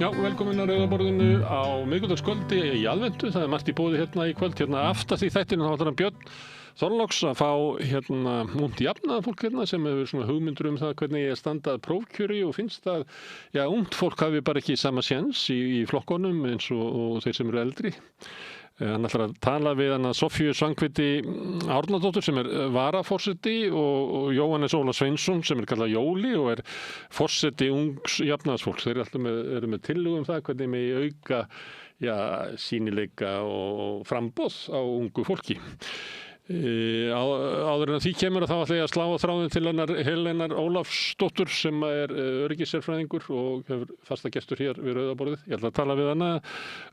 Já, velkomin að Rauðaborðinu á miðvikudagskvöldi í aðventu. Það margt í boði hérna í kvöld. Hérna aftast í þættinu þá ætlar hann Björn Þorláks að fá hérna ungt jafnaðarfólk hérna sem hefur svona hugmyndur það hvernig ég standa að prófkjöri og finnst að ungt fólk hafi bara ekki sama séns í flokkunum eins og þeir sem eru eldri. Hann ætlar að tala við hana Soffíu Svanhvíti Árnadóttur sem varaforseti og Jóhannes Óla Sveinsson sem kallað Jóli og forseti ungs jafnaðarfólks. Þeir eru með tillögu það hvernig megi auka sýnileika og framboð á ungu fólki. Áður en því kemur þá ætla ég að slá á þráðinn til hennar Helenar Ólafsdóttur sem öryggissérfræðingur og hefur fasta gestur hér við Rauðaborðið. Ég ætla að tala við hana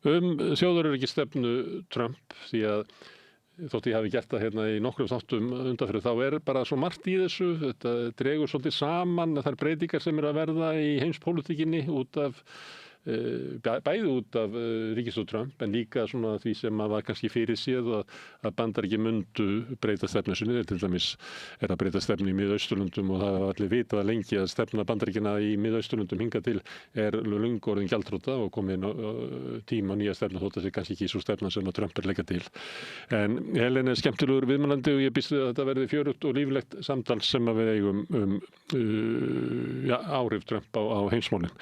þjóðaröryggisstefnu Trump því að þótt ég hafi gert það hérna í nokkrum þáttum undanfarið þá bara svo margt í þessu. Þetta dregur svolítið saman þær breytingar sem að verða í heimspólitíkinni út af bæði út af ríkisstjórn Trump en líka svona því sem var kannski fyrirséð að Bandaríkin mundu breyta stefnu sinni. Til dæmis að breyta stefnu í Mið-Austurlöndum og það hafa allir vitað lengi að stefna Bandaríkina í Mið-Austurlöndum hingað til löngu orðin gjaldþrota og komin tíma nýja stefnu þótt að það kannski ekki sú stefna sem að Trump leggja til. En Helen skemmtilegur viðmælandi og ég býst við að þetta verði fjörugt og líflegt samtal sem að við eigum áhrif Trump á heimsmálin.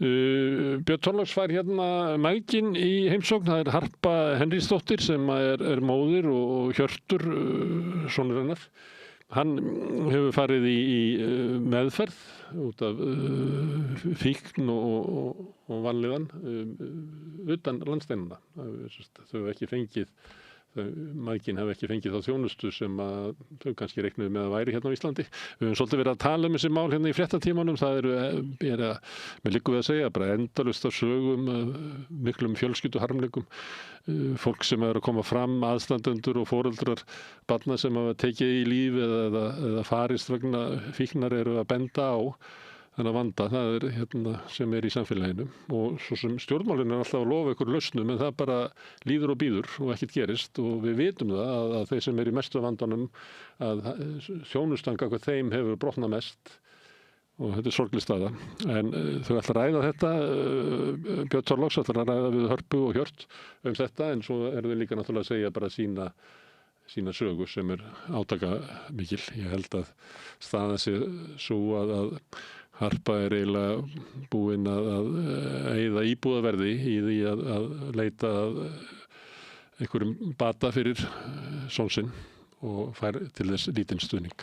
Björn Þorláks fær hérna mægin í heimsókn. Það Harpa Henrysdóttir sem móðir og Hjörtur sonur hennar. Hann hefur farið í meðferð út af fíkn og vanlíðan utan landsteinanna. Þau ekki fengið mægin hafi ekki fengið þá þjónustu sem að þau kannski reiknuðu með að væri hérna á Íslandi. Við höfum svolítið verið að tala þessi mál hérna í fréttatímanum. Það mér liggur við að segja, bara endalaust af sögum, miklum fjölskylduharmleikum. Fólk sem að koma fram, aðstandendur og foreldrar barna sem hafa tekið í líf eða farist vegna fíknar eru að benda á þennan vanda, það hérna sem í samfélaginu og svo sem stjórnmálin alltaf að lofa ykkur lausnum en það bara líður og býður og ekkert gerist og við vitum það að þeir sem í mestu vandanum að þjónustanga hvað þeim hefur brotnað mest og þetta sorgleg staða. En þau ætla að ræða þetta, Björn Þorláks ætla að ræða við Hörpu og Hjört þetta en svo þau líka náttúrulega að segja bara sína sögu sem átaka mikil. Ég held að staða sé svo að Harpa eiginlega búin að eyða íbúðaverði í því að leita að einhverjum bata fyrir son sinn og fær til þess lítinn stuðning.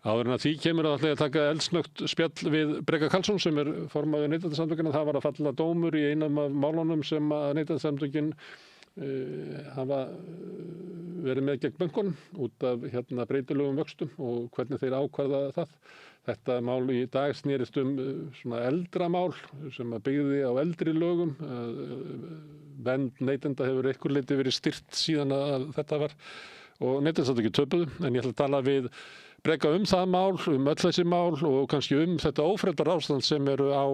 Áður en að því kemur að taka eldsnöggt spjall við Breka Karlsson sem formaður Neytendasamtökin. Það var að falla dómur í einum af málunum sem að Neytendasamtökin hafa verið með gegn bönkunum út af breytilegum vöxtum og hvernig þeir ákvarða það. Þetta mál í dag snerist svona eldra mál sem að byggði á eldri lögum. Vernd neytenda hefur einhver leyti verið styrkt síðan að þetta var og Neytendasamtökin töpuðu en ég ætla að tala við Breka það mál, öll þessi mál og kannski þetta ófremdarástand sem eru á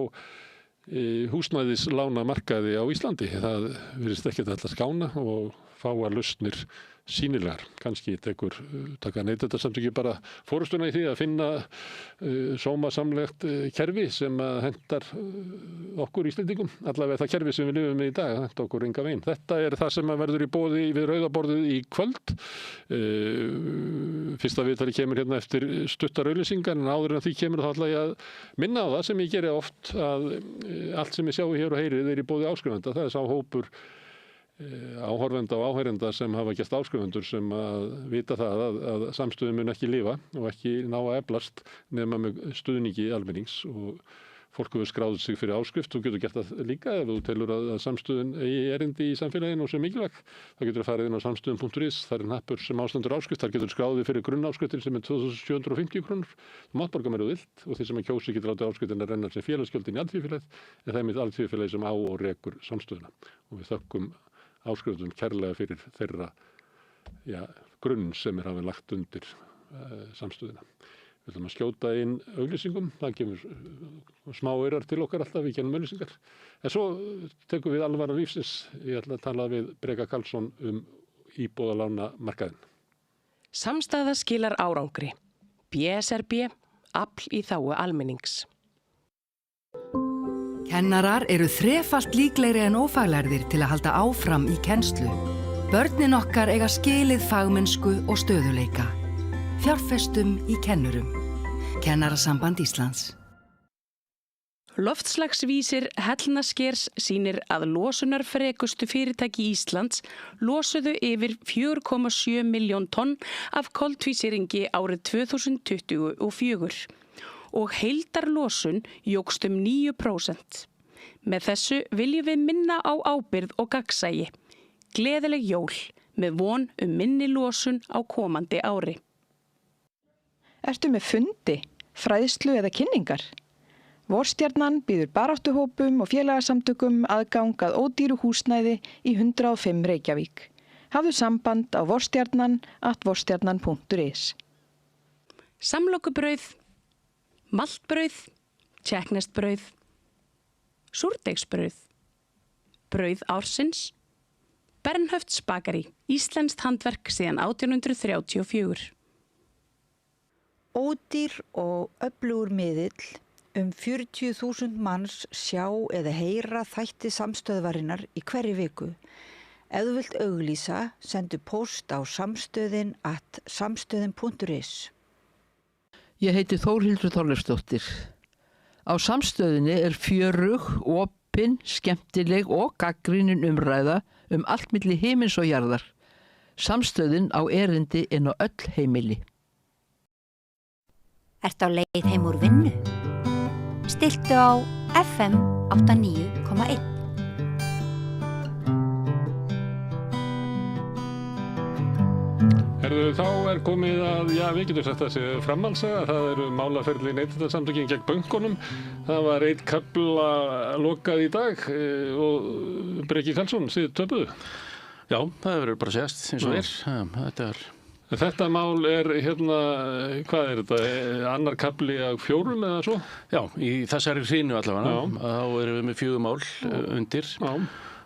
húsnæðislánamarkaði á Íslandi. Það virðist ekkert alltaf skána og fáar lausnir sýnilegar. Kannski taka Neytendasamtökin bara forystuna í því að finna sómasamlegt kerfi sem hentar okkur Íslendingum. Allavega það kerfi sem við lifum með í dag, hentar okkur enga veginn. Þetta það sem verður í boði við Rauðaborðið í kvöld. Fyrsta viðtalið kemur hérna eftir stuttar auglýsingar en áður en því kemur þá ætla ég að minna á það sem ég geri oft að allt sem ég sjái hér og heyri í boði áskrifenda. Það sá hópur áhorfenda og áheyrenda sem hafa gert áskrifundur sem að vita það að samstöðin mun ekki lifa og ekki ná að eflast nema með stuðningi almennings og fólk hefur skráð sig fyrir áskrift. Þú getur gert það líka ef þú telur að samstöðin eigi erindi í samfélaginu og sem mikilvæg. Það getur farið inn á samstöðin.is, það hnappur sem ástendur áskrift, þar getur skráðið fyrir grunnáskriftinn sem 2.750 krónur. Þú mátt borga meira þú vilt og þeir sem kjósi getur látið áskriftin að renna sem félagsgjöldin í alþýðufélagið en það er alþýðufélagið sem á og rekur samstöðina og við þökkum áskriftum kærlega fyrir þeirra grunn sem hafa lagt undir samstöðina. Við ætlum að skjóta inn auglýsingum. Það kemur smá aurar til okkar alltaf, við kennum auglýsingar. En svo tekum við alvara lífsins. Ég ætla að tala við Breka Karlsson íbúðalánamarkaðinn. Samstaða skilar árangri. BSRB, afl í þágu almennings. Kennarar eru þrefalt líklegri en ófaglærðir til að halda áfram í kennslu. Börnin okkar eiga skilið fagmennsku og stöðuleika. Fjárfestum í kennurum. Kennarasamband Íslands. Loftslagsvísir Hellnaskers sýnir að losunarfrekustu fyrirtæki Íslands losuðu yfir 4,7 milljón tonn af koltvísýringi árið 2024 og heildarlosun jókst 9%. Með þessu viljum við minna á ábyrgð og gagnsæi. Gleðileg jól með von minni losun á komandi ári. Ertu með fundi, fræðslu eða kynningar? Vorstjarnan býður baráttuhópum og félagasamtökum aðgang að ódýru húsnæði í 105 Reykjavík. Hafðu samband á vorstjarnan@vorstjarnan.is. Samlokubrauð, maltbrauð, tékkneskt brauð, súrdeigsbrauð, brauð ársins, Bernhöfts bakari, íslenskt handverk síðan 1834. Ódýr og öflugur miðill 40.000 manns sjá eða heyra þætti samstöðvarinnar í hverri viku. Ef þú vilt auglýsa, sendu póst á samstöðin@samstöðin.is. Ég heiti Þórhildur Þorleifsdóttir. Á Samstöðinni fjörug, opin, skemmtileg og gagnrýnin umræða allt milli himins og jarðar. Samstöðin á erindi inn á öll heimili. Ertu á leið heim úr vinnu? Stilltu á FM 89,1. Þá komið að, við getum sagt að það framhaldssaga. Það eru málaferli Neytendasamtökin gegn bönkunum. Það var einn kafla lokað í dag og Breki Karlsson, þið töpuðu. Já, það verður bara segjast eins og Þetta mál hvað er þetta? Annar kafli af 4 eða svo? Já, í þessari hrínu allavega. Þá erum við með 4 mál undir. Já.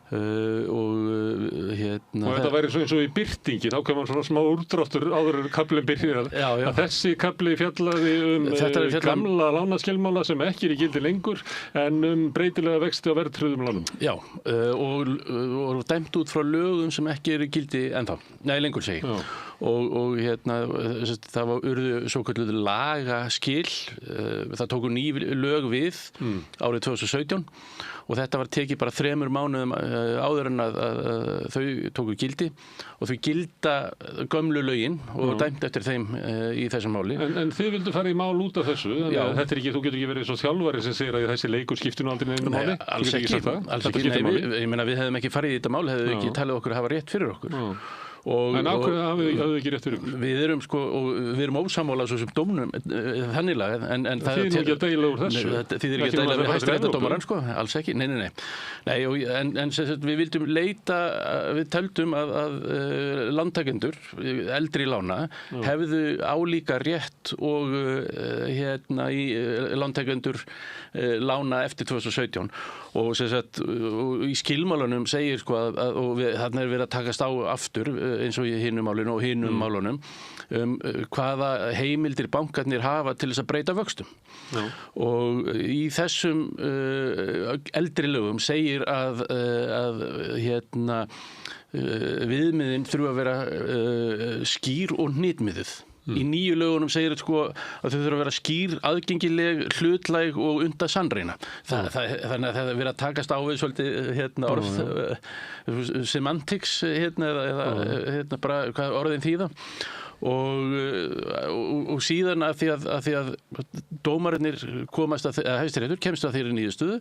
Og þetta væri eins og í birtingi, þá kom svona smá úrdráttur áður kaflinn byrjar að þessi kafli fjallaði gamla lánaskilmála sem ekki í gildi lengur en breytilega vexti á verðtryggðum lánum. Já, og dæmt út frá lögum sem ekki í gildi ennþá, lengur segi. Og það var urðu svokölluð lagaskil, það tóku ný lög við árið 2017 og þetta var tekið bara 3 mánuðum áður en að þau tóku gildi og þau gilda gömlu lögin og dæmt eftir þeim í þessum máli. En þið vildu fara í mál út af þessu, þannig að þetta ekki, þú getur ekki verið svo þjálfari sem segir að þessi leikur skiptir nú aldrei neinu máli? Nei, alls ekki. Ég meina við hefðum ekki farið í þetta mál, hefðum ekki talið okkur að hafa rétt fyrir okkur. En ákveðið hafið þið ekki rétt fyrir ykkur? Við erum ósammála svo sem dómnum þannig lagað. Þið er nú ekki að deila úr þessu? Þið er ekki að deila við hæstaréttardómarann, alls ekki, nei. En við vildum leita, við töldum að lántakendur, eldri lána, hefðu álíka rétt og í lántakendur lána eftir 2017 og í skilmálunum segir og þarna er verið að takast á aftur eins og í hinum málunum og hinum málunum hvaða heimildir bankarnir hafa til þess að breyta vöxtum. Og í þessum eldri lögum segir að viðmiðin þurfa að vera skýr og hnitmiðuð. Í nýju lögunum segir að þau þurfa að vera skýr, aðgengileg, hlutlæg og undan sannreina. Þannig að það er verið að takast á við svolítið orð semantics eða bara hvað orðin þýða. Og síðan að því að dómararnir Hæstiréttur kemst að þeirri niðurstöðu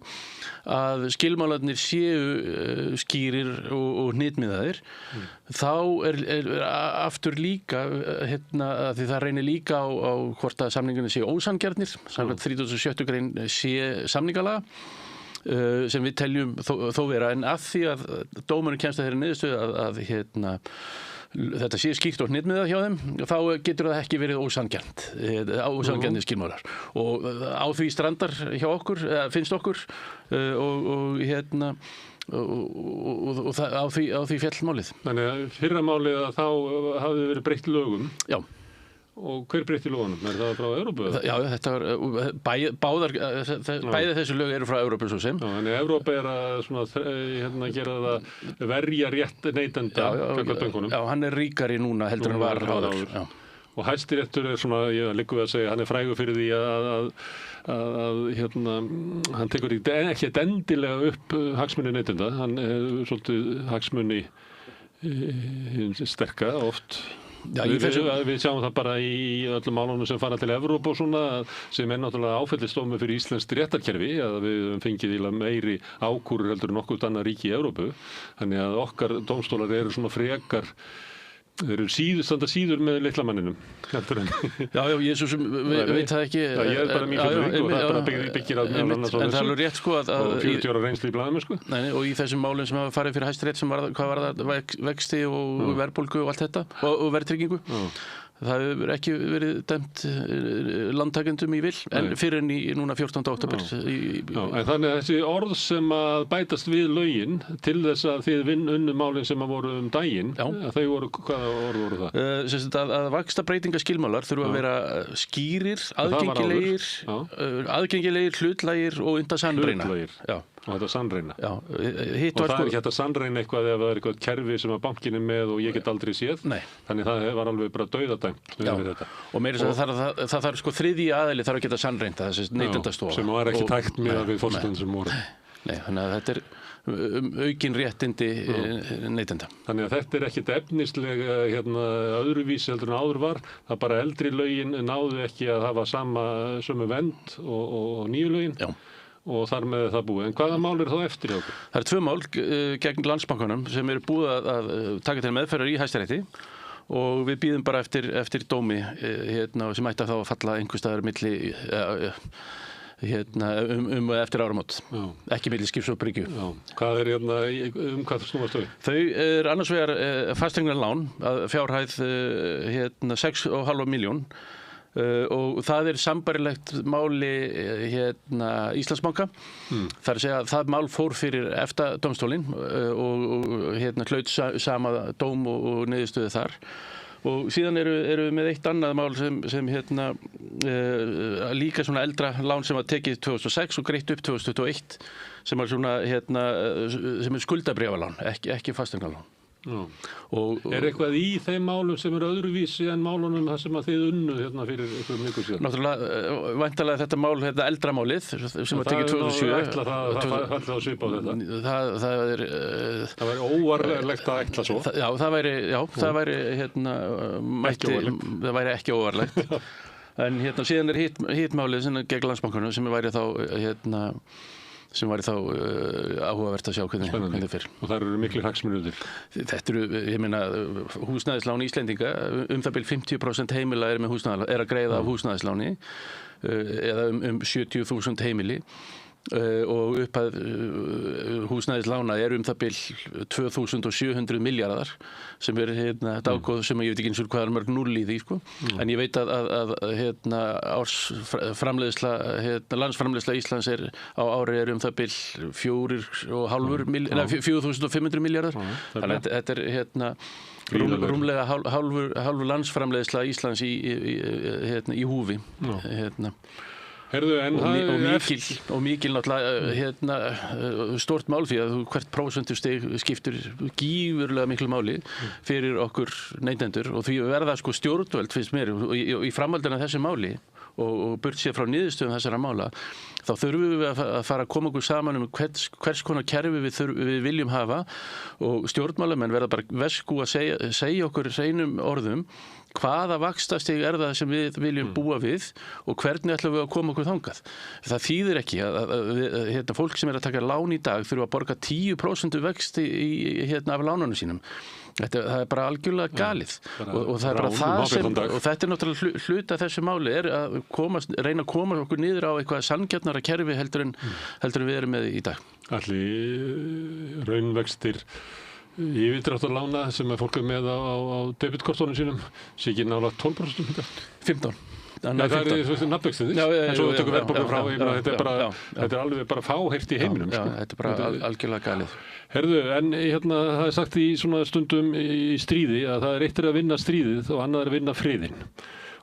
að skilmálarnir séu skýrir og hnitmiðaðir þá er aftur líka að því það reynir líka á hvort að samningarnir séu ósanngjarnir samkvæmt 37. grein sé samningalaga sem við teljum þó vera en að því að dómarinn kemst að þeirri niðurstöðu að þetta sé skýrt og hnitmiðað hjá þeim, þá getur það ekki verið ósanngjarnir skilmálar. Og á því strandar hjá okkur, finnst okkur, og á því fjall málið. Þannig að fyrra málið að þá hafði verið breytt lögum. Já. Og hver breytti lögunum? Það frá Evrópu? Já, þetta var bæði þessu lög eru frá Evrópu svo sem. Já, en Evrópa að svona, gera það verja rétt neytenda gagnvart bönkunum. Já, hann ríkari núna heldur en var áður. Já. Og Hæstiréttur svona, ég liggur við að segja, hann frægur fyrir því að hann tekur ekki endilega upp hagsmuni neytenda, hann svolítið hagsmuni sterka oft. Já, við sjáum það bara í öllum málunum sem fara til Evrópu og svona, sem náttúrulega áfellisdómur fyrir íslenskt réttarkerfi, að við fengið meiri ákúrur heldur en nokkuð annað ríki í Evrópu. Þannig að okkar dómstólar eru svona frekar, þeir eru standa síður með litla manninum. Já, ég svo sem veit það ekki. Já, ég bara mín fyrir og það bara byggir að meðan annars á þessu. En það er alveg rétt sko að... Og 40 ára reynslu í blaðinu sko. Nei, og í þessum málum sem hafa farið fyrir Hæstarétt sem hvað var það, vexti og verðbólgu og allt þetta og verðtryggingu. Það hefur ekki verið dæmt landtakendum í vill, en fyrir en í núna 14. október. En þannig að þessi orð sem að bætast við lögin til þess að þið unnu málin sem að voru daginn, að þau voru, hvaða orð voru það? Að vaxtabreytingaskilmálar þurfa að vera skýrir, aðgengilegir, hlutlægir og undan sannreyna. Já. Og þetta sannreyna. Já. Og það er ekki hægt að sannreyna eitthvað ef það er eitthvað kerfi sem að bankin með og ég get aldrei séð. Nei. Þannig það var alveg bara dauðadæmt við þetta. Og meira þess að það þarf sko þriðji aðili þarf að geta sannreynda þessi neytendastofa. Sem var ekki tækt með við fórstundum sem voru. Nei, þannig að þetta er aukin réttindi neytenda. Þannig að þetta er ekkit efnislega öðruvísi heldur en áður var. Það bara eldri lögin náðu ekki að hafa sömu vernd og nýju lögin. Já. Og þar með það búið. En hvaða mál þá eftir hjá okkur? Það eru 2 mál gegn Landsbankanum sem eru búið að taka til meðferðar í Hæstarétti og við bíðum bara eftir dómi sem ætti að þá að falla einhvers staðar milli eftir áramót. Ekki milli Skips og Bryggju. Hvað hvað snúast þau? Þau annars vegar fasteignalán að fjárhæð 6,5 milljón. Og það er sambarilegt máli Íslandsbanka. Það er að segja að það mál fór fyrir EFTA-dómstólinn og hlaut sama dóm og niðurstöðu þar. Og síðan eru við með eitt annað mál sem líka svona eldra lán sem var tekið 2006 og greitt upp 2021 sem er svona sem er skuldabréfalán, ekki fasteignalán. Er eitthvað í þeim málum sem eru öðruvísi en málunum það sem að þið unnu fyrir einhverjum vikum síðan? Náttúrulega, væntanlega þetta mál, eldra málið sem var tekið 2007. Það ætla að svipa á þetta? Það væri óvarlegt að ætla svo? Já, það væri ekki óvarlegt. En síðan er hitt málið gegn Landsbankanum sem væri þá áhugavert að sjá hvernig það fer. Og það eru miklir hagsmunir. Þetta eru, ég meina, húsnæðislán Íslendinga, það bil 50% heimila er að greiða af húsnæðisláni eða 70.000 heimili og upphæð húsnæðislána er það bil 2.700 milljarðar sem er dágóð sem ég veit ekki eins og hvað er mörg null í því sko. En ég veit að landsframleiðsla Íslands á ári er það bil 4.500 milljarðar. Þannig að þetta er rúmlega hálfur landsframleiðsla Íslands í húfi. Herðu, og mikil náttúrulega stort mál því að hvert prósentustig skiptir gífurlega miklu máli fyrir okkur neytendur og því verða sko stjórnvöld finnst mér í framhaldinu af þessu máli og burt sér frá niðurstöðum þessara mála þá þurfum við að fara að koma okkur saman hvers konar kerfi við viljum hafa og stjórnmálamenn verða bara vesku að segja okkur hreinum orðum hvaða vaxtastig er það sem við viljum búa við og hvernig ætlum við að koma okkur þangað. Það þýðir ekki að fólk sem er að taka lán í dag þurfa að borga 10% vexti af lánunum sínum. Það er bara algjörlega galið og það er bara það sem, og þetta er náttúrulega hluta þessu máli er að reyna að koma okkur niður á eitthvað sanngjarnara kerfi heldur en við erum með í dag. Allir raunvextir yfirdráttarlána sem fólk er með á debitkortunum sínum sé ekki nálægt 12%? 15%. Það er nafnvextinir, en svo tökum verðbólgu frá, þetta er alveg bara fáheyrt í heiminum. Já, þetta er bara algjörlega galið. Herðu, en það er sagt í svona stundum í stríði að það er eitt að vinna stríðið og annað að vinna friðinn.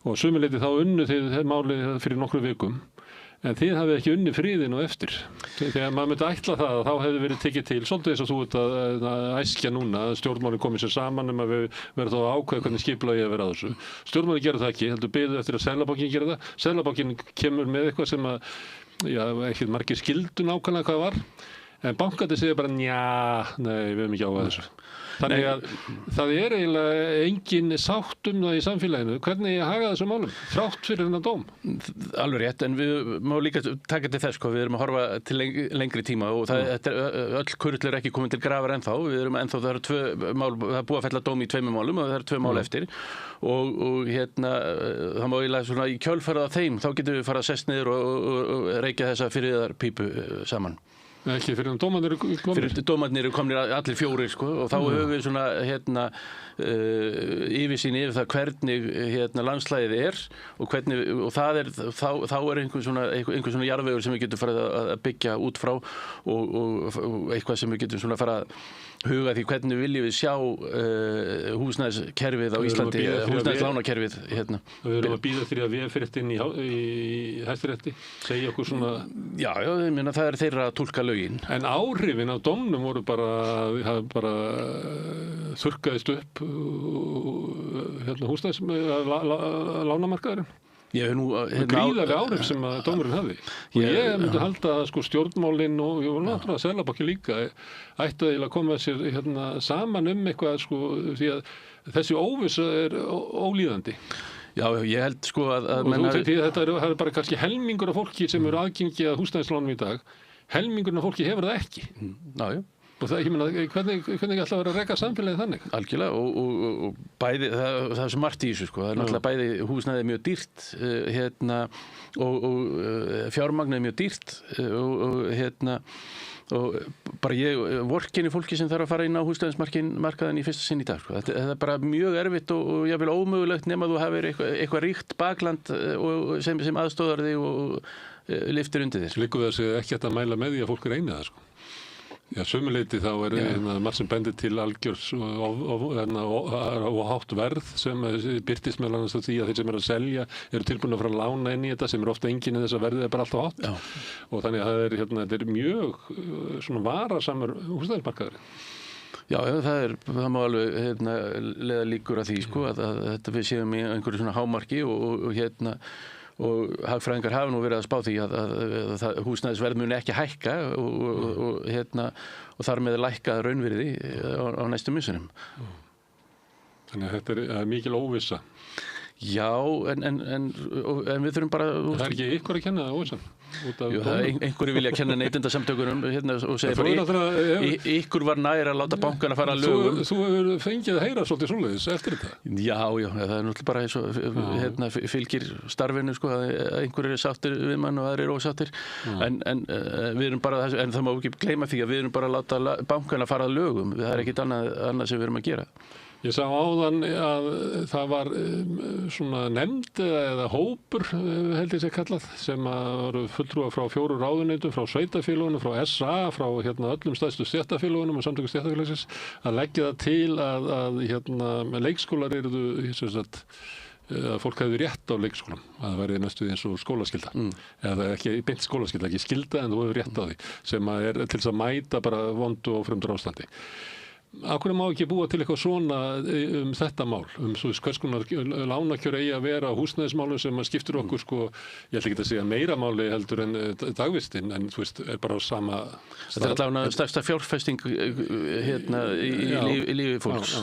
og sumuleyti þá unnu þið málið fyrir nokkru vikum. En þið hafið ekki unni friðin og eftir. Þegar maður myndi ætla það að þá hefði verið tekið til, svolítið eins og þú ert að æskja núna, að stjórnmálin komið sér saman að við verðum þá að ákveða hvernig skipulagi að vera að þessu. Stjórnmálin gera það ekki, heldur beðið eftir að Seðlabankinn gera það. Seðlabankinn kemur með eitthvað sem að, ekki margir skildu nákvæmlega hvað var, en bankandi segir bara nei, við höfum ekki áhuga þessu. Þannig að það er eiginlega engin sátt það í samfélaginu. Hvernig haga þessum málum? Þrátt fyrir þennan dóm? Alveg rétt, en við má líka taka til þess, við erum að horfa til lengri tíma og öll kurl er ekki komin til grafar ennþá. Við erum ennþá, það eru 2 mál, það er búið að fella dóm í 2 málum og það eru 2 mál eftir. Og það má eiginlega svona í kjölfarið af þeim, þá getum við farið að sest niður og reykja þessa fyrirðarpípu saman. Ekki fyrir dómarnir eru komnir? Fyrir dómarnir eru komnir allir 4 og þá höfum við svona yfirsýn yfir það hvernig landslægið er og þá er einhver svona jarðvegur sem við getum farið að byggja út frá og eitthvað sem við getum svona farið að huga því hvernig viljum við sjá húsnæðiskerfið á Íslandi, húsnæðislánakerfið hérna. Við erum að bíða því að veffréttin í Hæstarétti segja okkur svona... Já, ég meina það er þeirra að túlka lögin. En áhrifin af dómnum voru bara þurrkaðist upp húsnæðislánamarkaðurinn. Gríðarlega áhrif sem að dómurinn hafði. Og ég myndi halda að stjórnmálin og náttúrulega Seðlabanki líka ættu að koma sér saman eitthvað því að þessi óvissa er ólíðandi. Já, ég held þetta er bara kannski helmingur af fólki sem eru aðgengi að húsnæðislánum í dag. Helmingurinn af fólki hefur það ekki. Já. Og það, ég meina, hvernig ætla að vera að reka samfélagið þannig? Algjörlega og bæði, það er svo margt í þessu það er náttúrulega bæði húsnæði mjög dýrt og fjármagnið mjög dýrt og bara vorkenni fólki sem þarf að fara inn á húsnæðismarkaðinn í fyrsta sinn í dag þetta er bara mjög erfitt og jafnvel ómögulegt nema þú hafir eitthvað ríkt bakland sem aðstóðar þig og lyftir undir þér. Liggur það sig ekki að mæla með því að fólk er einið það Já, sömuleyti þá er margt sem bendir til algjörs og hátt verð sem birtist meðal annars því að þeir sem eru að selja eru tilbúin að fara að lána inn í þetta sem ofta enginn í þess að verðið bara alltaf hátt. Já. Og þannig að þetta er mjög svona varasamur húsnæðismarkaður. Já, það má alveg leiða líkur að því að þetta við séum í einhverju svona hámarki og hagfræðingar hafa nú verið að spá því að húsnæðisverð muni ekki hækka og þar með lækka raunvirði á næstu missunum. Þannig að þetta er mikil óvissa. Já, en við þurfum bara... Það er ekki ykkur að kenna það óvissan? Jú, einhverju vilja kenna neytendasamtökunum og segja bara ykkur var nær að láta bankana fara að lögum. Þú hefur fengið að heyra svolítið svoleiðis eftir þetta? Já, það er náttúrulega bara eins og fylgir starfinu að einhverju er sáttir við mann og aðrir er ósáttir. En við erum bara, en það má ekki gleyma því að við erum bara að láta bankana fara að lögum. Það er ekkit annað sem við erum að gera. Ég sá áðan að það var svona nefnd eða hópur, held ég sé kallað, sem voru fulltrúar frá 4 ráðuneytum, frá sveitarfélögunum, frá SA, frá öllum stærstu stéttarfélögunum og samtökum stéttarfélagsins, að leggja það til að leikskólar eruðu, að fólk hefði rétt á leikskólam, að það væri næstu eins og skólaskylda, eða ekki beint skólaskylda, ekki skylda en þú hefur rétt á því, sem er til þess að mæta bara vondu og fremdur ástandi. Af hverju má ekki búa til eitthvað svona þetta mál, hvers konar lánakjör eigi að vera húsnæðismálum sem skiptir okkur, ég ætla ekki að segja meira máli heldur en dagvistin, en er bara á sama stað. Þetta er allavega stærsta fjárfesting í lífi fólks,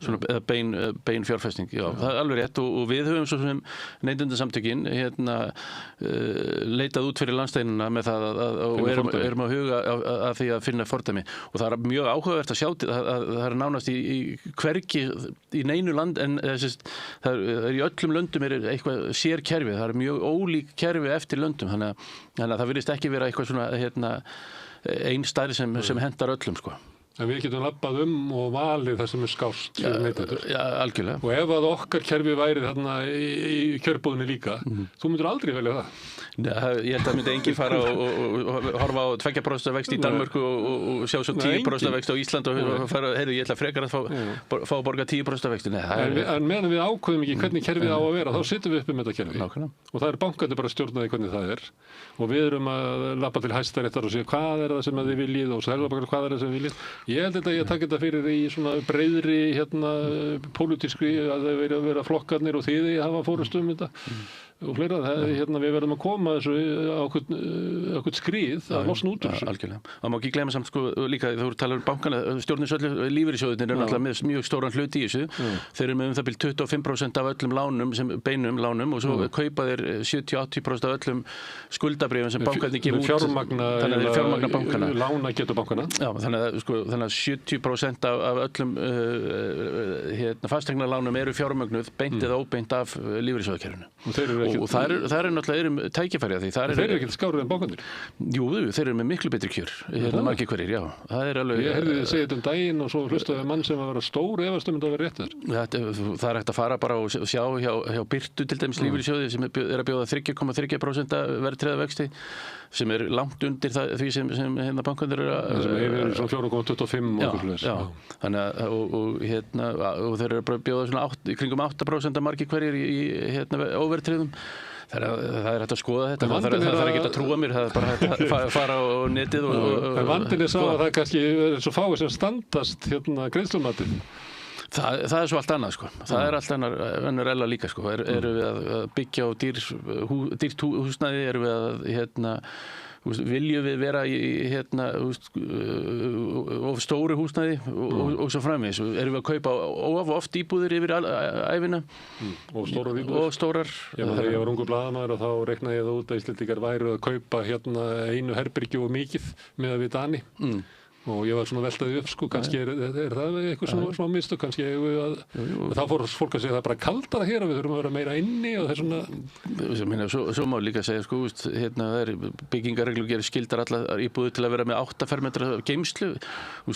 svona bein fjárfesting, já, það er alveg rétt og við höfum svo sem neytendasamtökin leitað út fyrir landsteinuna með það og erum að huga að því að finna fordæmi og það er mjög áhugavert að sjá að það er nánast í hvergi í neinu land en það er í öllum löndum er eitthvað sér kerfi, það er mjög ólík kerfi eftir löndum þannig að það virðist ekki vera eitthvað svona ein stærð sem hentar öllum En við getum labbað og valið það sem skást fyrir neytendur. Já, algjörlega. Og ef að okkar kerfi væri þarna í kjörbúðinni líka, þú myndir aldrei velja það. Ég held að myndi enginn fara og horfa á 2% vexti í Danmörku og sjá svo 10% vexti á Ísland og fara, ég ætla frekar að fá að borga 10% vexti. En meðan við ákveðum ekki hvernig kerfið á að vera, þá sittum við uppi með þetta kerfi. Nákvæmlega. Og það er bankandi bara stjórnaði hvernig það er. Og við erum að labba til Hæstaréttar og segja hvað er það sem þið viljið og Seðlabankar hvað er það sem þið viljið. Ég held að ég takk þetta fyrir í svona breiðri pólitískri að það vera flokkarnir og þið hafa fórustu þetta. Og fleira, við verðum að koma þessu ákveðt skrið að losna út úr þessu. Algjörlega. Það má ekki gleyma samt líka þú talar bankana, stjórninsöllu lífeyrissjóðirnir eru náttúrulega með mjög stóran hlut í þessu. Þeir eru með það bil 25% af öllum lánum, beinum lánum og svo kaupa þeir 70-80% af öllum skuldabrifum sem bankarnir gefa út. Fjármagna bankana. Lána getur bankana. Já, þannig að 70% af öllum fasteignalánum eru fjármögnuð beint eða óbeint af lífeyrissjóðakerfinu. Og það er náttúrulega tækifæri að því. Þeir eru ekkert skárið en bankarnir? Jú, þeir eru með miklu betri kjör. Margir hverjir, já. Það er alveg... Ég heyrði þið segja þetta daginn og svo hlustaði mann sem að vera stór efast að vera rétt þar. Það er hægt að fara bara og sjá hjá Birtu til dæmis lífeyrissjóði sem er að bjóða 3,3% verðtryggða vexti sem er langt undir því sem bankarnir eru að... Það sem hefur svona 4,25 og okkur. Já, þannig og þeir eru að bjóða svona kringum 8% að margir hverjir í óverðtryggðum. Það er hægt að skoða þetta, það er ekki að trúa mér, það er bara hægt að fara á netið En vandinn sá að það kannski er svo fáið sem standast greiðslumatið. Það er svo allt annað, sko. Það er allt annar ella líka, sko. Erum við að byggja á dýrt húsnæði, erum við að viljum við vera í of stóru húsnæði og svo framvegis. Erum við að kaupa oft íbúðir yfir ævina og stórar. Þegar ég var ungur blaðamaður og þá reiknaði ég það út að Íslendingar væru að kaupa einu herbergi og mikið með að við Dani. Og ég var svona veltaði upp, sko, kannski er það eitthvað svona mistök, kannski þá fór fólk að segja það er bara kaldara hér og við þurfum að vera meira inni og það er svona... Svo má líka segja, sko, það er byggingarreglu gerir skildar allar íbúður til að vera með 8 fermetra geymslu.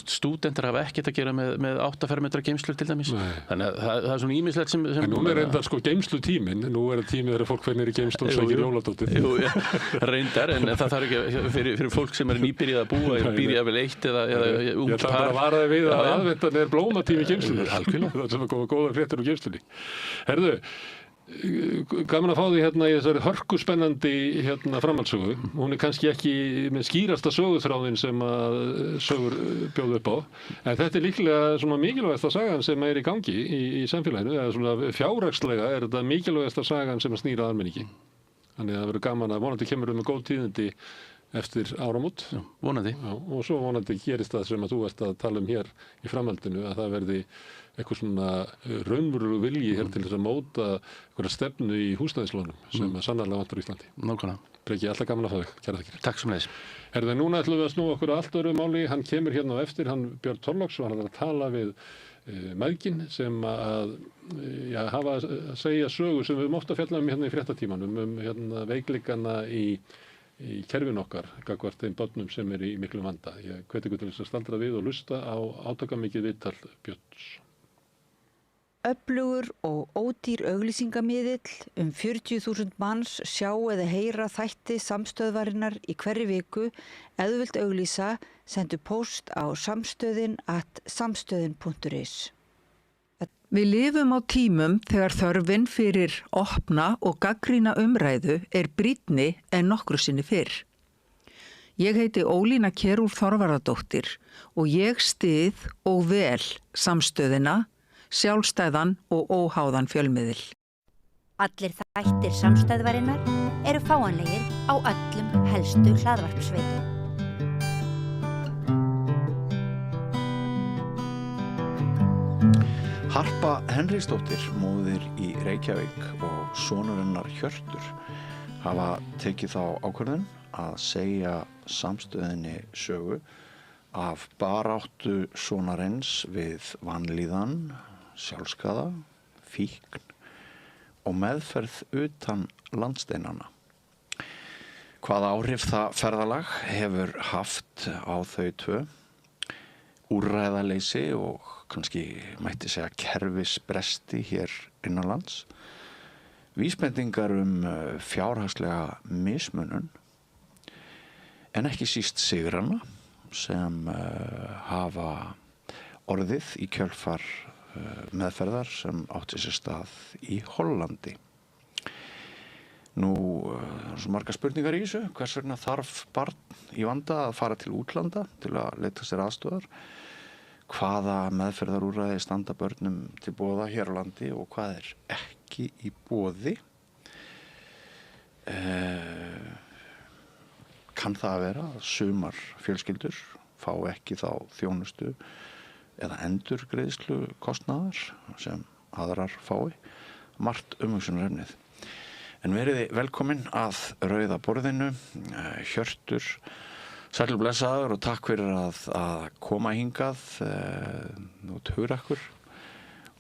Stúdentar hafa ekkert að gera með 8 fermetra geymslu til dæmis. Þannig að það er svona ýmislegt sem... En nú er reyndar, sko, geymslutíminn, nú er tíminn þegar fólk fer niður í geymslu og sækir jóladótið. Reyndar, en það þarf ekki fyrir fólk sem er nýbyrjað að búa, býr jafnvel eitt eða ég ætla bara að vara þig við að aðvendan er blómatími geymslunni. Algjörlega. Það sem að koma góðar fréttir úr geymslunni. Herðu, gaman að fá því í þessari hörkuspennandi framhaldssögu. Hún er kannski ekki með skýrasta söguþráðin sem að sögur bjóðu upp á. En þetta er líklega svona mikilvægasta sagan sem er í gangi í samfélaginu. Eða svona fjárhagslega er þetta mikilvægasta sagan sem að snýra almenningi. Þannig að það verður gaman að vonandi kemur með góð tíðindi eftir áramót. Já, vonandi. Já, og svo vonandi gerist það sem að þú ert að tala um hér í framhaldinu að það verði eitthvað svona raunverulegu vilji hér til þess að móta einhverja stefnu í húsnæðislánum sem sannarlega vantar í Íslandi. Nákvæmlega. Breki, alltaf gaman að fá þig. Kærar þakkir. Takk sömuleiðis. Herðu, núna ætlum við að snúa okkur á allt öðru máli. Hann kemur hérna á eftir, Björn Þorláks, og hann er að tala við mæðgin sem að hafa að segja sögu sem við höfum ofta fjallað um hérna í fréttatímanum veikleikana í kerfin okkar gagnvart þeim börnum sem er í miklum vanda. Ég hveti ykkur til þess að staldra við og hlusta á átakamikið viðtal Björns. Öflugur og ódýr auglýsingamiðill 40.000 manns sjá eða heyra þætti samstöðvarinnar í hverri viku. Ef þú vilt auglýsa, sendu póst á samstöðin@samstöðin.is. Við lifum á tímum þegar þörfin fyrir opna og gagnrýna umræðu er brýnni en nokkru sinni fyrr. Ég heiti Ólína Kjerúlf Þorvarðardóttir og ég styð og vel samstöðina, sjálfstæðan og óháðan fjölmiðil. Allir þættir samstöðvarinnar eru fáanlegir á öllum helstu hlaðvarpsveitum. Harpa Henriksdóttir, móðir í Reykjavík og sonur hennar Hjörtur hafa tekið þá ákvörðun að segja samstöðinni sögu af baráttu sonarins við vanlíðan, sjálfskaða, fíkn og meðferð utan landsteinanna. Hvaða áhrif það ferðalag hefur haft á þau tvö? úrræðaleysi og kannski mætti segja kerfisbresti hér innanlands, vísbendingar fjárhagslega mismunun, en ekki síst sigrana sem hafa orðið í kjölfar meðferðar sem átti sér stað í Hollandi. Nú, svo margar spurningar í þessu. Hvers vegna þarf barn í vanda að fara til útlanda til að leita sér aðstoðar? Hvaða meðferðarúrræði standa börnum til boða hér á landi og hvað er ekki í boði? Kann það að vera að sumar fjölskyldur fá ekki þá þjónustu eða endurgreiðslu kostnaðar sem aðrar fái? Margt umhugsunarefnið. En veriði velkomin að Rauða borðinu, Hjörtur, sæll blessaður og takk fyrir að koma hingað, nú Hugrakkur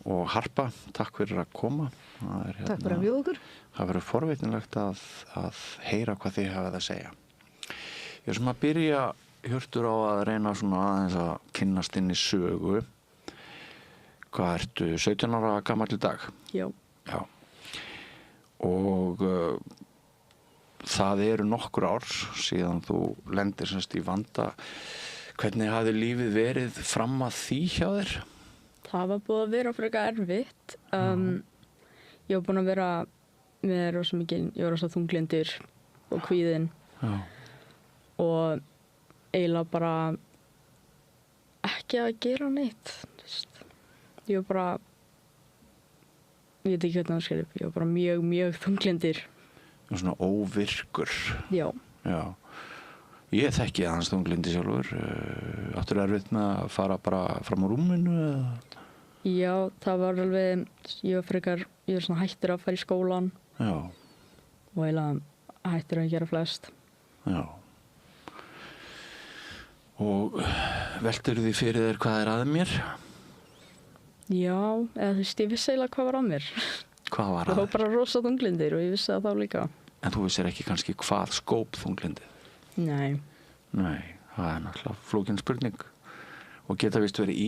og Harpa, takk fyrir að koma. Takk fyrir að bjóða okkur. Það verður forvitnilegt að heyra hvað þið hafið að segja. Ég er sem að byrja, Hjörtur, á að reyna svona aðeins að kynnast inn í sögu. Hvað ertu, 17 ára gamall í dag? Já. Já. Og það eru nokkur ár síðan þú lendir semst í vanda. Hvernig hafði lífið verið fram að því hjá þér? Það var búið að vera frekar erfitt. Ég var búin að vera með rosa mikið, ég var rosa þunglyndur og kvíðinn. Já. Og eiginlega bara ekki að gera neitt. Ég var bara, ég veit ekki hvernig það skilur upp, ég var bara mjög þunglyndur. Svona óvirkur. Já. Já. Ég þekki aðeins þunglyndi sjálfur. Áttur erfitt með að fara bara fram á rúminu eða? Já, það var alveg, ég var svona hættur að fara í skólan. Já. Og eiginlega hættur að gera flest. Já. Og veltur því fyrir þér hvað er að mér? Já, eða þú veist, ég vissi eiginlega hvað var að mér. Hvað var að þér? Það var bara rosa þunglindir og ég vissi það þá líka. En þú vissir ekki kannski hvað skóp þunglindið? Nei. Nei, það er náttúrulega flókin spurning. Og geta vist verið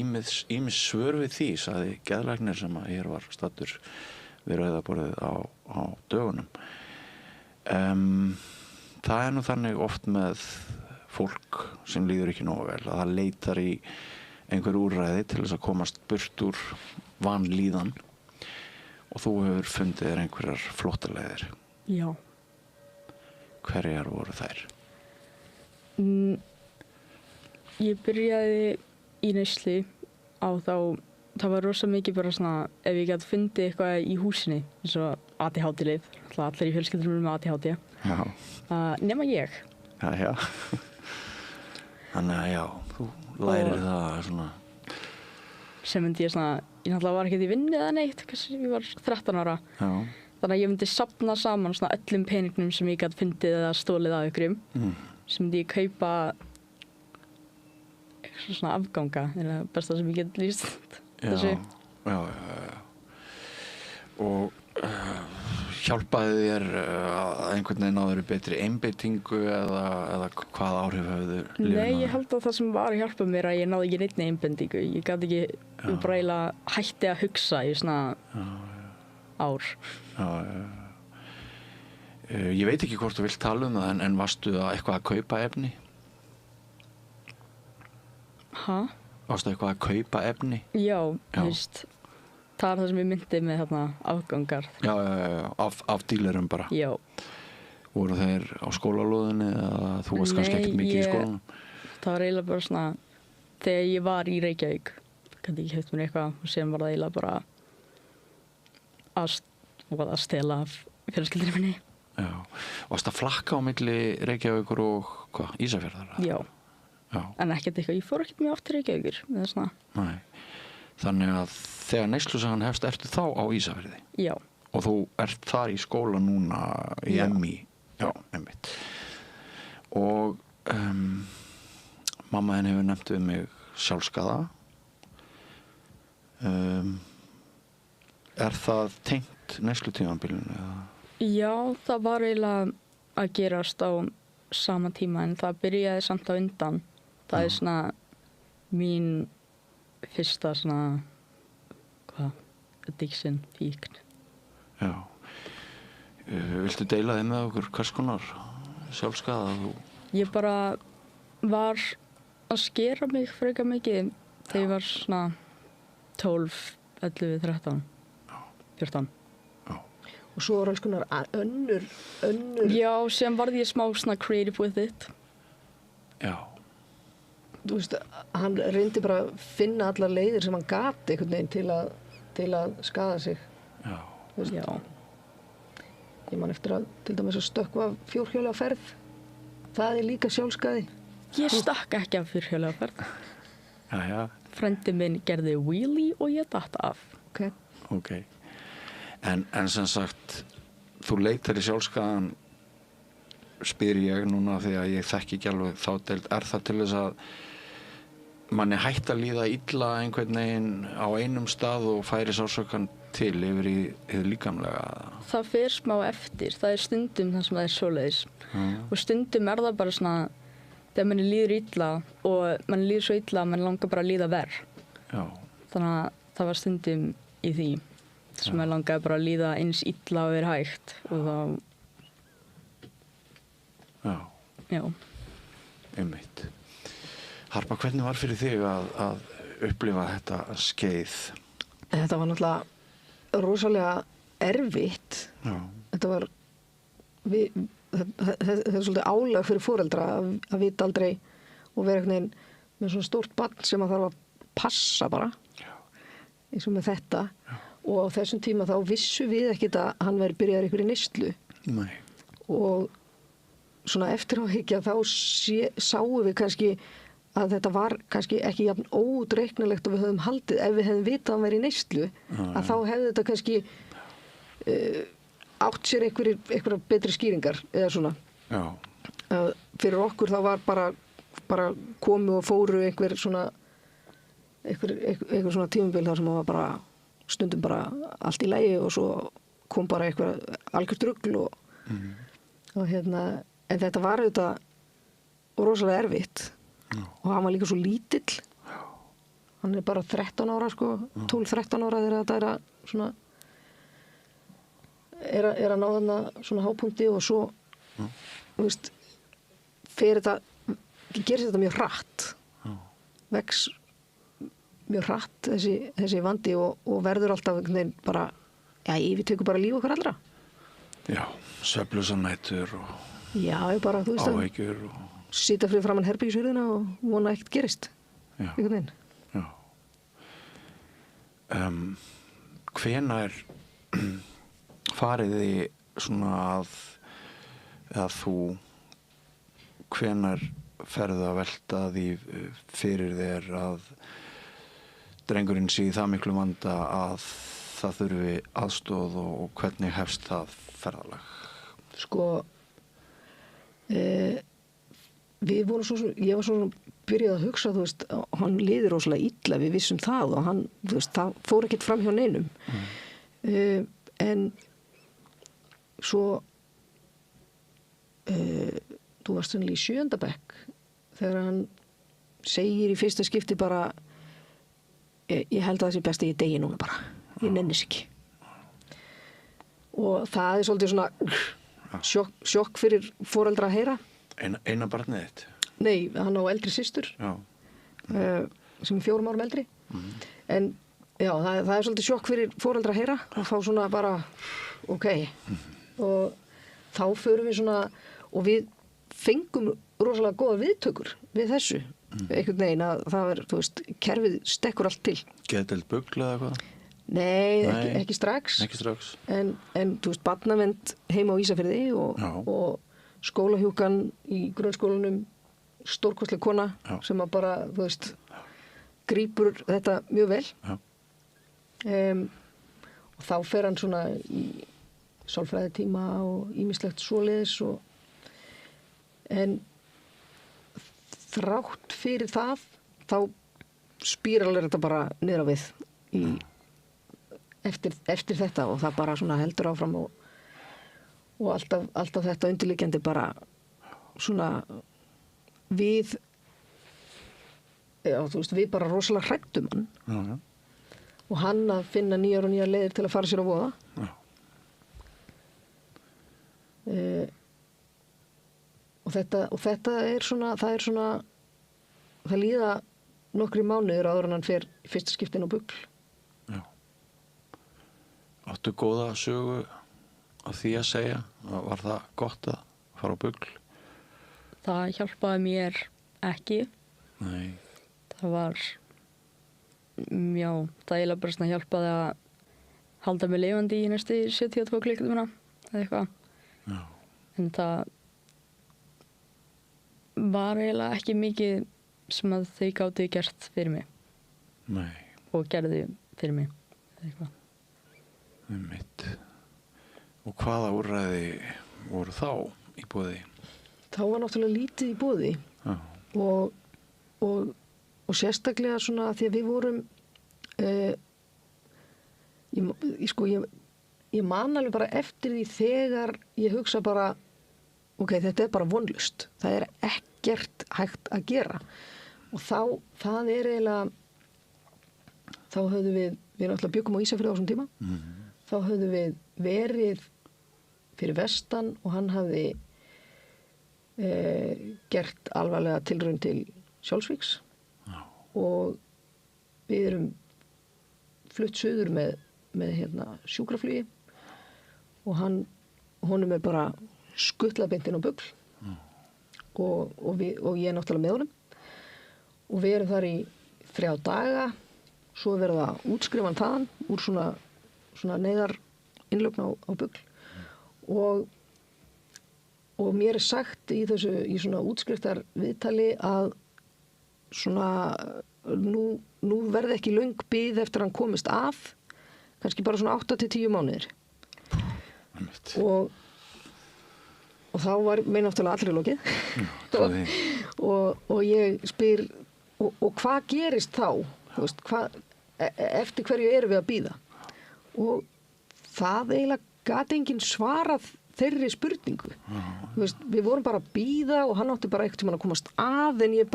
ýmis svör við því, sagði geðlæknir sem að hér var staddur við Rauða borðið á dögunum. Það er nú þannig oft með fólk sem líður ekki nógu vel, að það leitar í einhver úrræði til þess að komast burt úr vanlíðan og þú hefur fundið þér einhverjar flóttaleiðir. Já. Hverjar voru þær? Ég byrjaði í neyslu á það var rosa mikið bara svona ef ég gæti fundið eitthvað í húsinu eins og ADHD-lyf, allir í fjölskyldunum með ADHD. Já. Nema ég. Já. Þannig að já, þú lærir það svona. Sem myndi ég svona, ég náttúrulega var ekkert í vinnu eða neitt, ég var 13 ára. Já. Þannig að ég myndi safna saman svona öllum peningnum sem ég gæti fundið eða stólið af ykkurum. Sem myndi ég kaupa eitthvað svona afganga, það er besta sem ég get lýst þessu. Já. Og hjálpaði þér að einhvern veginn áður betri einbeitingu eða hvað áhrif hafði lífinu? Nei, ég held að það sem var að hjálpa mér að ég náði ekki neinni einbeitingu. Ég gat ekki bara eiginlega hætti að hugsa í svona ár. Já. Ég veit ekki hvort þú vilt tala um það en varstu eitthvað að kaupa efni? Ha? Varstu eitthvað að kaupa efni? Já. Veist. Það er það sem ég myndi með þarna afgangar. Já, af dílerum bara? Já. Voru þeir á skólalóðinni eða þú varst kannski ekkert mikið í skólanum? Það var eiginlega bara svona, þegar ég var í Reykjavík, kannski ekki hefði mér eitthvað og síðan var það eiginlega bara að stela fjölskyldunni minni. Já. Varst það flakka á milli Reykjavíkur og hvað, Ísafjarðar? Já. En ekkert eitthvað, ég fór ekkert mjög oft til Reykjavíkur með það svona. Nei. Þannig að þegar neyslusagan hefst, ertu þá á Ísafirði? Já. Og þú ert þar í skóla núna í MI? Já, einmitt. Og mamma henni hefur nefnt við mig sjálfskaða. Er það tengt neyslutímabilinu? Já, það var eiginlega að gerast á sama tíma en það byrjaði samt á undan. Það er svona, mín fyrsta svona, addiction, fíkn. Já. Viltu deila þið með okkur hvers konar sjálfskaða þú? Ég bara var að skera mig frekar mikið þegar ég var svona 12, 11, 13, 14. Og svo var alls konar önnur... Já, sem varði ég smá svona creative with it. Já. Þú veist, hann reyndi bara að finna allar leiðir sem hann gati einhvern veginn til að skaða sig. Já. Veist, Já. Ég man eftir að til dæmis að stökkva fjórhjóla ferð. Það líka sjálfskaði. Ég stakk ekki af fjórhjóla ferð. Já. Frendi minn gerði wheelie og ég datt af. Ok. En sem sagt, þú leitar í sjálfskaðan, spyr ég núna því að ég þekki ekki alveg þá deild, það til þess að manni hætt að líða illa einhvern veginn á einum stað og færi sársaukann til yfir í hið líkamlega? Það fer smá eftir, það stundum það sem það svoleiðis. Og stundum það bara svona, þegar manni líður illa og manni líður svo illa að manni langar bara að líða verð. Já. Þannig að það var stundum í því sem manni langaði bara að líða eins illa og vera hægt og þá... Já. Einmitt. Harpa, hvernig var fyrir þig að upplifa þetta skeið? Þetta var náttúrulega rosalega erfitt. Já. Þetta var þetta er svolítið álag fyrir foreldra að vita aldrei og vera einhvern veginn með svona stórt barn sem að þarf að passa bara. Já. Eins og með þetta. Já. Og á þessum tíma þá vissu við ekkert að hann væri byrjaður ykkur í neyslu. Nei. Og svona eftir á hyggja þá sáum við kannski að þetta var kannski ekki jafn óútreiknilegt og við höfum haldið ef við hefðum vitað að hann væri í neyslu að þá hefði þetta kannski átt sér einhverjar betri skýringar eða svona. Já. Fyrir okkur þá var bara komu og fóru einhver svona tímabil þar sem það var bara stundum bara allt í lagi og svo kom bara eitthvað algjört rugl og en þetta var auðvitað rosalega erfitt og hann var líka svo lítill. Hann er bara 13 ára sko, 12-13 ára þegar þetta er að svona er að ná þarna svona hápunkti og svo þú veist gerist þetta mjög hratt vex mjög hratt þessi vandi og verður alltaf bara, við tökum bara líf okkar allra. Já, svefnlausar nætur og bara, þú veist áhyggjur og sitja fyrir framan herbergishurðina og vona ekkert gerist. Já. Einhvern veginn. Já. Hvenær farið þið svona að þú hvenær ferðu að velta því fyrir þér að drengurinn sé í það miklu vanda að það þurfi aðstoð og hvernig hefst það ferðalag? Sko, ég var svona byrjað að hugsa, þú veist, hann liði rosalega illa, við vissum það og hann, þú veist, það fór ekkert fram hjá neinum. En svo, þú varst sannlega í 7. bekk þegar hann segir í fyrsta skipti bara ég held að það sé best að ég degi núna bara. Ég nennis ekki. Og það svolítið svona sjokk fyrir foreldra að heyra. Eina barnið þitt? Nei, hann á eldri systur sem er 4 árum eldri. En já, það svolítið sjokk fyrir foreldra að heyra og fá svona bara, ok. Og þá förum við svona, og við fengum rosalega góða viðtökur við þessu. Einhvern veginn að það er, þú veist, kerfið stekkur allt til. Geðdeild BUGL eða eitthvað? Nei, ekki strax. Ekki strax. En þú veist, barnavernd heima á Ísafirði og skólahjúkan í grunnskólanum, stórkostleg kona sem að bara, þú veist, grípur þetta mjög vel. Og þá fer hann svona í sálfræðitíma og ýmislegt svoleiðis en þrátt fyrir það þá spíralar þetta bara niður á við eftir þetta og það bara svona heldur áfram og alltaf þetta undirliggjandi bara svona við já, þú veist, við bara rosalega hrættum hann. Já. Og hann að finna nýjar og nýjar leiðir til að fara sér á voða. Já. Og þetta er svona, það líða nokkri mánuður áður en hann fer í fyrsta skiptin á Bugl. Já. Áttu góða sögu á því að segja? Var það gott að fara á Bugl? Það hjálpaði mér ekki. Nei. Það var, já, það eiginlega bara svona hjálpaði að halda mig lifandi í næstu 72 klukkutímana eða eitthvað. Já. En það var eiginlega ekki mikið sem að þau gátu gert fyrir mig. Nei. Og gerðu fyrir mig eða eitthvað. Einmitt. Og hvaða úrræði voru þá í boði? Þá var náttúrulega lítið í boði. Já. Og sérstaklega svona því að við vorum ég man alveg bara eftir því þegar ég hugsa bara ok, þetta er bara vonlust, það er ekkert hægt að gera og það er eiginlega þá höfðum við náttúrulega byggum á Ísafirði á þessum tíma þá höfðum við verið fyrir vestan og hann hafði gert alvarlega tilraun til sjálfsvíks og við erum flutt suður með sjúkraflugi og honum er bara skuttlað beint inn á Bugl og ég er náttúrulega með honum og við erum þar í 3 daga svo er verið að útskrifa hann þaðan úr svona neyðar innlögn á Bugl og mér er sagt í svona útskriftar viðtali að svona nú verði ekki löng bið eftir hann komist af kannski bara svona 8-10 mánuðir og þá var mér náttúrulega allri lokið og ég spyr og hvað gerist þá veist, eftir hverju erum við að bíða og það eiginlega gat enginn svarað þeirri spurningu veist, við vorum bara að bíða og hann átti bara eitthvað tímann að komast að en við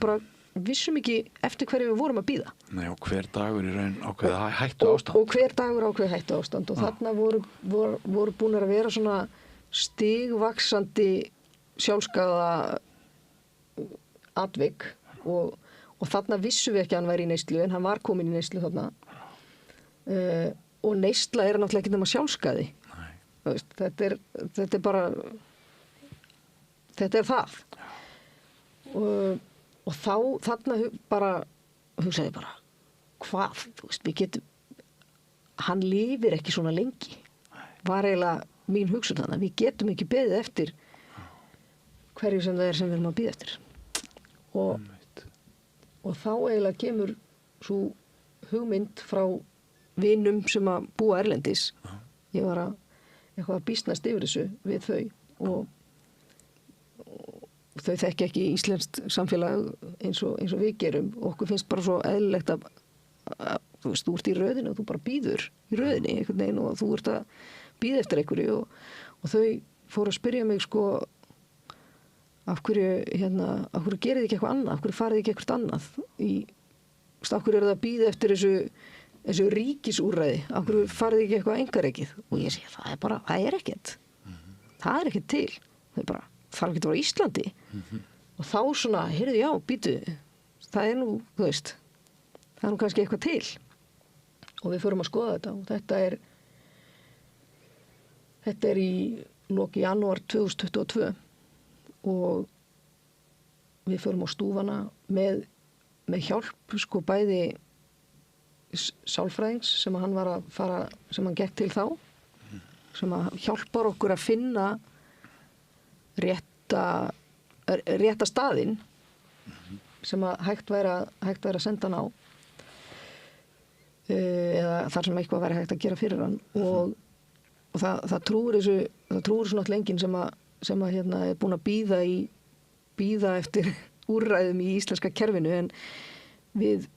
bara vissum ekki eftir hverju við vorum að bíða. Nei, og hver dagur í raun ákveða hættu ástand. Og hver dagur ákveða hættu ástand og þarna voru búin að vera svona stigvaxandi sjálfskaða atvik og þarna vissum við ekki að hann væri í neyslu en hann var komin í neyslu þarna og neysla er náttúrulega ekki nema sjálfskaði. Veist, þetta er bara þetta er það og þarna bara hugsaði bara hvað, þú veist, við getum hann lifir ekki svona lengi var eiginlega mín hugsun þannig við getum ekki beðið eftir hverju sem það er sem við erum að bíða eftir og þá eiginlega kemur svo hugmynd frá vinum sem að búa erlendis ég var að eitthvað að býsnast yfir þessu við þau og þau þekki ekki íslenskt samfélag eins og við gerum og okkur finnst bara svo eðlilegt að þú veist, þú ert í röðinu og þú bara býður í röðinu einhvern veginn og þú ert að býða eftir einhverju og þau fóru að spyrja mig sko af hverju gerið ekki eitthvað annað af hverju farið ekki eitthvað annað af hverju það að býða eftir þessu ríkisúrræði af hverju farið ekki eitthvað engareikið og ég segi það er ekkert það er ekkert til þau bara þarf ekki að vera Íslandi og þá svona, heyrðu já, býtu það er nú, þú veist það er nú kannski eitthvað til og við förum að skoða þetta og þetta er í loki janúar 2022 og við förum á stúfana með hjálp sko bæði sálfræðings sem hann var að fara sem hann gekk til þá sem að hjálpar okkur að finna rétta staðinn sem að hægt væri að senda hann á eða þar sem eitthvað væri hægt að gera fyrir hann og það trúir svo náttúrulega enginn sem að er búin að bíða eftir úrræðum í íslenska kerfinu en við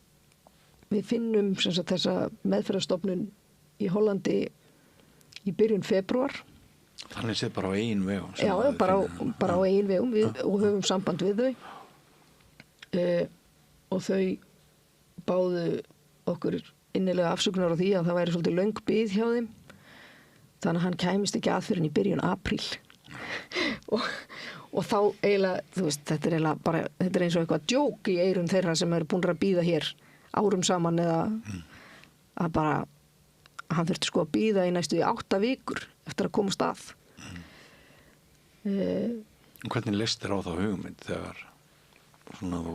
finnum sem sagt þessa meðferðarstofnun í Hollandi í byrjun febrúar. Þannig séð bara á eigin vegum? Já, bara á eigin vegum og höfum samband við þau og þau báðu okkur innilega afsökunar á því að það væri svolítið löng bið hjá þeim. Þannig að hann kæmist ekki að fyrir í byrjun apríl. og þá eiginlega, þú veist, þetta er eins og eitthvað djók í eyrum þeirra sem eru búin að bíða hér árum saman eða að bara, hann þurfti sko að bíða í næstu 8 vikur eftir að komast að. Hvernig leist þér á þá hugmynd þegar svona þú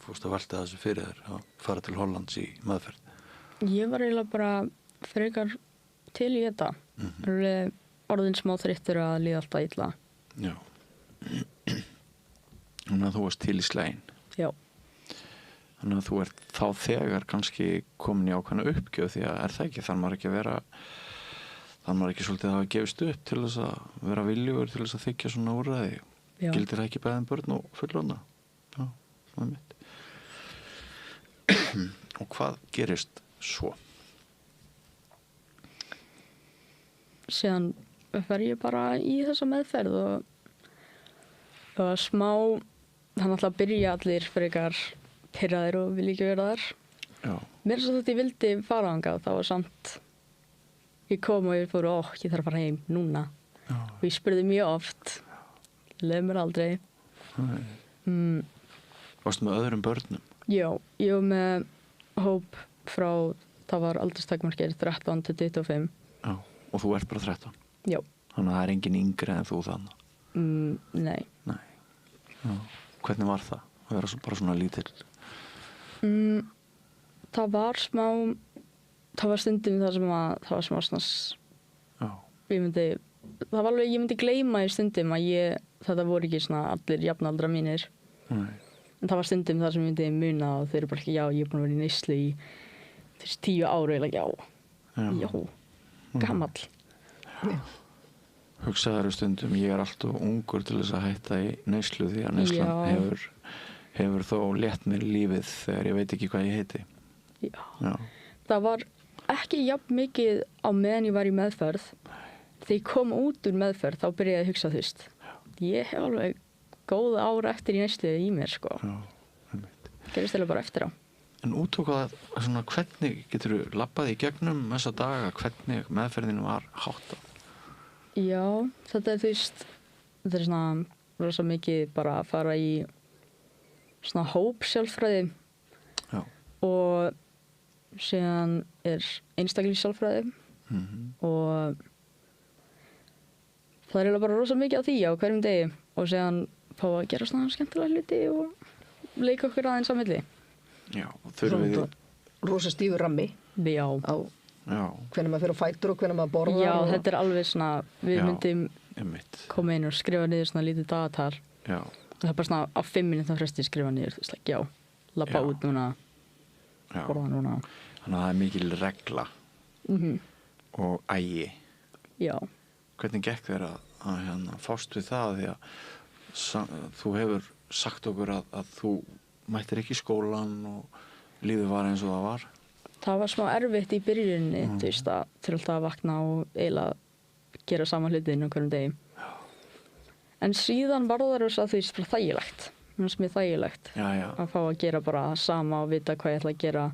fórst að velta þessu fyrir þér að fara til Hollands í meðferð? Ég var eiginlega bara frekar til í þetta. Orðin smá þreyttur að líða alltaf illa. Já. Þannig að þú varst til í slegin. Já. Þannig að þú ert þá þegar kannski komin í ákveðna uppgjöf því að það ekki, þarf maður ekki svolítið að hafa gefist upp til þess að vera viljugur til þess að þykja svona úrræði. Já. Gildir það ekki bæðin börn og fullorðna? Já, það er mitt. Og hvað gerist svo? Síðan fer ég bara í þessa meðferð og smá, þannig að byrja allir frekar pirraðir og vilja ekki vera þar. Já. Mér er svo þótt ég vildi fara þangað, þá var samt, ég kom og ég fór, ég þarf að fara heim núna. Já. Og ég spurði mjög oft, leið mér aldrei. Varstu með öðrum börnum? Já, ég var með hóp frá, það var aldurstakmarkið 13 til 25. Já, og þú ert bara 13? Já. Þannig að það er engin yngri en þú þannig? Nei. Nei. Já. Hvernig var það? Að vera bara svona lítill? Það var smá, það var stundum það sem að, það var smá svona, ég myndi gleyma í stundum að þetta voru ekki svona allir jafnaldra mínir. Nei. En það var stundum það sem ég myndi muna og þeir eru bara ekki, já, ég er búin að vera í neyslu í 10 ára, já, gamall. Já. Hugsaðu stundum, ég er alltaf ungur til þess að hætta í neyslu því að neyslan hefur þó létt mér lífið þegar ég veit ekki hvað ég heiti. Já. Það var ekki jafn mikið á meðan ég var í meðferð. Þegar ég kom út úr meðferð, þá byrjaði ég að hugsa, þú veist, ég hef alveg góða ára eftir í neyslu í mér, sko. Já, gerist eða bara eftir á. En útókað, svona, hvernig getur þú labbað í gegnum þessa daga, hvernig meðferðinu var háttað? Já, þetta er þú veist, þetta er svona rosa mikið bara að fara í svona hópsjálfræði. Já. Og síðan er einstaklingssjálfræði og það er bara rosa mikið á því á hverjum degi og síðan fá að gera svona skemmtilega hluti og leika okkur aðeins á milli. Já, og þurfum við rosa stífur rammi. Já. Hvernig maður fyrir á fætur og hvernig maður borðar. Já, þetta er alveg svona, við myndum koma inn og skrifa niður svona lítið dagatal. Já. Og það er bara svona á 5 mínútum fresti skrifa niður, þú veist, já, labba út núna, borða núna. Þannig að það er mikil regla og ægi. Já. Hvernig gekk þér að fást við það því að þú hefur sagt okkur að þú mættir ekki í skólan og lífið var eins og það var? Það var smá erfitt í byrjuninni, þú veist, að þurfa alltaf að vakna og eiginlega gera sama hlutin á hverjum degi. En síðan var það rosa, þú veist, bara þægilegt. Mér finnst mér þægilegt að fá að gera bara sama og vita hvað ég ætla að gera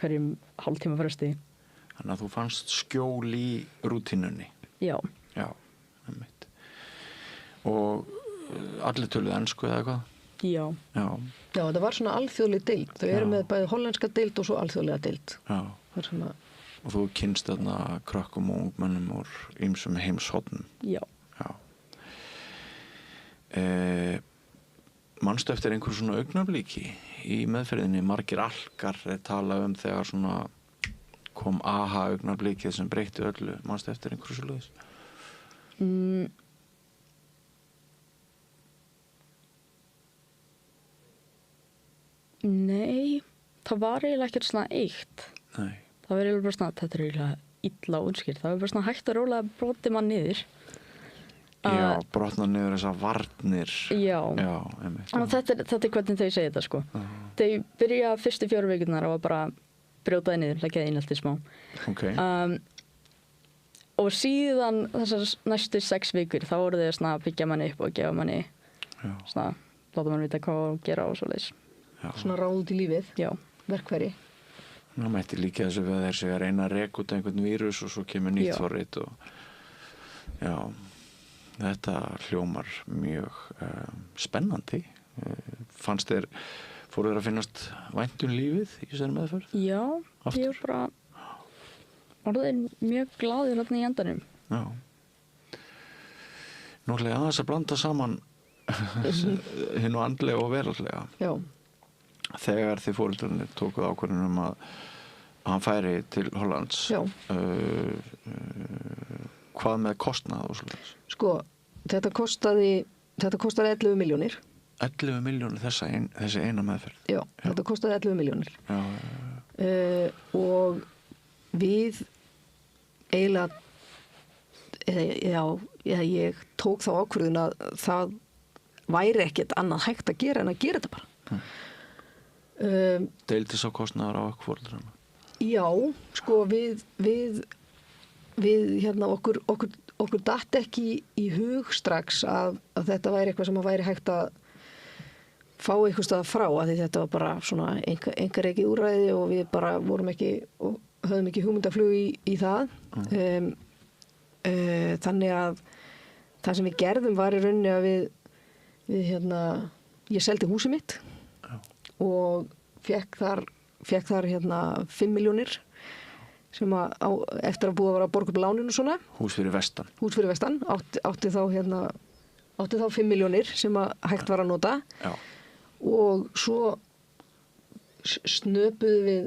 hverjum hálftíma fresti. Þannig að þú fannst skjól í rútínunni? Já. Já, einmitt. Og allir töluðu ensku eða eitthvað? Já. Já, þetta var svona alþjóðleg deild. Þau eru með bæði hollenska deild og svo alþjóðlega deild. Já. Svona... Og þú kynst þarna krökkum og ungmennum úr ýmsum heimshornum? Já. Já. Manstu eftir einhver svona augnabliki í meðferðinni? Margir alkar tala þegar svona kom aha augnablikið sem breytti öllu. Manstu eftir einhverju svoleiðis? Nei, það var eiginlega ekkert svona eitt. Nei. Það var eiginlega bara svona, þetta er eiginlega illa útskýrt. Það var bara svona hægt að rólega broti mann niður. Já, brotna niður þessar varnir. Já. Já, einmitt. Þetta er hvernig þau segja þetta, sko. Þau byrja fyrstu 4 vikurnar og bara brjótaði niður, leggjaði einhaltið smá. Ok. Og síðan þessar næstu 6 vikur, þá voru þau að byggja manni upp og gefa manni svona, láta mann vita hvað að gera og svoleiðis. svona ráð út í lífið, verkfæri. Það mætti líka þessu við að þeir segja að reyna að reka út einhvern vírus og svo kemur nýtt forrit og já, þetta hljómar mjög spennandi. Fóru þér að finnast vænt lífið í þessari meðferð? Já, aftur? Ég var bara orðin mjög glaður þarna í endanum. Já. Nú ætla ég aðeins að blanda saman hinn og andlega og veraldlega. Já. Þegar þið foreldrarnir tókuð ákvörðun að hann færi til Hollands. Já. Hvað með kostnað og svoleiðis? Sko, þetta kostaði 11 milljónir. 11 milljónir þessi eina meðferð? Já, þetta kostaði 11 milljónir. Já. Og við eiginlega, ég tók þá ákvörðun að það væri ekkert annað hægt að gera en að gera þetta bara. Deildist á kostnaðar á okkur foreldrarna? Já, sko við okkur datt ekki í hug strax að þetta væri eitthvað sem að væri hægt að fá eitthvað stað frá, að því þetta var bara svona einkarekið úrræði og við bara vorum ekki og höfðum ekki hugmyndaflug í það. Þannig að það sem við gerðum var í rauninni að ég seldi húsið mitt og fekk þar 5 milljónir sem eftir að búið að vera að borga upp lánin og svona. Hús fyrir vestan. Hús fyrir vestan, átti þá 5 milljónir sem að hægt var að nota. Já. Og svo snöpuðu við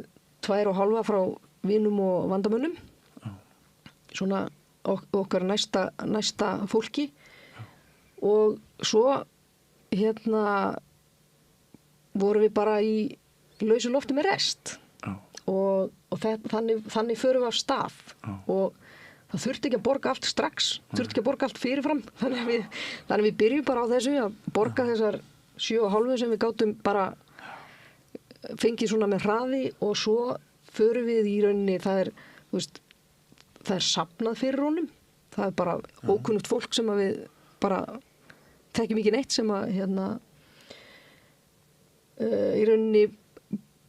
2,5 frá vinum og vandamönnum. Já. Svona okkar næsta fólki. Já. Og svo vorum við bara í lausu lofti með rest. Og þannig förum við af stað. Og það þurfti ekki að borga allt strax, þurfti ekki að borga allt fyrirfram. Þannig við byrjum bara á þessu að borga þessar 7,5 sem við gátum bara fengið svona með hraði og svo förum við í rauninni, það er safnað fyrir honum. Það er bara ókunnugt fólk sem að við bara þekkjum ekki neitt sem að í rauninni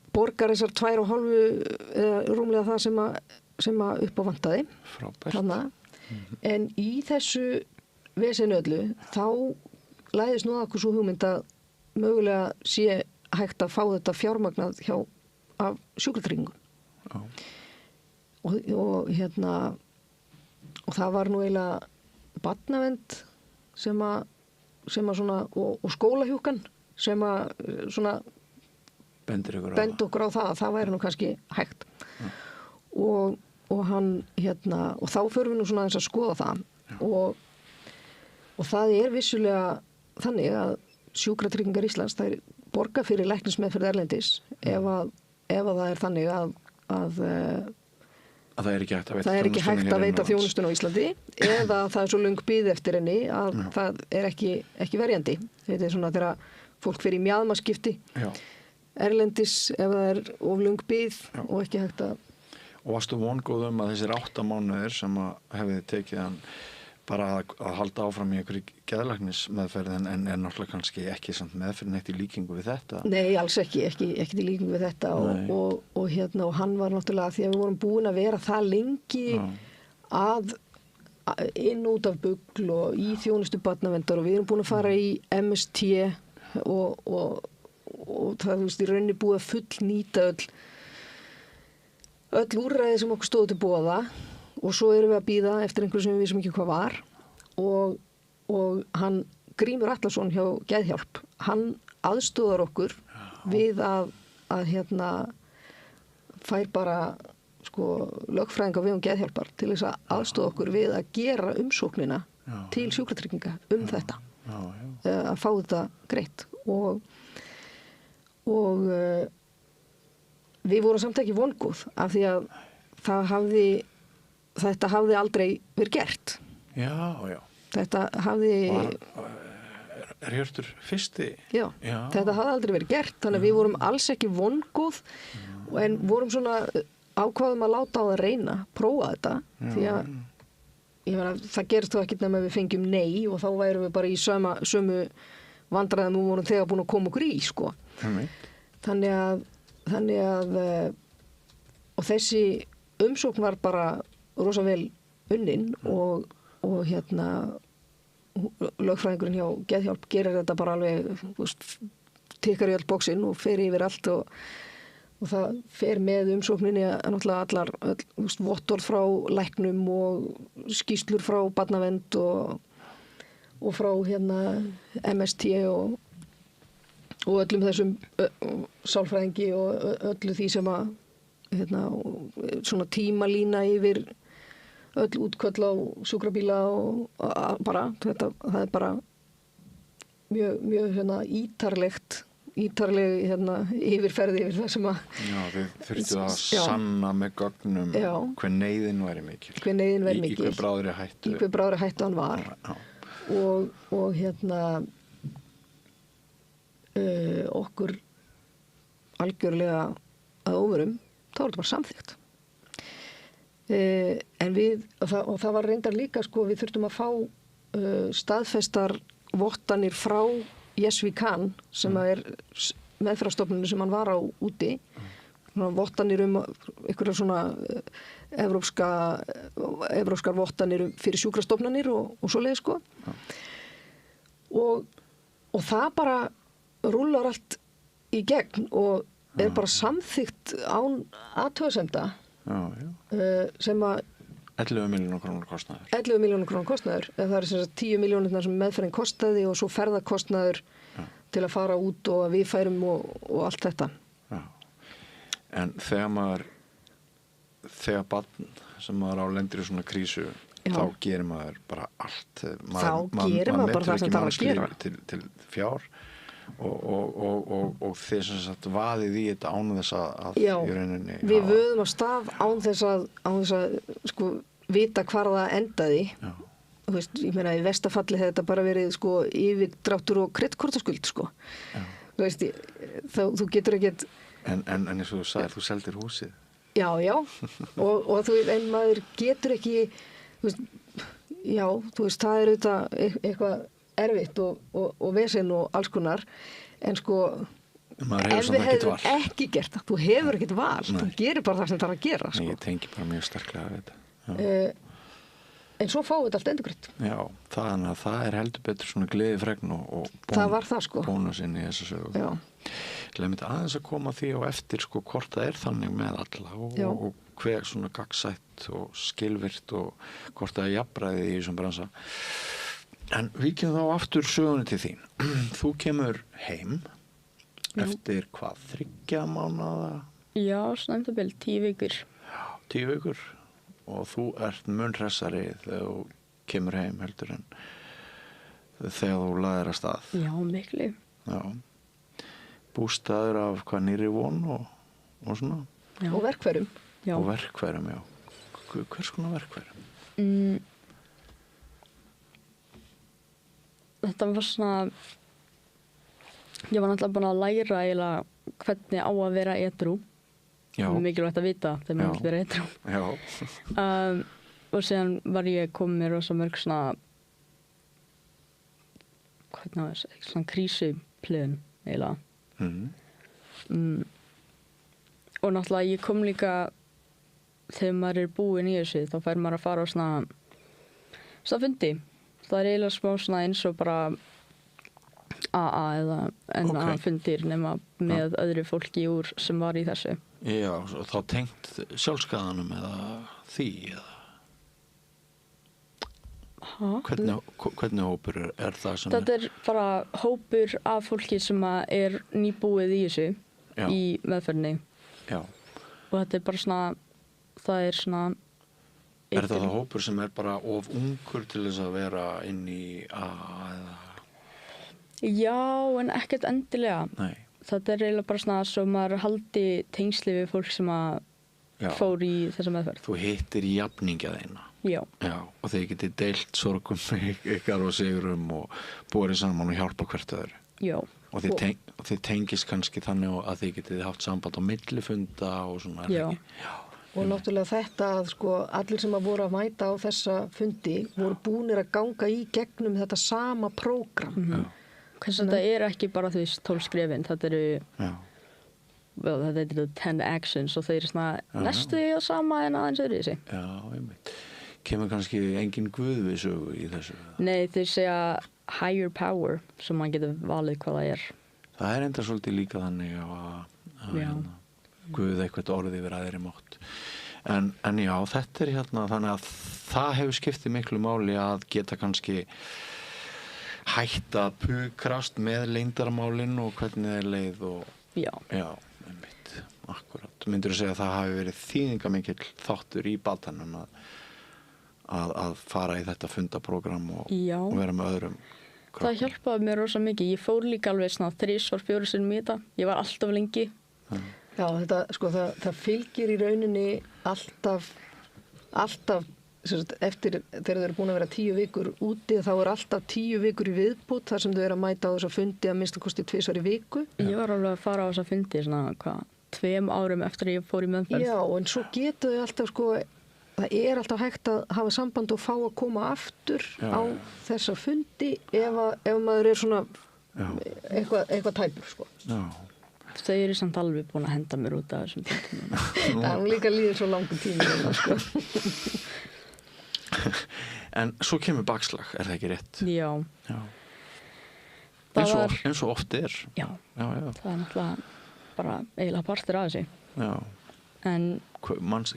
borgar þessar 2,5 eða rúmlega það sem að upp á vantaði. Frábært. En í þessu vesenu öllu þá læðist nú að okkur svo hugmynd að mögulega sé hægt að fá þetta fjármagnað af sjúkratryggingum. Og það var nú eiginlega barnavernd sem að svona og skólahjúkan sem að svona bendi okkur á það væri nú kannski hægt. Og hann og þá förum við nú svona aðeins að skoða það og það er vissulega þannig að Sjúkratryggingar Íslands þær borga fyrir læknismeðferð erlendis ef að það er þannig að það er ekki hægt að veita þjónustun á Íslandi eða það er svo löng bið eftir henni að það er ekki verjandi. Þetta er svona þegar fólk fer í mjaðmaskipti erlendis ef það er of löng bið og ekki hægt að. Og varstu vongóð að þessir 8 mánuðir sem að hefði tekið hann bara að halda áfram í einhverju geðlæknismeðferð en náttúrulega kannski ekki samt meðferð neitt í líkingu við þetta? Nei, alls ekki í líkingu við þetta og hann var náttúrulega því að við vorum búin að vera það lengi að inn út af BUGL og í þjónustu barnaverndar og við erum búin að fara í MST og það í rauninni búið að fullnýta öll úrræði sem okkur stóðu til boða og svo erum við að bíða eftir einhverju sem við vissum ekki hvað var og hann Grímur Atlason hjá Geðhjálp, hann aðstoðar okkur við að fær bara lögfræðinga við Geðhjálpar til þess að aðstoða okkur við að gera umsóknina til sjúkratrygginga þetta að fá þetta greitt og við vorum samt ekki vongóð af því að þetta hafði aldrei verið gert. Já. Þetta hafði Er Hjörtur fyrsti? Já, þetta hafði aldrei verið gert þannig að við vorum alls ekki vongóð en vorum svona ákvaðum að láta á það reyna, prófa þetta því að það gerist þó ekkert nema við fengjum nei og þá værum við bara í sömu vandræðum og vorum þegar búin að koma okkur í þannig að og þessi umsókn var bara rosa vel unnin og lögfræðingurinn hjá Geðhjálp gerir þetta bara alveg, tekur í öll bóksinn og fer yfir allt og það fer með umsókninni náttúrulega öll vottorð frá læknum og skýrslur frá barnavernd og frá MST og öllum þessum sálfræðingi og öllu því sem að svona tímalína yfir öll útköll á sjúkrabíla og bara, það er bara mjög ítarleg yfirferði yfir það sem að þið þurftu að sanna með gögnum hver neyðin væri mikil í hver bráðri hættu hann var og okkur algjörlega að óvörum þá er þetta bara samþykkt en og það var reyndar líka við þurftum að fá staðfestar vottanir frá Yes We Can sem er meðferðarstofnunum sem hann var á úti vottanir einhverja svona evrópskar vottanir fyrir sjúkrastofnanir og svoleiðis og það bara rúlar allt í gegn og er bara samþykkt án athugasemda sem að 11 milljónir krónur kostnaður. 11 milljónir krónur kostnaður. Það er sem sagt 10 milljónirnar sem meðferðin kostaði og svo ferðarkostnaður til að fara út og að við færum og allt þetta. Já. En þegar barn sem maður á lendir í svona krísu þá gerir maður bara allt. Þá gerir maður bara það sem það að gera. Til fjár og þeir sem sagt vaðið í þetta án þess að í rauninni við vöðum á stað án þess að vita hvar það endaði ég meina í versta falli hefði þetta bara verið yfirdráttur og kreditkortaskuld þú getur ekkert en eins og þú sagðir, þú seldir húsið já og þú veist, en maður getur ekki þú veist, það er auðvitað eitthvað erfitt og vesen og alls konar en ef við hefum ekki gert það þú hefur ekkert val, þú gerir bara það sem það er að gera ég tengi bara mjög sterklega við þetta en svo fáum við þetta allt endurgreitt þannig að það er heldur betur svona gleðifregn og bónusinn í þessa sögu Leið aðeins að koma því á eftir hvort það er þannig með alla og hver svona gagnsætt og skilvirt og hvort það er jafnræði í þessum bransa. En víkjum þá aftur sögunni til þín. Þú kemur heim eftir hvað, 3 mánaða? Já, svona um það bil 10 vikur. 10 vikur og þú ert mun hressari þegar þú kemur heim heldur en þegar þú lagðir af stað. Já, miklu. Já. Bústaður af hvað nýrri von og svona? Já. Og verkfærum. Já. Og verkfærum, já. Hvers konar verkfærum? Þetta var svona, ég var náttúrulega búin að læra eiginlega hvernig á að vera edrú. Já. Það er mikilvægt að vita þegar maður vill vera edrú. Já. Og síðan var ég komið með rosa mörg svona, hvernig á þess, svona krísuplön eiginlega. Og náttúrulega ég kom líka, þegar maður er búinn í þessu, þá fær maður að fara á svona fundi. Það er eiginlega smá svona eins og bara AA eða NA fundir nema með öðru fólki úr sem var í þessu. Já, og þá tengt sjálfskaðanum eða því eða? Hvernig hópur er það sem Þetta er bara hópur af fólki sem er nýbúið í þessu í meðferðinni. Já. Og þetta er bara svona, það er svona Er þetta það hópur sem er bara of ungur til þess að vera inn í AA eða? Já, en ekkert endilega. Nei. Þetta er eiginlega bara svona svo maður haldi tengsli við fólk sem fór í þessa meðferð. Þú hittir jafningja þeina. Já. Já, og þeir getið deilt sorgum ykkar og sigurum og borið saman og hjálpa hvert öðru. Já. Og þið tengist kannski þannig að þið getið haft samband á millifunda og svona. Já. Já. Og náttúrulega þetta að allir sem voru að mæta á þessa fundi voru búnir að ganga í gegnum þetta sama prógram. Þetta er ekki bara 12 skrefin, þetta eru þetta heitir 10 actions og þeir svona næstu því að sama en aðeins öðru þessi. Já, einmitt. Kemur kannski engin guð við sögu í þessu? Nei, þeir segja higher power sem maður getur valið hvað það er. Það er enda svolítið líka þannig að guð eitthvað orðið yfir aðri mátt. En já, þetta er hérna þannig að það hefur skiptið miklu máli að geta kannski hætt að pukrast með leyndarmálin og hvernig það er leið og já, einmitt, akkurat. Myndirðu segja að það hafi verið þýðingamikill þáttur í baltanum að fara í þetta fundaprógram og vera með öðrum krökkum? Það hjálpaði mér rosa mikið. Ég fór líka alveg svona 3-4 sinnum í þetta. Ég var alltaf lengi. Já, þetta, sko, það fylgir í rauninni alltaf eftir þegar þau eru búin að vera 10 vikur úti þá er alltaf 10 vikur í viðbútt þar sem þau eru að mæta á þessa fundi að minnsta kosti 2 í viku. Ég var alveg að fara á þessa fundi svona 2 árum eftir að ég fór í meðferð. Já, en svo getur þau alltaf sko, það er alltaf hægt að hafa samband og fá að koma aftur á þessa fundi ef maður er svona eitthvað tæpur sko. Já. Þau eru samt alveg búin að henda mér út af þessum fundum. Það er líka líður svo langur tími sko. En svo kemur bakslag, er það ekki rétt? Já. Eins og oft er. Já. Það er náttúrulega bara eiginlega partur af þessu. Já. En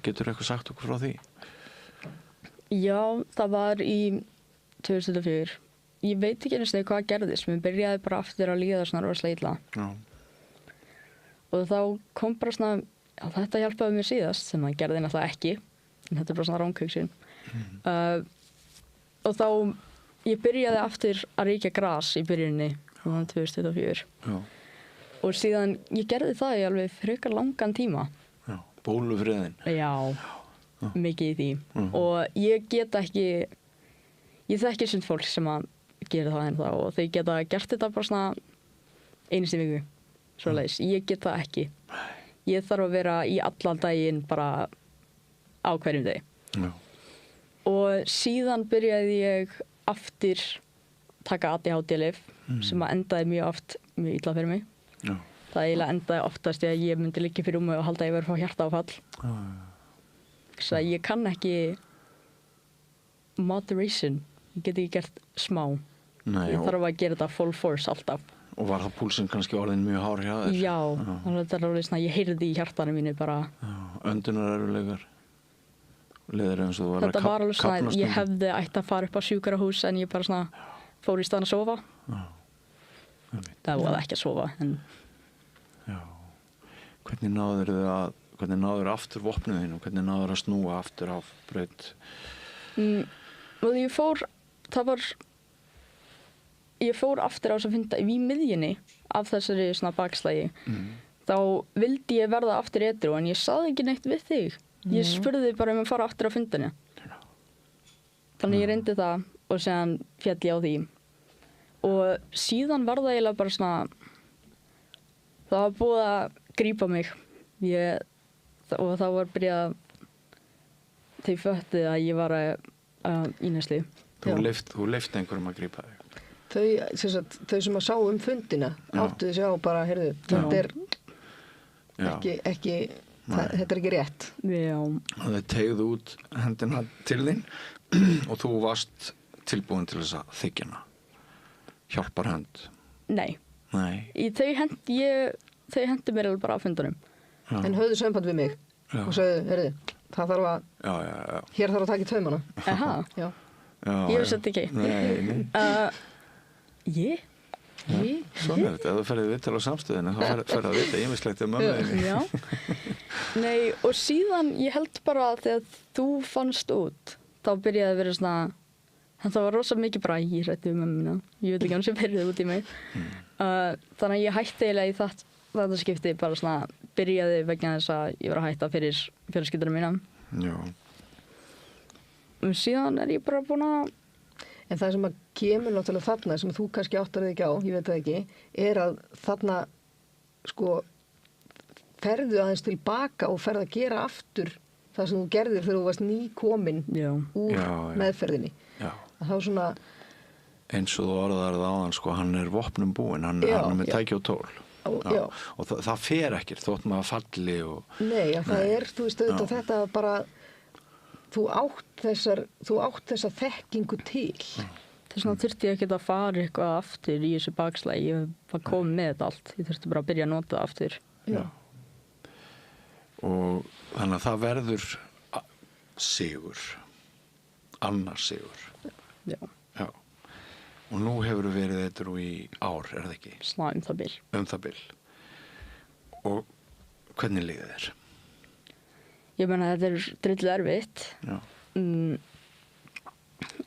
getur eitthvað sagt okkur frá því? Já, það var í 2004. Ég veit ekki eins og hvað gerðist, mér byrjaði bara aftur að líða svona rosalega illa. Já. Og þá kom bara svona, þetta hjálpaði mér síðast, sem það gerði náttúrulega ekki, en þetta er bara svona ránkugsun. Og þá, ég byrjaði aftur að reykja gras í byrjunni, 2004. Já. Og síðan, ég gerði það í alveg frekar langan tíma. Já, bólufriðin. Já, mikið í því. Og ég get ekki, ég þekki svona fólk sem að gera það ennþá og þau geta gert þetta bara svona einustu viku. Svoleiðis, ég get það ekki. Ég þarf að vera í allan daginn bara á hverjum degi. Já. Og síðan byrjaði ég aftur taka ADHD-lyf sem að endaði mjög oft mjög illa fyrir mig. Já. Það eiginlega endaði oftast í að ég myndi liggja fyrir mig og halda að ég verið að fá hjartaáfall. Þess að ég kann ekki moderation. Ég get ekki gert smá. Nei, ég þarf að gera þetta full force alltaf. Og var það púlsinn kannski orðin mjög hár hjá þér? Já, þannig að þetta er ég heyrði í hjartanum mínu bara. Öndunareruleikar? Þetta var alveg svona, ég hefði ætti að fara upp á sjúkrahús en ég bara svona fór í staðan að sofa. Það var ekki að sofa. Já. Hvernig náður aftur vopnið þínu? Hvernig náður að snúa aftur á braut? Ég fór aftur á þess að finna í miðjunni af þessari svona bakslægi. Þá vildi ég verða aftur edrú en ég saði ekki neitt við þig. Ég spurði bara að fara aftur á fundinu. Þannig ég reyndi það og séðan féll ég á því. Og síðan var það eiginlega bara svona, það var búið að grípa mig. Og það var byrjað, þau föttu að ég var í neyslu. Þú leyfti einhverjum að grípa þig? Þau sem að sá fundina áttu þess að bara, heyrðu, þetta er ekki þetta er ekki rétt. Já. Þau teygðu út hendina til þín og þú varst tilbúin til þess að þykjana. Hjálpar hönd? Nei. Þau hendu mér alveg bara á fundunum. En höfðu samband við mig og sagðu, heyrðu, það þarf að hér þarf að taka í taumana. Aha. Já. Ég veist þetta ekki. Nei. Svona er þetta, ef þú ferðið viðtal á samstöðinu þá ferðið að vita ýmislegt mömmuðinni. Já. Nei, og síðan ég held bara að þegar þú fannst út þá byrjaði að vera svona, það var rosa mikið bara ég hrætti við mömmuna, ég veit ekki hann sem byrjaði út í mig. Þannig að ég hætti eiginlega í þetta skipti bara svona, byrjaði vegna þess að ég var að hætta fyrir fjölskyldunum mína. Já. Og síðan er ég bara búin að En það sem að kemur náttúrulega þarna sem þú kannski áttar þig ekki á, ég veit það ekki, er að þarna sko ferðu aðeins tilbaka og ferðu að gera aftur það sem þú gerðir þegar þú varst nýkomin úr meðferðinni. Já. Þá svona eins og þú orðaðir það áðan, sko, hann er vopnum búinn, hann er með tæki og tól. Já. Og það fer ekkert þótt maður falli og... Nei, það er, þú veist, auðvitað þetta bara, þú átt þessa þekkingu til. Þess vegna þurfti ég ekki að fara eitthvað aftur í þessu bakslagi. Ég var komið með þetta allt. Ég þurfti bara að byrja að nota það aftur. Já. Og þannig að það verður sigur. Annars sigur. Já. Já. Og nú hefur verið þetta í ár, er það ekki? Svona það bil. Það bil. Og hvernig líður þér? Ég meina þetta er drullu erfitt. Já.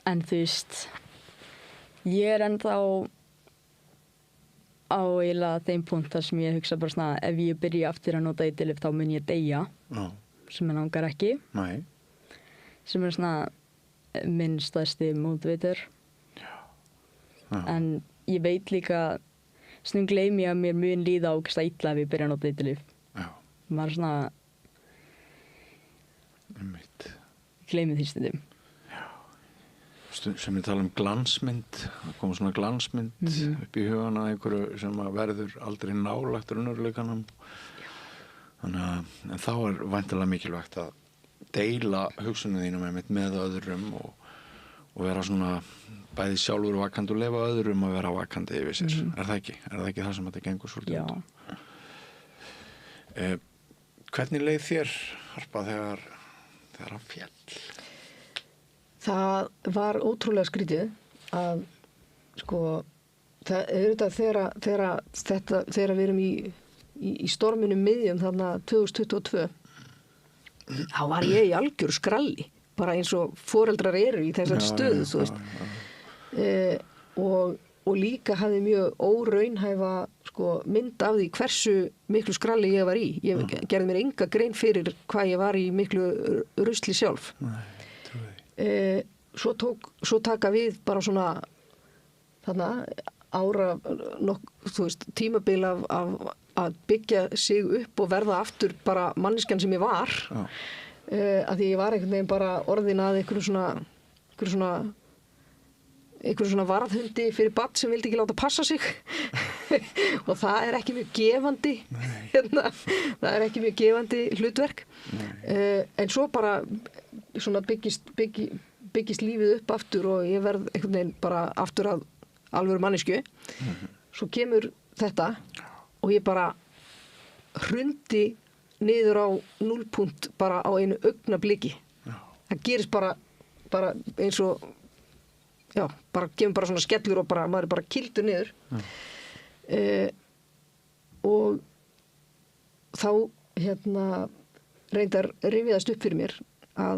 En þú veist, ég er ennþá á eiginlega þeim punkt þar sem ég hugsa bara svona ef ég byrja aftur að nota eiturlyf þá mun ég deyja. Já. Sem ég langar ekki. Nei. Sem er svona minn stærsti mótvitur. En ég veit líka stundum gleymi ég að mér mun líða ógeðslega illa ef ég byrja að nota eiturlyf. Já. Maður svona gleymi því stundum. Sem við tala glansmynd, það kom svona glansmynd upp í hugan að einhverju sem að verður aldrei nálægt raunveruleikanum. Þannig að en þá er væntanlega mikilvægt að deila hugsunum þínum með öðrum og vera svona bæði sjálfur vakandi og leyfa öðrum að vera vakandi yfir sér. Er það ekki? Er það ekki það sem þetta gengur svolítið út? Hvernig leið þér, Harpa, þegar hann féll? Það var ótrúlega skrítið að sko það er auðvitað þegar við erum í storminum miðjum þarna 2022 þá var ég í algjöru skralli bara eins og foreldrar eru í þessari stöðu þú veist og líka hafði mjög óraunhæfa sko, mynd af því hversu miklu skralli ég var í ég gerði mér enga grein fyrir hvað ég var í miklu rusli sjálf svo taka við bara svona þarna ára þú veist, tímabil af að byggja sig upp og verða aftur bara manneskjan sem ég var að því ég var einhvern veginn bara orðin að einhverju svona varðhundi fyrir barn sem vildi ekki láta passa sig og það er ekki mjög gefandi það er ekki mjög gefandi hlutverk en svo bara svona byggist lífið upp aftur og ég verð einhvern veginn bara aftur að alvöru mannesku svo kemur þetta og ég bara hrundi niður á núllpunkt bara á einu augnabliki það gerist bara eins og já, bara kemur bara svona skellur og bara, maður er bara kýldur niður og þá reyndar rifjaðast upp fyrir mér að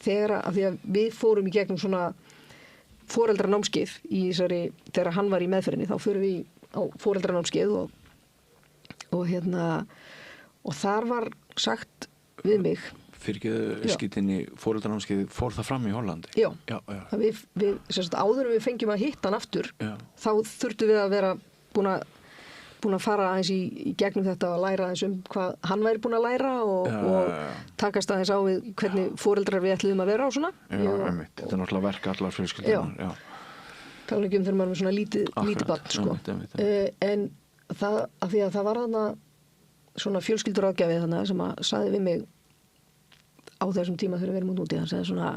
þegar að því að við fórum í gegnum svona foreldranámskeið þegar hann var í meðferðinni þá fórum við á foreldranámskeið og þar var sagt við mig Fyrirgeðu skýtinni foreldranámskeið fór það fram í Hollandi? Já. Við áður við fengjum að hitta hann aftur þá þurftum við að vera búin að fara aðeins í gegnum þetta og læra aðeins hvað hann væri búin að læra og takast aðeins á við hvernig foreldrar við ætluðum að vera á svona. Þetta er náttúrulega verk allar fjölskyldunar. Tala ekki þegar maður er með svona lítið barn sko. En það, af því að það var þarna svona fjölskylduráðgjafi þarna sem að sagði við mig á þessum tíma þegar við erum úti hann sagði svona,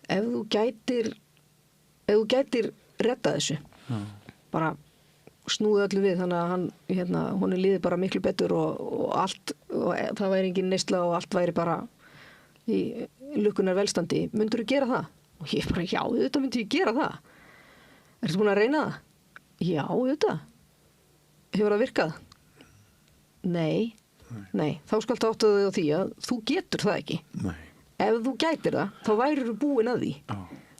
ef þú gætir redda þessu bara snúðu öllu við þannig að hún líði bara miklu betur og allt og það væri engin neysla og allt væri bara í lukkunar velstandi myndur þú gera það? Og ég bara, já, þetta myndi ég gera það ertu búin að reyna það? Já, þetta hefur það virkað? Nei, þá skal það áttaðu þig á því að þú getur það ekki. Nei. Ef þú gætir það, þá værir þú búin að því.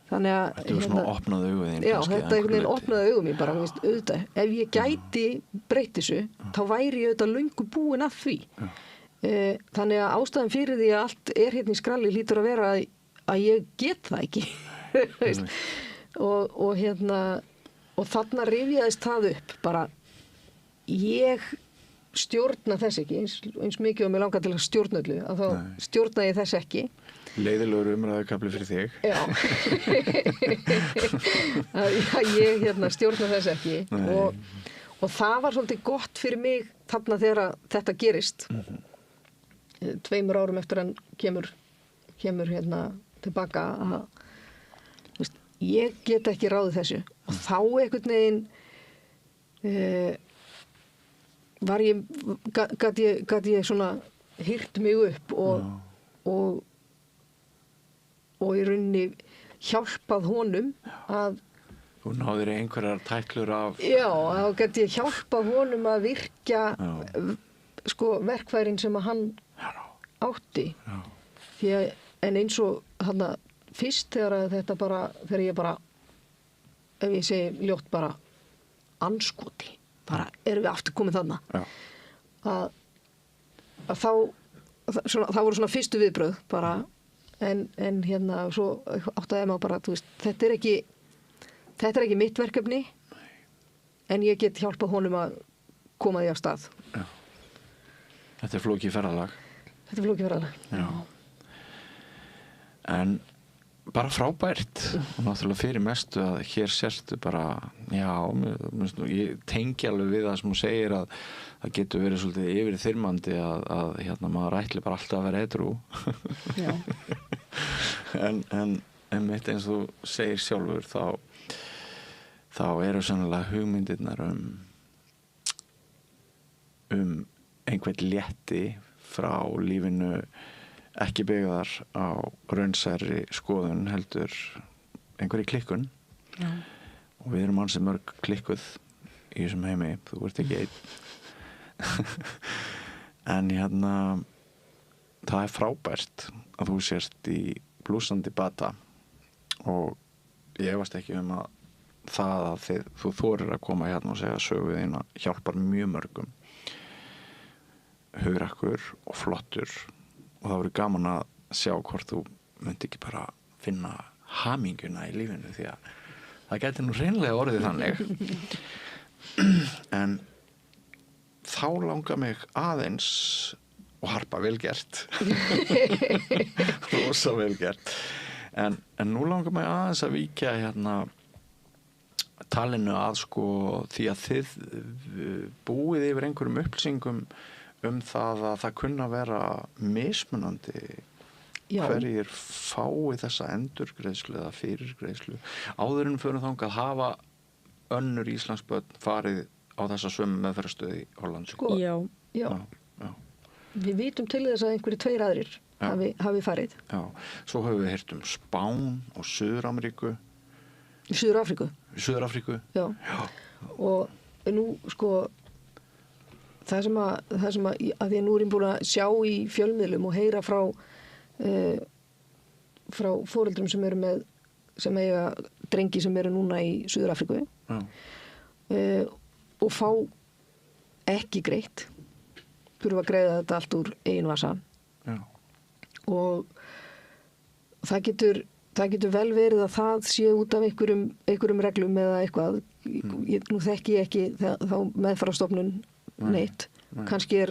Þannig að þetta var svona opnaði augu þín. Já, þetta einhvern veginn opnaði augu mín bara, veist, auðvitað. Ef ég gæti breytt þessu, þá væri ég auðvitað löngu búin að því. Þannig að ástæðan fyrir því að allt er hérna í skralli hlýtur að vera að ég get það ekki. og þarna rifjaðist það upp bara ég stjórna þess ekki eins mikið og mér langar til að stjórna öllu að þá stjórna ég þess ekki leiðilegur umræðukafli fyrir þig já ég stjórna þess ekki og það var svolítið gott fyrir mig þarna þegar þetta gerist 2 árum eftir hann kemur tilbaka að ég get ekki ráðið þessu og þá einhvern veginn gat ég svona hýrt mig upp og í rauninni hjálpað honum að Þú náðir einhverjar tæklur af Já, þá gat ég hjálpað honum að virkja verkfærin sem að hann átti því að en eins og þarna fyrst þegar ég bara ef ég segi ljótt bara anskoti bara erum við aftur komið þarna að þá voru svona fyrstu viðbrögð bara en svo áttaði maður bara þetta er ekki mitt verkefni en ég get hjálpað honum að koma því af stað Þetta er flókið ferðalag Já En bara frábært og náttúrulega fyrir mestu að hér sérstu bara, ég tengi alveg við það sem þú segir að það getur verið svolítið yfir þyrmandi að maður ætli bara alltaf að vera edrú en mitt eins og þú segir sjálfur þá eru sannlega hugmyndirnar einhvern létti frá lífinu ekki byggðar á raunsærri skoðun heldur einhverju klikkun og við erum ansi mörg klikkuð í þessum heimi, þú ert ekki einn en það er frábært að þú sért í blúsandi bata og ég efast ekki að það að þú þorir að koma og segja sögu þína hjálpar mjög mörgum hugrakkur og flottur og það voru gaman að sjá hvort þú myndi ekki bara finna haminguna í lífinu því að það gæti nú hreinlega orðið þannig en þá langar mig aðeins og Harpa vel gert rosa vel gert en nú langar mig aðeins að víkja talinu að því að þið búið yfir einhverjum upplýsingum það að það kunna vera mismunandi hverjir fái þessa endurgreiðslu eða fyrirgreiðslu áður en fyrir þangað hafa önnur íslandsbörn farið á þessa sömu meðferðarstöð í Hollandi Já. Við vitum til þess að einhverjir 2 aðrir hafi farið Svo höfum við heyrt Spán og Suður-Ameríku Suður-Afríku Já. Og nú það sem að því að nú erum búin að sjá í fjölmiðlum og heyra frá foreldrum sem eiga drengi sem eru núna í Suður-Afríku og fá ekki greitt þurfa að greiða þetta allt úr eigin vasa og það getur vel verið að það sé út af einhverjum reglum eða eitthvað nú þekki ég ekki þá meðferðarstofnun neitt. Kannski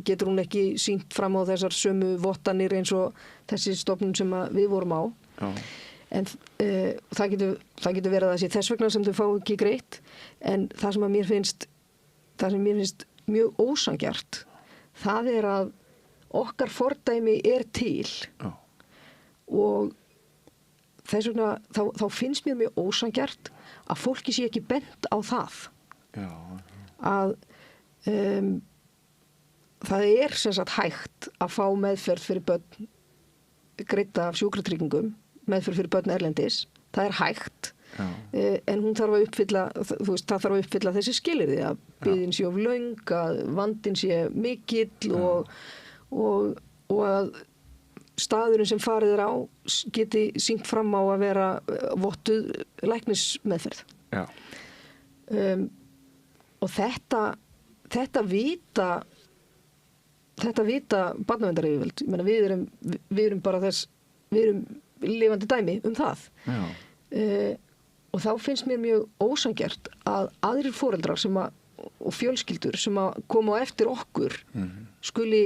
getur hún ekki sýnt fram á þessar sömu vottanir eins og þessi stofnun sem við vorum á en það getur verið að það sé þess vegna sem þau fá ekki greitt en það sem mér finnst mjög ósanngjarnt það er að okkar fordæmi er til og þess vegna þá finnst mér mjög ósanngjarnt að fólki sé ekki bent á það að það er sem sagt hægt að fá meðferð fyrir börn greidda af sjúkratryggingum meðferð fyrir börn erlendis það er hægt en hún þarf að uppfylla það þarf að uppfylla þessi skilyrði að biðin sé of löng að vandinn sé mikill og að staðurinn sem farið er á geti sýnt fram á að vera vottuð læknismeðferð og þetta vita barnaverndaryfirvöld. Ég meina við erum bara við erum lifandi dæmi það. Og þá finnst mér mjög ósanngjarnt að aðrir foreldrar og fjölskyldur sem að koma á eftir okkur skuli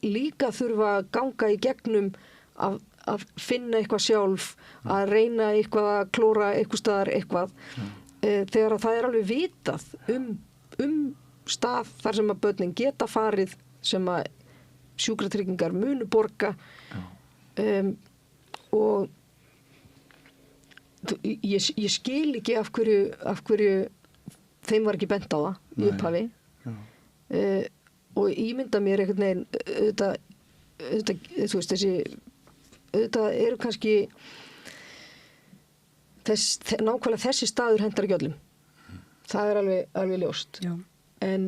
líka þurfa að ganga í gegnum að finna eitthvað sjálf, að reyna eitthvað að klóra eitthvað staðar eitthvað, þegar að það er alveg vitað um stað þar sem að börnin geta farið, sem að sjúkratryggingar munu borga, og ég skil ekki af hverju þeim var ekki bent á það í upphafi, og ímynda mér einhvern veginn auðvitað, þú veist, auðvitað eru kannski nákvæmlega þessi staður hentar ekki öllum, það er alveg ljóst. Já. En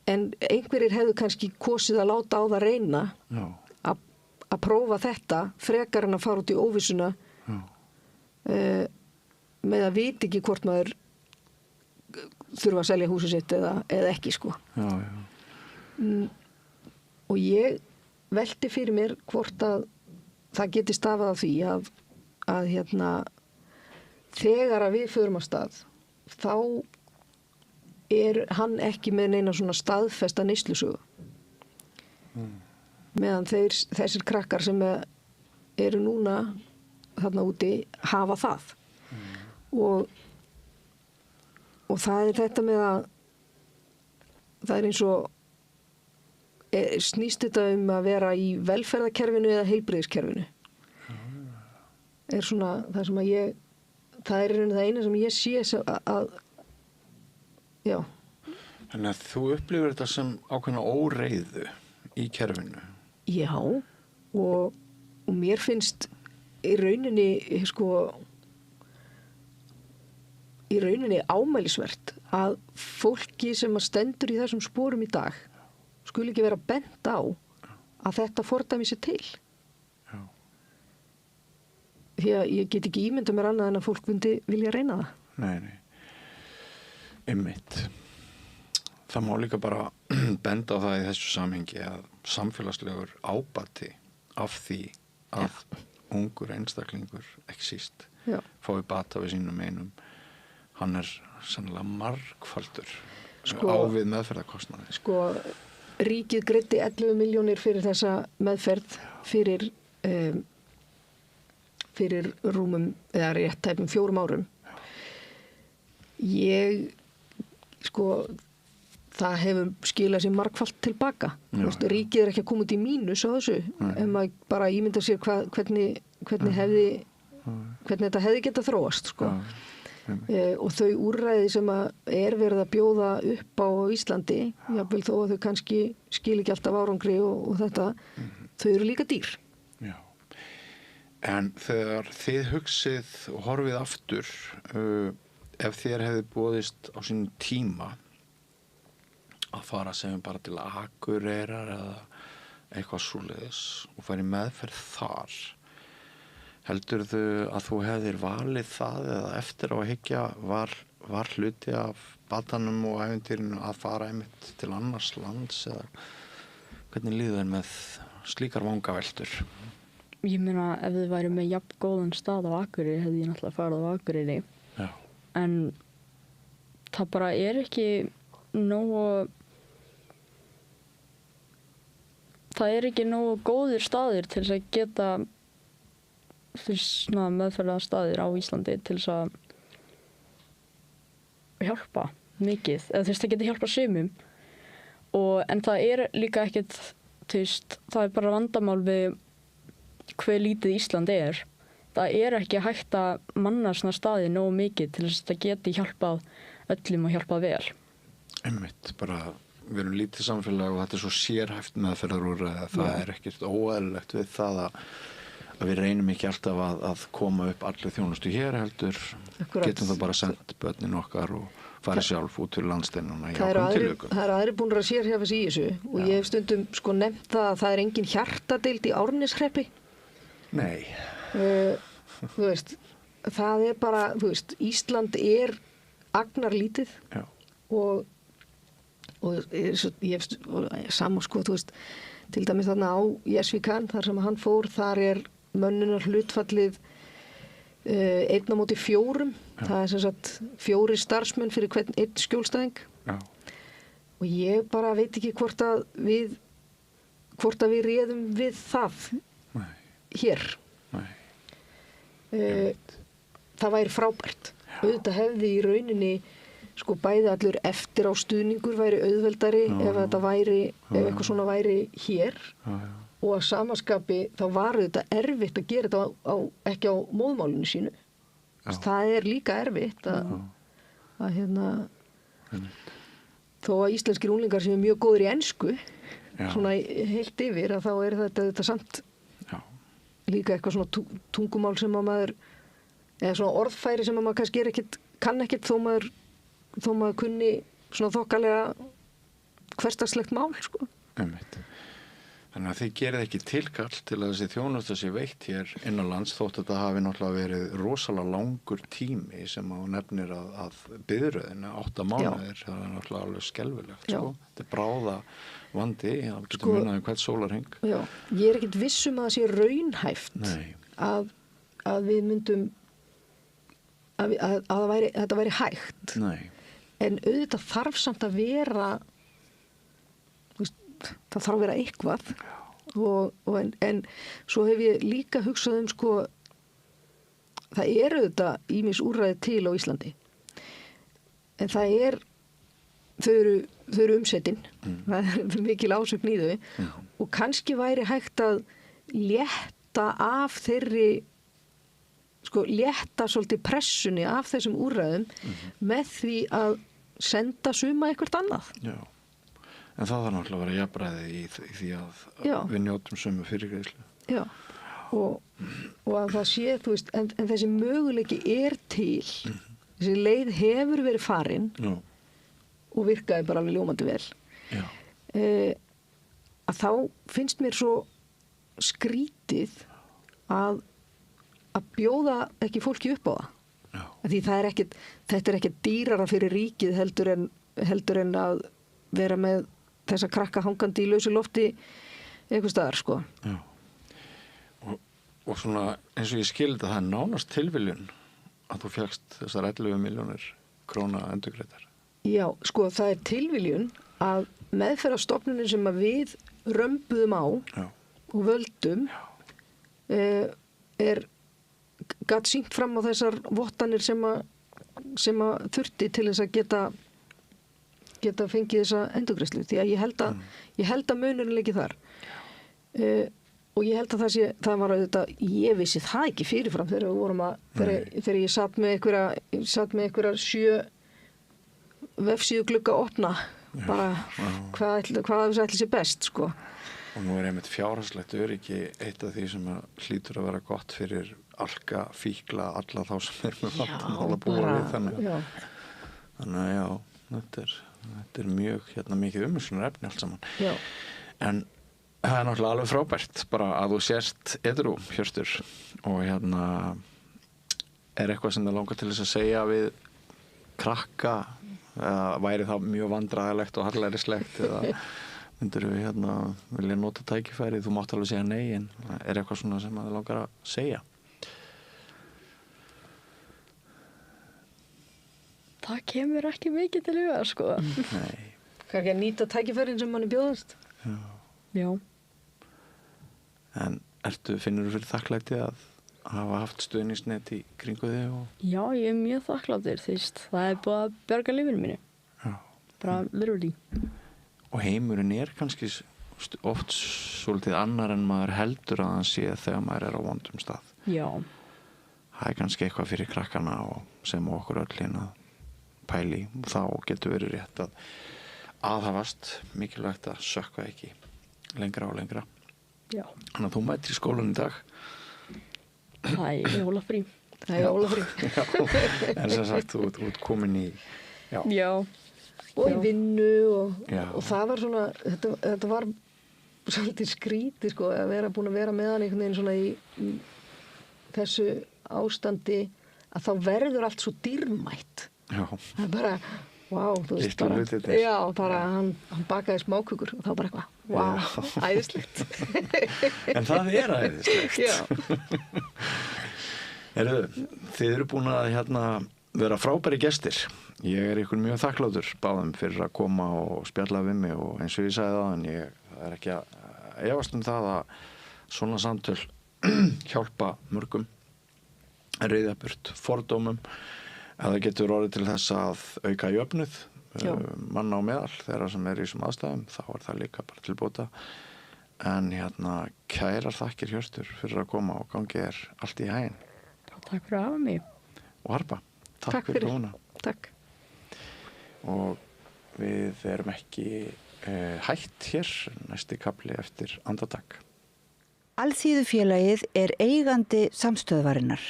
einhverjir hefðu kannski kosið að láta á það reyna að prófa þetta frekar en að fara út í óvissuna með að vita ekki hvort maður þurfa að selja húsið sitt eða ekki, sko. Og ég velti fyrir mér hvort að það geti stafað af því að þegar að við förum af stað, þá er hann ekki með neina svona staðfesta neyslusögu. Meðan þessir krakkar sem eru núna þarna úti hafa það. Og það er þetta með að það er eins og snýst þetta að vera í velferðarkerfinu eða heilbrigðiskerfinu. Er svona það sem að það er það eina sem ég sé að já. Þannig að þú upplifir þetta sem ákveðna óreiðu í kerfinu. Já, og mér finnst í rauninni ámælisvert að fólki sem að stendur í þessum sporum í dag skuli ekki vera bent á að þetta fordæmi sér til. Já. Því að ég get ekki ímyndað mér annað en að fólk myndi vilja reyna það. Nei. Einmitt. Það má líka bara benda á það í þessu samhengi að samfélagslegur ábati af því að ungur einstaklingur, ekki síst, fái bata við sínum einum, hann er sannlega margfaldur á við meðferðarkostnaði. Sko, ríkið greiddi 11 milljónir fyrir þessa meðferð fyrir rúmum, eða rétt tæpum 4 árum. Það hefur skilað sér margfalt tilbaka. Ríkið er ekki að koma út í mínus á þessu, ef maður bara ímynda sér hvernig þetta hefði getað þróast, sko. Og þau úrræði sem er verið að bjóða upp á Íslandi, jafnvel þó að þau kannski skil ekki alltaf árangri og þetta, þau eru líka dýr. Já. En þegar þið hugsið og horfið aftur, ef þér hefði boðist á sínum tíma að fara segjum bara til Akureyrar eða eitthvað svoleiðis og fara í meðferð þar, heldurðu að þú hefðir valið það eða eftir á að hyggja var hluti af batanum og ævintýrinu að fara einmitt til annars lands, eða hvernig líður þér með slíkar vangaveltur? Ég meina, ef þið væri með jafn góðan stað á Akureyri hefði ég náttúrulega farið á Akureyri. Já. En það bara er ekki nógu góðir staðir til þess að geta meðferðarstaðir á Íslandi til þess að hjálpa mikið, eða þess að geta hjálpa sumum. En það er líka ekkert, það er bara vandamál við hve lítið Ísland er. Það er ekki hægt að manna svona staði nógu mikið til þess að það geti hjálpað öllum og hjálpað vel. Einmitt, bara við erum lítið samfélag og þetta er svo sérhæft meðferðarúrræði að það er ekkert óeðlilegt við það að við reynum ekki alltaf að koma upp allir þjónustu hér heldur. Getum það bara sendt börnin okkar og farið sjálf út fyrir landsteinuna í ákveðnum tilvikum. Það eru aðrir búin að sérhæfa sig í þessu og ég hef stundum nefnt það að það er engin hjartadeild í Árneshreppi. Nei. Þú veist, það er bara, Ísland er agnarlítið og ég hef saman til dæmis þarna á Jesvíkan, þar sem hann fór, þar er mönnunar hlutfallið 1 á móti 4. Það er sem sagt 4 starfsmenn fyrir hvern einn skjólstæðing. Og ég bara veit ekki hvort að við réðum við það. hér. Það væri frábært. Auðvitað hefði í rauninni sko bæði allur eftir á stuðningur væri auðveldari ef þetta væri, ef eitthvað svona væri hér og að samaskapi þá var þetta erfitt að gera þetta ekki á móðmálinu sínu. Það er líka erfitt að þó að íslenskir unglingar sem er mjög góður í ensku svona heilt yfir að þá er þetta samt líka eitthvað svona tungumál sem að maður eða svona orðfæri sem að maður kannski kann ekkert þó maður kunni svona þokkalega hversdagslegt mál sko. Þannig að þið gerið ekki tilkall til að þessi þjónusta sé veitt hér innanlands þótt að þetta hafi náttúrulega verið rosalega langur tími sem á nefnir að biðröðina 8 mánuðir, það er náttúrulega alveg skelfilegt sko. Þetta er bráða vandi, það getur munaði hvert sólarhring. Já, ég er ekkert viss að það sé raunhæft að við myndum að þetta væri hægt. Nei. En auðvitað þarf samt að vera það þarf að vera eitthvað en svo hef ég líka hugsað sko það eru auðvitað ýmis úrræði til á Íslandi en það þau eru umsetin það er mikil ásögn í þau og kannski væri hægt að létta af þeirri sko létta svolítið pressunni af þessum úrræðum með því að senda suma eitthvað annað. Já. En það þarf náttúrulega að vera jafnræði í því að við njótum sömu fyrirgreiðslu. Já, og að það sé, þú veist, en þessi möguleiki er til, þessi leið hefur verið farin og virkaði bara alveg ljómandi vel. Já. Að þá finnst mér svo skrítið að bjóða ekki fólki upp á það. Já. Því þetta er ekkert dýrara fyrir ríkið heldur en að vera með þessa krakka hangandi í lausu lofti einhvers staðar sko. Já. Og svona eins og ég skildi það er nánast tilviljun að þú fékkst þessar 11 milljónir króna endurgreiddar. Já, sko það er tilviljun að meðferðarstofnunin sem að við römbuðum á og völdum gat sýnt fram á þessar vottanir sem að þurfti til þess að geta fengið þessa endurgreiðslu því að ég held að munurinn liggi þar og ég held að það var auðvitað ég vissi það ekki fyrirfram þegar við vorum þegar ég satt með einhverjar 7 vefsíðu glugga opna bara hvað þessi ætli sér best sko. Og nú er einmitt fjárhagslegt öryggi eitt af því sem hlýtur að vera gott fyrir alka, fíkla, alla þá sem með vandamála búa við þannig að já, þetta er mjög mikið umhugsunar efni allt saman. Já. En það er náttúrulega alveg frábært bara að þú sést edrú, Hjörtur, og er eitthvað sem það langar til þess að segja við krakka, væri það mjög vandræðilegt og hallærislegt eða myndir við vilja nota tækifæri, þú mátt alveg segja nei, en er eitthvað svona sem það langar að segja? Það kemur ekki mikið til huga, sko. Nei. Kannski að nýta tækifærin sem manni bjóðast. Já. En finnur þú fyrir þakklæti að hafa haft stuðningsnet í kringu þig? Já, ég er mjög þakklátur, það er búið að bjarga lífinu mínu. Já. Bara literally. Og heimurinn er kannski oft svolítið annar en maður heldur að hann sé þegar maður er á vondum stað. Já. Það er kannski eitthvað fyrir krakkana og sem okkur öll hérna pæli, þá getur verið rétt að aðhafast, mikilvægt að sökkva ekki lengra og lengra. Já. Þannig að þú mætir í skólan í dag. Það er jólafrí. En sem sagt, þú ert komin í Já. Og í vinnu og það var svona þetta var svolítið skrítið sko, að vera búin að vera með hann einhvern veginn svona í þessu ástandi að þá verður allt svo dýrmætt. Já. Það er bara, þú veist bara hann bakaði smákökur og þá bara eitthvað, æðislegt. En það er æðislegt. Já. Þið eru búin að vera frábæri gestir. Ég er ykkur mjög þakklátur báðum fyrir að koma og spjalla við mig og eins og ég sagði það, en það er ekki að efast það að svona samtöl hjálpa mörgum ryðja burt fordómum, að það getur orðið til þess að auka jöfnuð manna á meðal þeirra sem í þessum aðstæðum, þá það líka bara til bóta. En kærar þakkir Hjörtur fyrir að koma og gangi allt í haginn. Takk fyrir að hafa mig. Og Harpa, takk fyrir komuna. Takk. Og við erum ekki hætt hér, næsti kafli eftir andartak. Alþýðufélagið eigandi samstöðvarinnar.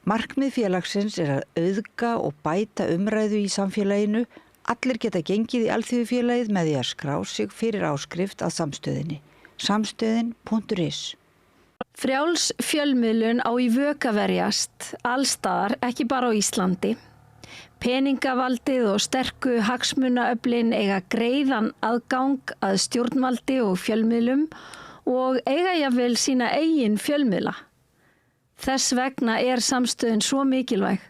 Markmið félagsins að auðga og bæta umræðu í samfélaginu. Allir geta gengið í Alþýðufélagið með því að skrá sig fyrir áskrift að samstöðinni. Samstöðin.is. Frjáls fjölmiðlun á í vök að verjast allstaðar, ekki bara á Íslandi. Peningavaldið og sterku hagsmunaöflin eiga greiðan aðgang að stjórnvaldi og fjölmiðlum og eiga jafnvel sína eigin fjölmiðla. Þess vegna samstöðin svo mikilvæg.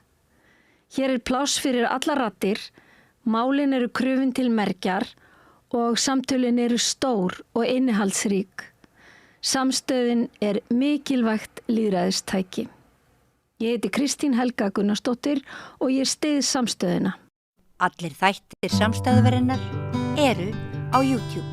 Hér pláss fyrir allar raddir, málin eru krufin til mergjar og samtölin eru stór og innihaldsrík. Samstöðin mikilvægt lýðræðistæki. Ég heiti Kristín Helga Gunnarsdóttir og ég styð samstöðina. Allir þættir samstæðuverinnar eru á YouTube.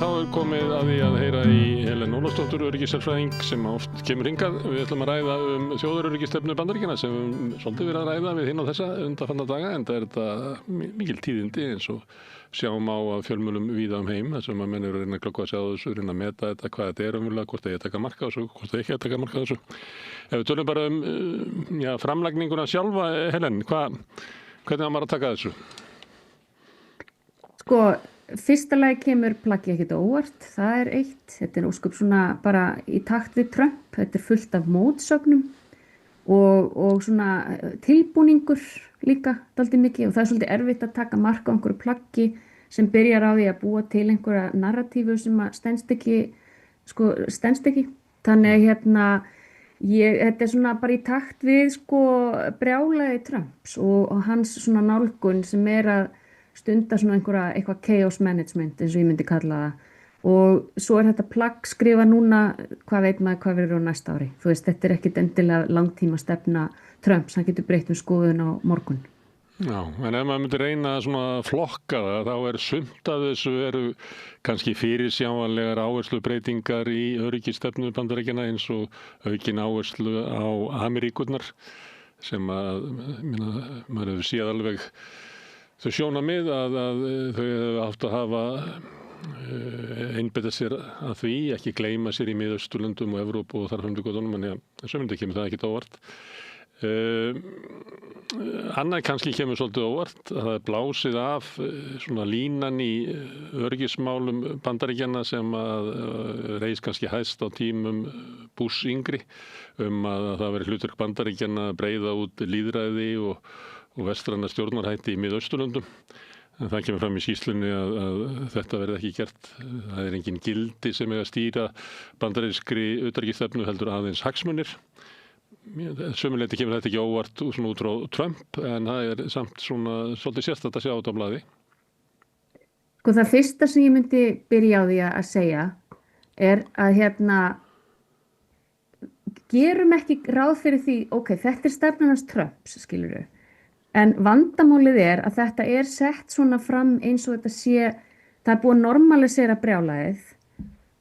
Þá komið að því að heyra í Helenu Ólafsdóttur, öryggissérfræðing sem oft kemur hingað. Við ætlum að ræða þjóðaröryggisstefnu Bandaríkjanna sem við svolítið verið að ræða við hinn á þessa undanfarna daga, enda þetta mikil tíðindi eins og sjáum á að fjölmjölum víða heim, þar sem að menn eru að reyna að glöggva að sjá þessu, reyna að meta þetta, hvað þetta umverulega, hvort það ég taka marka á þessu, hvort það ekki að taka marka á þessu. Ef við tölum bara framlagninguna sjálfa, Helen, hvernig á maður að taka þessu? Sko, fyrsta lagi kemur plaggið ekkert óvart, það eitt. Þetta ósköp svona bara í takt við Trump, þetta fullt af mótsögnum og svona tilbúningur líka dálítið mikið og það svolítið erfitt að taka mark á einhverju plaggi sem byrjar á því að búa til einhverja narratífu sem að stenst ekki. Þannig þetta svona bara í takt við brjálæði Trumps og hans svona nálgun sem að stunda svona eitthvað chaos management eins og ég myndi kalla það og svo þetta plagg skrifa núna hvað veit maður hvað verður á næsta ári. Þú veist, þetta ekkit endilega langtíma stefna Trumps, hann getur breytt skoðun á morgun. Já, en ef maður myndi reyna svona flokka það, þá sumt af þessu eru kannski fyrirsjáanlegar áherslubreytingar í öryggisstefnu Bandaríkjanna eins og aukin áherslu á Ameríkurnar sem maður hefur séð alveg þau sjónarmið að þau hefur átt að hafa einbeita sér að því, ekki gleyma sér í Miðausturlöndum og Evrópu og þar fram til götunum, en sömundi kemur það ekkert óvart. Annað kannski kemur svolítið óvart að það blásið af svona línan í öryggismálum Bandaríkjanna sem að reis kannski hæst á tímum Bush yngri að það veri hlutverk Bandaríkjanna að breiða út lýðræði og vestræna stjórnarhætti í Miðausturlöndum. En það kemur fram í skýrslunni að þetta verði ekki gert. Það engin gildi sem að stýra bandarískri utanríkisstefnu heldur aðeins hagsmunir. Sömuleyti kemur þetta ekki óvart svona út frá Trump, en það samt svona svolítið sérstakt að sjá þetta á blaði. Sko það fyrsta sem ég myndi byrja á því að segja að gerum ekki ráð fyrir því, þetta stefnan hans Trumps, skilurðu. En vandamálið að þetta sett svona fram eins og þetta það búið að normalisera brjálæðið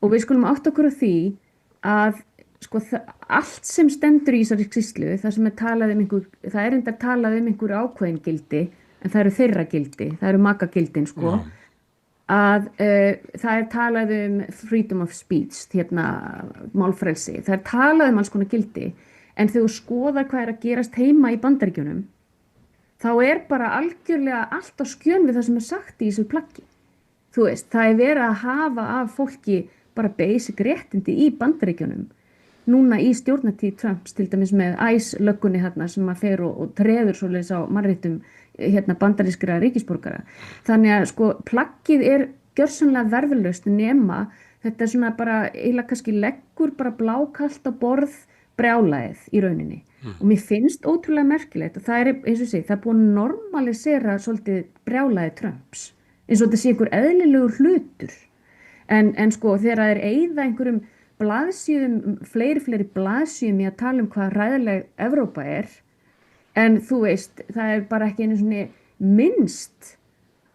og við skulum átta okkur á því að allt sem stendur í þessari skýrslu, það sem talað það reyndar talað einhver ákveðin gildi, en það eru þeirra gildi, það eru magagildin að það talað freedom of speech, málfrelsi, það talað alls konar gildi, en þegar þú skoðar hvað að gerast heima í Bandaríkjunum, þá bara algjörlega allt á skjön við það sem sagt í þessu plaggi. Þú veist, það verið að hafa af fólki bara basic réttindi í Bandaríkjunum. Núna í stjórnartíð Trumps, til dæmis með ICE-löggunni sem að fer og treður svoleiðis á mannréttum bandarískra ríkisborgara. Þannig að plaggið gjörsamlega verðlaust nema þetta svona bara eiginlega kannski leggur bara blákalt á borð brjálæðið í rauninni. Og mér finnst ótrúlega merkilegt og það eins og sé, það búið að normalisera svolítið brjálæði Trumps eins og þetta sé einhver eðlilegur hlutur. En sko þegar það eyða einhverjum blaðsíðum, fleiri blaðsíðum í að tala hvað ræðileg Evrópa en þú veist, það bara ekki einu svona minnst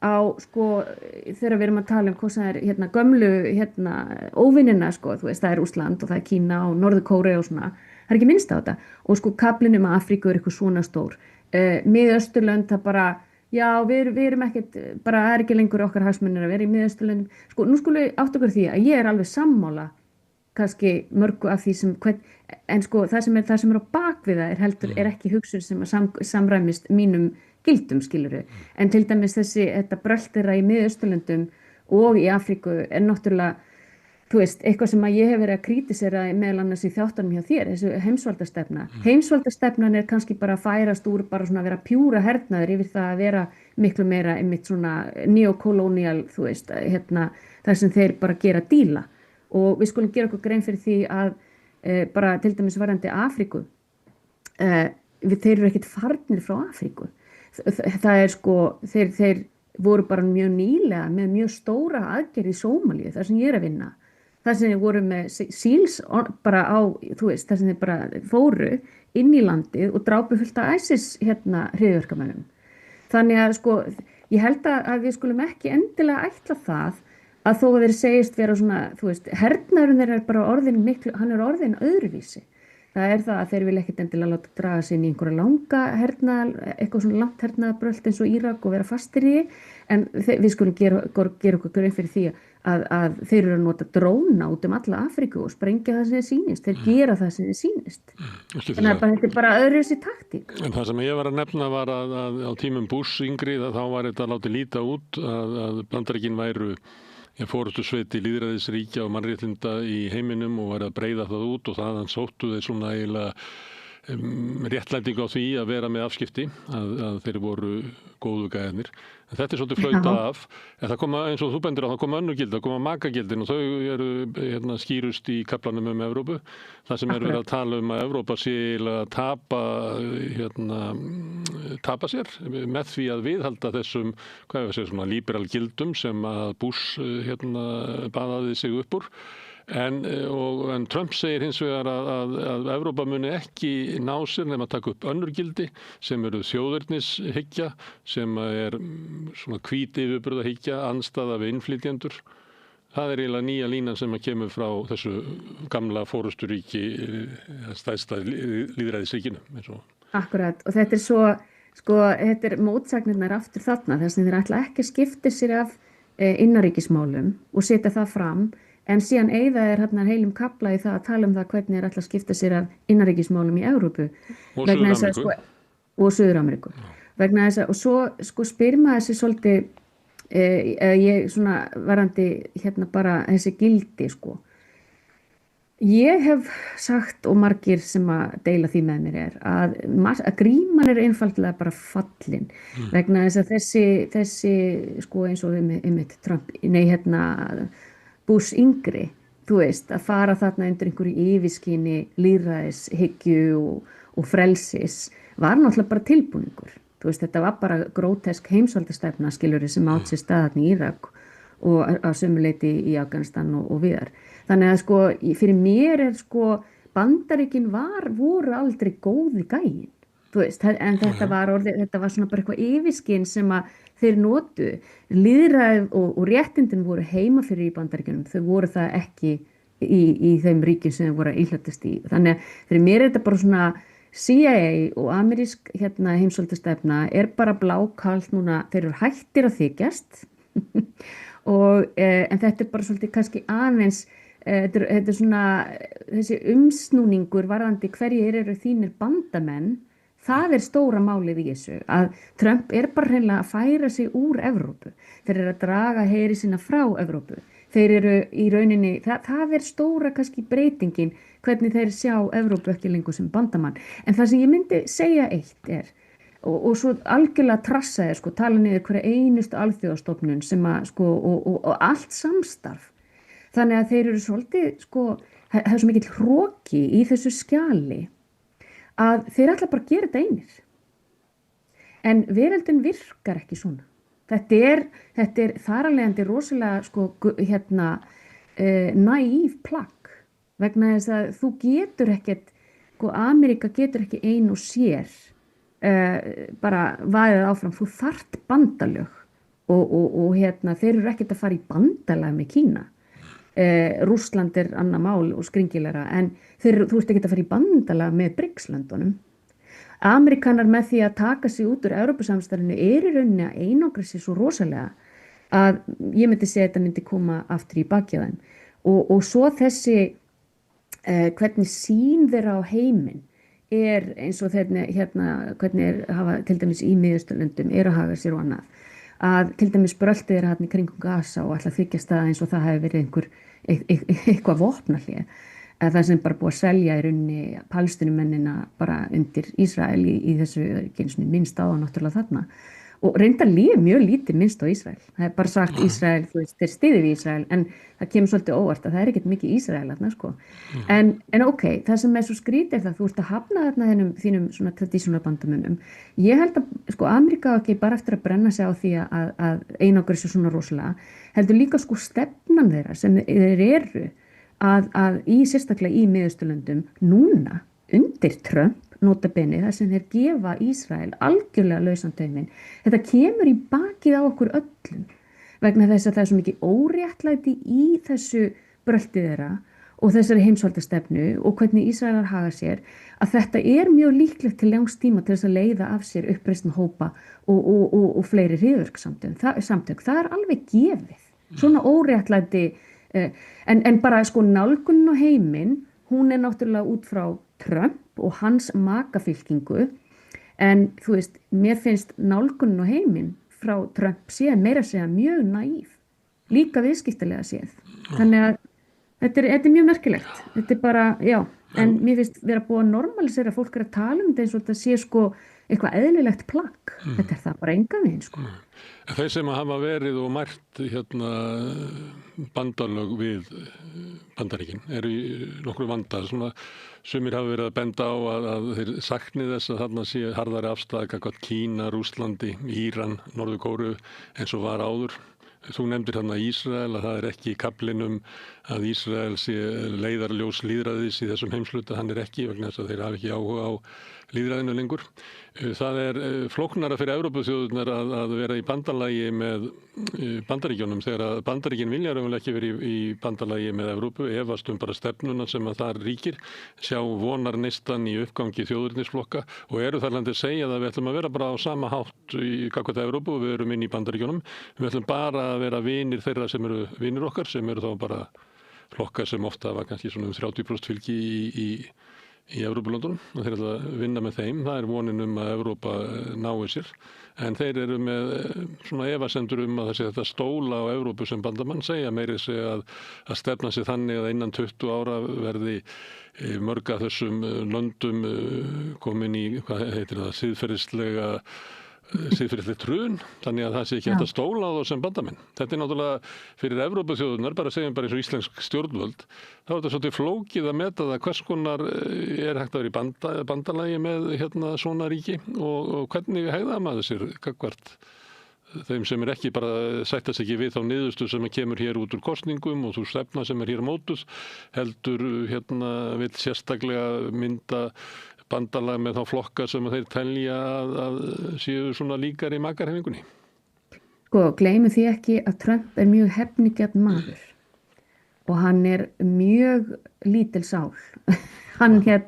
á sko þegar við erum að tala hvað það hérna gömlu hérna óvinina sko, þú veist, það Rússland og það Kína og Norður-Kórea og svona, það ekki minnst á þetta og sko kaflinn Afríku eitthvað svona stór. Mið-Austurlönd það bara, já, við erum ekkert, bara það ekki lengur okkar hagsmunir að vera í Mið-Austurlöndum. Sko, nú skulum við átta okkur því að ég alveg sammála kannski mörgu af því sem, en sko það sem á bakvið það heldur ekki hugsun sem að samræmist mínum gildum, skilurðu. En til dæmis þetta brölt þeirra í Mið-Austurlöndum og í Afríku náttúrulega, þú veist, eitthvað sem að ég hef verið að krítisera meðal annars í þáttunum hjá þér, þessu heimsvaldastefna. Heimsvaldastefnan kannski bara að færast úr bara svona að vera pjúra hernaður yfir það að vera miklu meira einmitt svona neokolóníal, þú veist, hérna, það sem þeir bara gera díla. Og við skulum gera okkur grein fyrir því að bara til dæmis varðandi Afríku, þeir eru ekkert farnir frá Afríku. Það sko, þeir voru bara mjög nýlega með mjög stóra aðgerð í Sómalíu, þar sem ég að vinna. Það sem þeir voru með síls bara á, þú veist, það sem þeir bara fóru inn í landið og drápu fullt af ISIS hryðjuverkamönnum. Þannig að sko, ég held að við skulum ekki endilega ætla það að þó að þeir segist vera svona, þú veist, hernaðurinn þeir bara orðin hann orðin öðruvísi. Það það að þeir vilja ekkert endilega láta draga sig inn í einhverja langa hernaðal, eitthvað svona langt hernaðarbrölt eins og Írak og vera fastir í, en við skulum gera okkur grein fyrir því að þeir eru að nota dróna út alla Afríku og sprengja það sem þeir sýnist. Þeir gera það sem þeir sýnist. Þannig að þetta bara öðruvísi taktík. En það sem ég var að nefna var að á tímum Bush yngri þá var þetta látið líta út að Bandaríkin væru fórustusveiti lýðræðisríkja og mannréttinda í heiminum og var að breiða það út og þaðan sóttu þeir svona eiginlega réttlætingu á því að vera með afskipti, að þeir voru góðu gæðnir. En þetta svolítið flautað af, en það koma, eins og þú bendir á, það koma önnur gildi, það koma makagildin og þau eru skýrust í kaflanum Evrópu. Það sem verið að tala að Evrópa sé að tapa sér með því að viðhalda þessum, hvað ég að segja, svona liberal gildum sem að Bush baðaði sig upp úr. En Trump segir hins vegar að Evrópa muni ekki ná sér nema að taka upp önnur gildi sem eru þjóðernishyggja, sem svona hvít yfirburðahyggja, andstaða við innflytjendur. Það eiginlega nýja línan sem kemur frá þessu gamla fórusturíki, stærsta lýðræðisríkinu. Akkurat, og þetta svo, sko, þetta mótsagnirnar aftur þarna, þess að þeir ætla ekki að skipta sér af innanríkismálum og setja það fram, en síðan eyða heilum kafla í það að tala það hvernig þeir ætla að skipta sér af innanríkismálum í Evrópu og Suður-Ameríku. Vegna þess að, og svo sko spyr maður sig svolítið, ég svona varandi bara þessi gildi sko. Ég hef sagt og margir sem að deila því með mér að gríman einfaldlega bara fallin vegna þess að þessi sko eins og einmitt Trump, Bush yngri, þú veist, að fara þarna undir einhverju yfirskyni lýðræðishyggju og frelsis var náttúrulega bara tilbúningur. Þú veist, þetta var bara grótesk heimsvaldastefna skilurðu sem átt sér stað í Írak og að sömu leyti í Afganistan og víðar. Þannig að sko, fyrir mér sko, Bandaríkin voru aldrei góði gæin. Þú veist, en þetta var svona bara eitthvað yfirskyn sem að þeir notu. Lýðræðið og réttindin voru heima fyrir í Bandaríkjunum, þau voru það ekki í þeim ríkjum sem þau voru að íhlatast í. Þannig að fyrir mér þetta bara svona CIA og amerísk heimsvaldastefna bara blákalt núna, þeir eru hættir að þykjast en þetta bara svolítið kannski aðeins, þetta svona þessi umsnúningur varðandi hverjir eru þínir bandamenn. Það stóra málið í þessu, að Trump bara hreinlega að færa sig úr Evrópu. Þeir eru að draga heri sína frá Evrópu. Þeir eru í rauninni, það stóra kannski breytingin, hvernig þeir sjá Evrópu ekki lengur sem bandamann. En það sem ég myndi segja eitt og svo algjörlega trassa sko, tala niður hverja einustu alþjóðastofnun sem að, sko, og allt samstarf. Þannig að þeir eru svolítið, sko, það svo mikill hroki í þessu skjali, að þeir ætla bara að gera þetta einir. En veröldin virkar ekki svona. Þetta er þar að leiðandi rosalega sko, naív plagg vegna þess að þú getur ekkert, sko Ameríka getur ekki ein og sér bara vaðið áfram, þú þarft bandalög og þeir eru ekkert að fara í bandalag með Kína. Rússland er annað mál og skringilegra en þú ert ekki að fara í bandalag með BRICS-löndunum. Amerikanar með því að taka sig út úr Evrópusamstarfinu í rauninni að einangra sig svo rosalega að ég myndi segja að þetta myndi koma aftur í baki á þeim. Og svo þessi hvernig sýn þeirra á heiminn er eins og hvernig hafa til dæmis í Miðausturlöndum að haga sér og annað. Að til dæmis bröltið er í kringum Gaza og ætla að þykjast það eins og það hefur verið eitthvað vopnahlé. Það sem bara búið að selja í rauninni Palestínumennina bara undir Ísrael í þessu ekki einu sinni minnst á náttúrulega þarna. Og reyndar mjög lítið minnst á Ísrael. Það er bara sagt Ísrael, þeir styðja við Ísrael, en það kemur svolítið óvart að það er ekkert mikið Ísrael þarna, sko. En ok, það sem er svo skrítið er það, þú ert að hafna þarna þínum svona tradísjónal bandamönnum. Ég held að, sko, Ameríka á ekki bara eftir að brenna sig á því að einangra sig svona rosalega, heldur líka sko stefnan þeirra sem þeir eru að sérstaklega í Miðausturlöndum núna undir Trump nota bene þar sem þeir gefa Ísrael algjörlega lausan tauminn. Þetta kemur í bakið á okkur öllum vegna þess að það er svo mikið óréttlæti í þessu bröltið þeirra og þessari heimsvaldastefnu og hvernig Ísraelar haga sér að þetta er mjög líklegt til langs tíma til þess að leiða af sér uppreisn hópa og fleiri hryðjuverkasamtök. Það er alveg gefið. Svona óréttlæti en bara sko nálgunin á heiminn, hún er náttúrulega út frá Trump og hans makafylkingu en þú veist, mér finnst nálgunin á heiminn frá Trump séð meira að segja mjög naív, líka viðskiptalega séð. Þannig að þetta er mjög merkilegt. Þetta er bara, já, en mér finnst vera búið að normalisera fólk að tala þetta eins og þetta sé sko eitthvað eðlilegt plagg. Þetta er það bara engan veginn, sko. Þeir sem hafa verið og mært bandalög við Bandaríkin eru í nokkru vanda. Sumir hafa verið að benda á að þeir sakni þess að þarna sé harðari afstæða gagnvart Kína, Rússlandi, Íran, Norður-Kóreu eins og var áður. Þú nefndir þarna Ísrael að það er ekki í kaflinum að Ísrael sé leiðarljós lýðræðis í þessum heimsluta, hann er ekki vegna þess að þeir hafa ekki áhuga á lýðræðinu lengur. Það er flóknara fyrir Evrópuþjóðurnar að vera í bandalagi með Bandaríkjunum þegar að Bandaríkin vilja raunverulega ekki verið í bandalagi með Evrópu, efast bara stefnuna sem að þar ríkir, sjá vonar neistan í uppgangi þjóðurnisflokka og eru þarlandi að segja að við ætlum að vera bara á sama hátt í gagnvart Evrópu og við erum inn í Bandaríkjunum. Við ætlum bara að vera vinir þeirra sem eru vinir okkar, sem eru þá bara flokkar sem ofta var kannski svona 30% fylgi í Evrópulöndunum og þeir ætla að vinna með þeim. Það er vonin að Evrópa nái sér en þeir eru með svona efasemdur að það sé þetta stóla á Evrópu sem bandamann segja meiri segja að stefna sig þannig að innan 20 ára verði mörg af þessum löndum komin í, hvað heitir það, siðferðislegt hrun, þannig að það sé ekki hægt að stóla á það sem bandamenn. Þetta er náttúrulega fyrir Evrópuþjóðurnar, segjum bara eins og íslensk stjórnvöld, þá er þetta svolítið flókið að meta það hvers konar er hægt að vera í bandalagi með svona ríki og hvernig hegða maður sér gagnvart þeim sem er ekki bara sættast ekki við þá niðurstu sem kemur hér út úr kosningum og þú stefna sem er hér mótuð, heldur vill sérstaklega mynda bandalag með þá flokka sem þeir telja að séu svona líkar í makarhefingunni. Sko, gleymu því ekki að Trump er mjög hefnigjarn maður og hann er mjög lítil sál. Hann er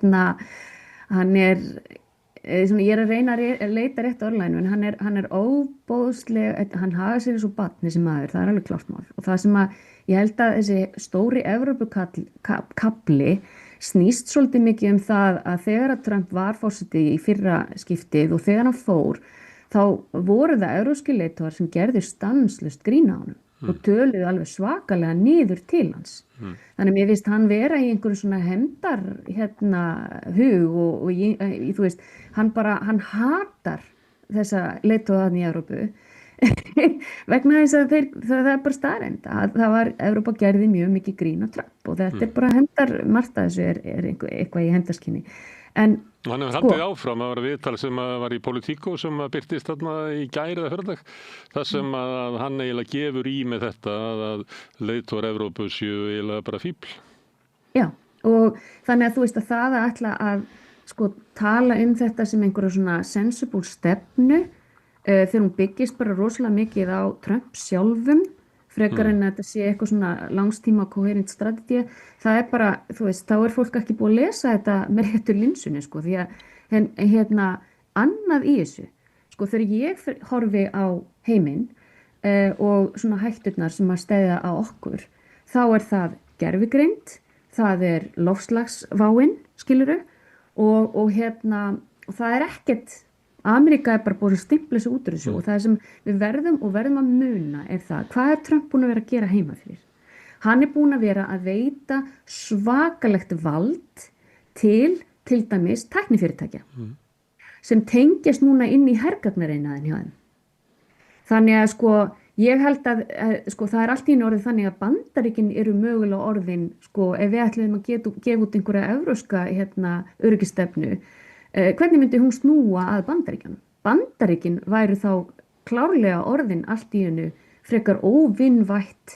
svona, ég er að reyna að leita rétt orðlæginu en hann er óbóðslega, hann haga sér eins og barn þessi maður, það er alveg klárt mál og það sem að ég held að þessi stóri Evrópukafli snýst svolítið mikið það að þegar að Trump var forseti í fyrra skiptið og þegar hann fór þá voru það evrópskir leiðtogar sem gerðu stanslaust grín á honum og töluðu alveg svakalega niður til hans. Þannig að mér finnst hann vera í einhverju svona hefndar hug og þú veist, hann hatar þessa leiðtoga í Evrópu vegna þess að það er bara staðreynd að það var Evrópa gerði mjög mikið grín á Trump og þetta er bara hefndar, margt af þessu er eitthvað í hefndarskyni. En hann hefur haldið áfram, það var viðtal sem var í Politico sem birtist þarna í gær eða fyrrdag, þar sem að hann eiginlega gefur í með þetta að leiðtogar Evrópu séu eiginlega bara fíbl. Já, og þannig að þú veist að það að ætla að sko tala þetta sem einhverja svona sensible stefnu þegar hún byggist bara rosalega mikið á Trump sjálfum, frekar en að þetta sé eitthvað svona langstíma coherent strategi, það er bara, þú veist, þá er fólk ekki búið að lesa þetta með réttu linsunni, sko, því að annað í þessu, sko, þegar ég horfi á heiminn og svona hætturnar sem að stæða á okkur, þá er það gervigreind, það er loftslagsváin, skilurðu, og það er ekkert. Ameríka er bara búin að stimpla þessu út úr þessu og það sem við verðum að muna er það, hvað er Trump búin að vera að gera heima fyrir? Hann er búin að vera að veita svakalegt vald til dæmis tæknifyrirtækja sem tengjast núna inn í hergagnareinaðin hjá þeim. Þannig að sko, ég held að sko, það er allt í einu orðið þannig að Bandaríkin eru mögulega orðin, sko, ef við ætlum að gefa út einhverja evrópska öryggisstefnu, hvernig myndi hún snúa að Bandaríkjanum? Bandaríkin væru þá klárlega orðin allt í einu frekar óvinvætt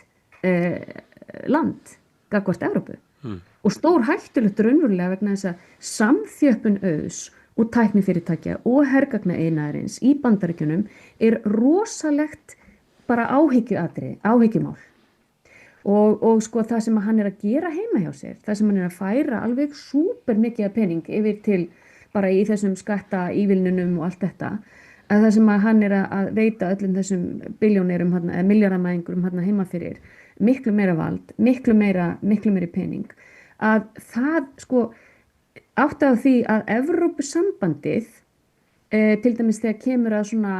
land gagnvart Evrópu og stór hættulegt raunverulega vegna þess að samþjöppun auðs og tæknifyrirtækja og hergagnaiðnaðarins í Bandaríkjunum er rosalegt bara áhyggjumál og sko það sem hann er að gera heima hjá sér, það sem hann er að færa alveg súper mikið pening yfir til bara í þessum skatta ívilnunum og allt þetta, að það sem að hann er að veita öllum þessum billjónerum eða milljarðamæðingurum heima fyrir miklu meira vald, miklu meiri pening, að það sko átti á því að Evrópusambandið til dæmis þegar kemur að svona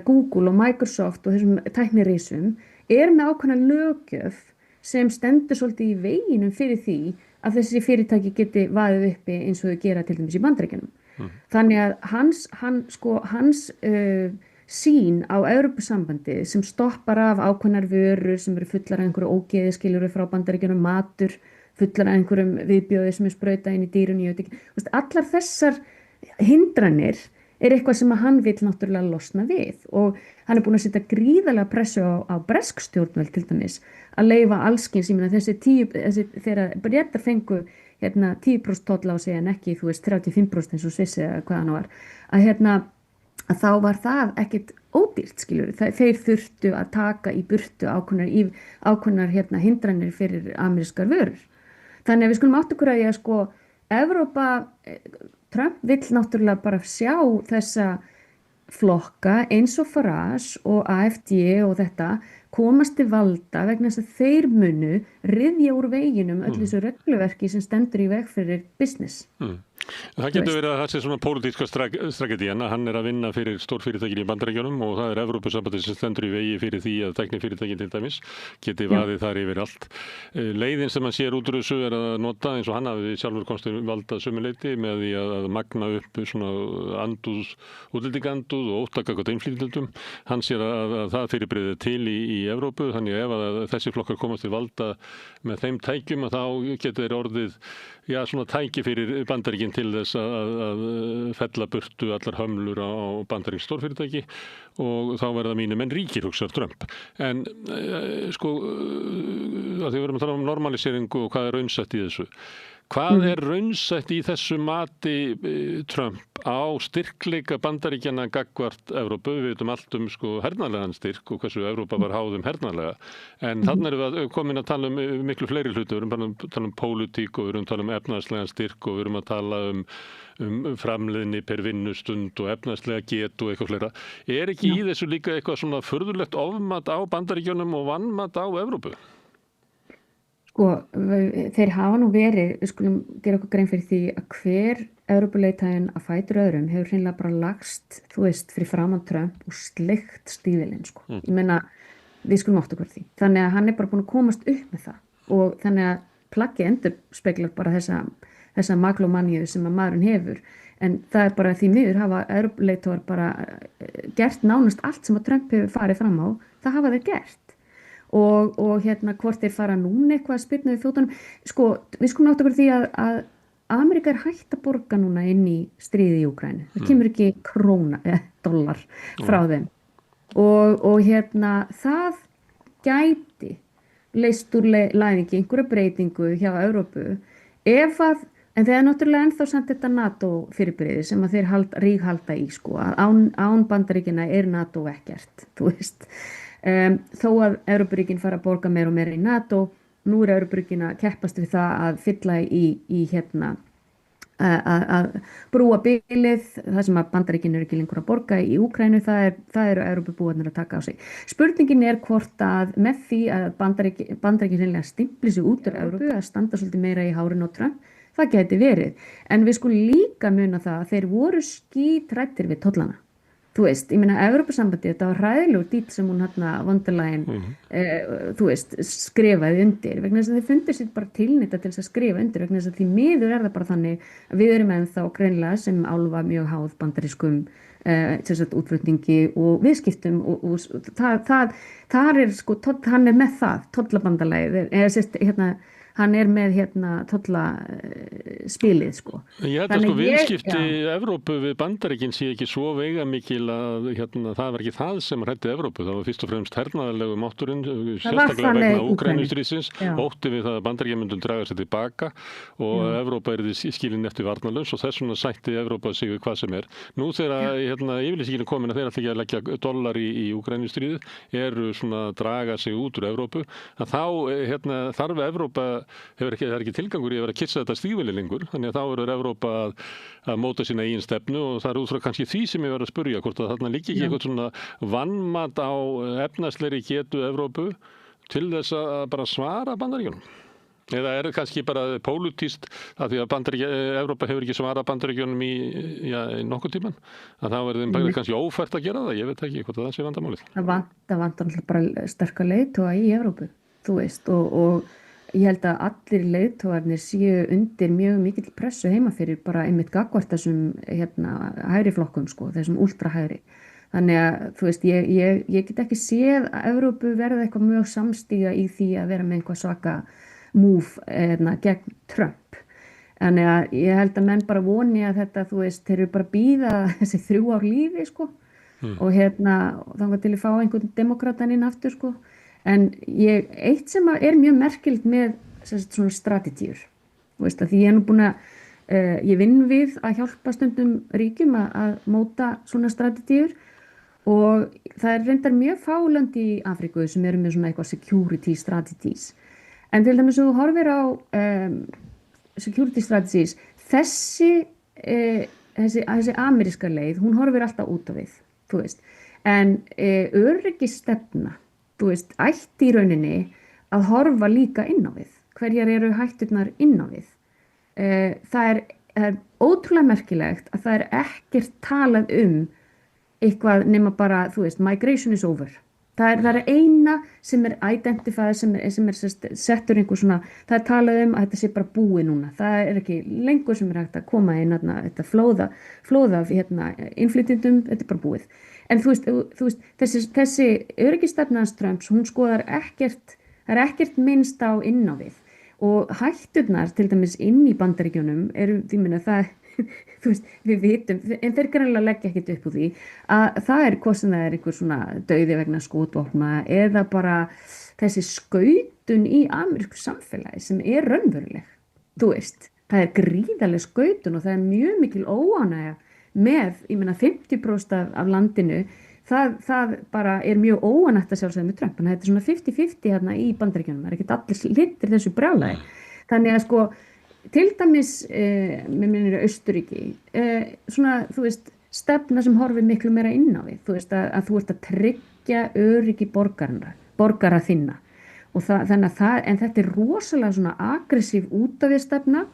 Google og Microsoft og þessum tæknirisum er með ákveðna löggjöf sem stendur svolítið í veginum fyrir því að þessi fyrirtæki geti vaðið uppi eins og þau gera til dæmis í Bandaríkjunum. Þannig að hans sýn á Evrópusambandið sem stoppar af ákveðnar vörur sem eru fullar af einhverju ógeði, skilurðu frá Bandaríkjunum, matur, fullar af einhverjum viðbjóði sem er sprautað inn í dýrun, ég veit ekki. Allar þessar hindranir er eitthvað sem að hann vil náttúrulega losna við og hann er búin að setja gríðarlega pressu á bresk stjórnvöld til dæmis að leyfa allskyns, ég meina þegar Bretar fengu 10% tolla á sig en ekki, þú veist, 35% eins og Svissi eða hvað hann var, að þá var það ekkit ódýrt, skilur, þeir þurftu að taka í burtu ákveðnar hindranir fyrir amerískar vörur. Þannig að við skulum átta okkur að sko, Evrópa, Trump vill náttúrulega bara sjá þessa flokka eins og Farage og AfD og þetta komast til valda vegna þess að þeir munu ryðja úr veginum öll þessu regluverki sem stendur í veg fyrir business. Það getur verið að það sé svona pólitíska strategían að hann er að vinna fyrir stórfyrirtækin í Bandaríkjunum og það er Evrópusambandið sem stendur í vegi fyrir því að tæknifyrirtækin til dæmis geti vaðið þar yfir allt. Leiðin sem hann sér út úr þessu er að nota eins og hann hafi sjálfur komst til valda sömuleyti með því að magna upp svona útlendingaandúð og óttaka gott innflytjendum. Hann sér að það fyrirbrigði til í Evrópu, þannig að ef þessi flokkar komast til valda með þeim tækjum að þá getur þeir orðið svona tæki fyrir Bandaríkin til þess að fella burtu allar hömlur á bandarísk stórfyrirtæki og þá verða mínir menn ríkir, hugsar Trump. En sko, að því við erum að tala um normaliseringu og hvað er raunsætt í þessu. Hvað er raunsætt í þessu mati Trump á styrkleika Bandaríkjanna gagnvart Evrópu? Við veitum allt sko hernaðarlegan styrk og hversu Evrópa var háð hernaðarlega. En þannig erum við komin að tala miklu fleiri hluti. Við erum bara að tala pólitík og við erum að tala efnahagslegan styrk og við erum að tala framleiðni per vinnustund og efnahagslega getu og eitthvað fleira. Er ekki í þessu líka eitthvað svona furðulegt ofmat á Bandaríkjunum og vanmat á Evrópu? Sko, þeir hafa nú verið, við skulum gera okkur grein fyrir því að hver Evrópuleiðtoginn að fætur öðrum hefur hreinlega bara lagst, þú veist, fyrir framan Trump og sleikt stígvélin, sko. Ég meina, við skulum átta okkur því. Þannig að hann er bara búin að komast upp með það og þannig að plaggið endurspeglar bara þessa maglomaníu sem að maðurinn hefur. En það er bara því miður hafa Evrópuleiðtogar bara gert nánast allt sem að Trump hefur farið fram á, það hafa þeir gert. Og hvort þeir fara núna eitthvað að spyrna við fótunum. Sko, við skulum átta okkur því að Amerika hætt að borga núna inn í stríði í Úkraínu. Það kemur ekki króna eða dollar frá þeim. Og það gæti leyst úr læðingi einhverja breytingu hjá Evrópu en það náttúrulega ennþá samt þetta NATO fyrirbrigði sem að þeir ríghalda í sko, að án Bandaríkjanna NATO ekkert, þú veist. Þó að Evrópuríkin fara að borga meira og meira í NATO, nú Evrópuríkin að keppast við það að fylla í að brúa bilið, það sem að Bandaríkin ekki lengur að borga í Úkraínu, það eru Evrópubúarnir að taka á sig. Spurningin hvort að með því að Bandaríkin hreinlega stimpli sig út úr Evrópu, að standa svolítið meira í hárinu á Trump, það geti verið. En við skulum líka muna það að þeir voru skítrættir við tollana. Þú veist, ég meina Evrópusambandið, þetta var hræðilegur dýll sem hún von der Leyen, þú veist, skrifaði undir, vegna þess að þeir fundu sér bara tilnýta til þess að skrifa undir, vegna þess að því miður það bara þannig að við erum ennþá greinilega sem álfa mjög háð bandarískum útflutningi og viðskiptum og það sko, hann með það, tollabandalagið, hann með tollaspilið sko. Ég held að sko viðskipti Evrópu við Bandaríkin sé ekki svo veigamikil að það var ekki það sem hræddi Evrópu, það var fyrst og fremst hernaðarlegu mátturinn, sérstaklega vegna Úkraínustríðsins, ótti við það að Bandaríkin myndum draga sér tilbaka og Evrópa skilin eftir varnarlaus og þess vegna sætti Evrópa sig við hvað sem Nú þegar yfirlýsingin komin að þeir ætla ekki að leggja dollar í Úkraínustríðið, eru svona að draga sig út úr Evrópu, að þá þarf Evrópa það er ekki tilgangur í að vera að kissa þetta stígvéli lengur, þannig að þá verður Evrópa að móta sína eigin stefnu og það út frá kannski því sem ég verður að spurja hvort að þarna líki ekki eitthvað svona vanmat á efnaðslegri getu Evrópu til þess að bara svara Bandaríkjunum. Eða kannski bara pólitískt að því að Evrópa hefur ekki svarað Bandaríkjunum í nokkuð tíman, að það verður kannski ófært að gera það, ég veit ekki hvort að það sé vandamálið. Það vantar alltaf bara sterka leiðtoga í Evrópu, þú veist, og ég held að allir leiðtogarnir séu undir mjög mikill pressu heima fyrir bara einmitt gagnvart þessum hægri flokkum sko, þessum ultrahægri. Þannig að þú veist, ég get ekki séð að Evrópu verða eitthvað mjög samstíga í því að vera með einhvað svaka move gegn Trump. Þannig að ég held að menn bara voni að þetta, þú veist, þeir eru bara að bíða þessi 3 ár lífi sko og þangað til að fá einhvern demokratan inn aftur sko. En eitt sem mjög merkilegt með svona strategíur, veist, að því ég nú búin að ég vinn við að hjálpa stundum ríkjum að móta svona strategíur og það reyndar mjög fá lönd í Afríku sem eru með svona eitthvað security strategies. En til dæmis þú horfir á security strategies, þessi ameríska leið, hún horfir alltaf út á við, þú veist. En öryggisstefna, þú veist, ætti í rauninni að horfa líka inn á við. Hverjar eru hætturnar inn á við? Það er ótrúlega merkilegt að það ekkert talað eitthvað nema bara, þú veist, migration is over. Það er eina sem identified, sem settur einhver svona, það talað að þetta sé bara búið núna. Það ekki lengur sem hægt að koma inn þetta flóða af innflytjendum, þetta bara búið. En þú veist, þessi öryggisstefna Trumps, hún skoðar ekkert, það ekkert minnst á inn á við. Og hætturnar til dæmis inn í Bandaríkjunum því minna það, þú veist, við vitum, en þeir greinlega leggja ekkert upp úr því, að það hvort sem það einhver svona dauði vegna skotvopna eða bara þessi skautun í amerísku samfélagi sem raunveruleg, þú veist. Það gríðarleg skautun og það mjög mikil óánægja með, ég meina 50% af landinu, það bara mjög óánægt að sjálfsögðu með Trump, en þetta svona 50-50 hérna í Bandaríkjunum, það ekki allir litir þessu brjálæði. Þannig að sko, til dæmis, með minnir Austurríki, svona, þú veist, stefna sem horfir miklu meira inn á við, þú veist, að þú ert að tryggja öryggi borgara þinna. Og þannig að en þetta rosalega svona aggressív út af því stefna,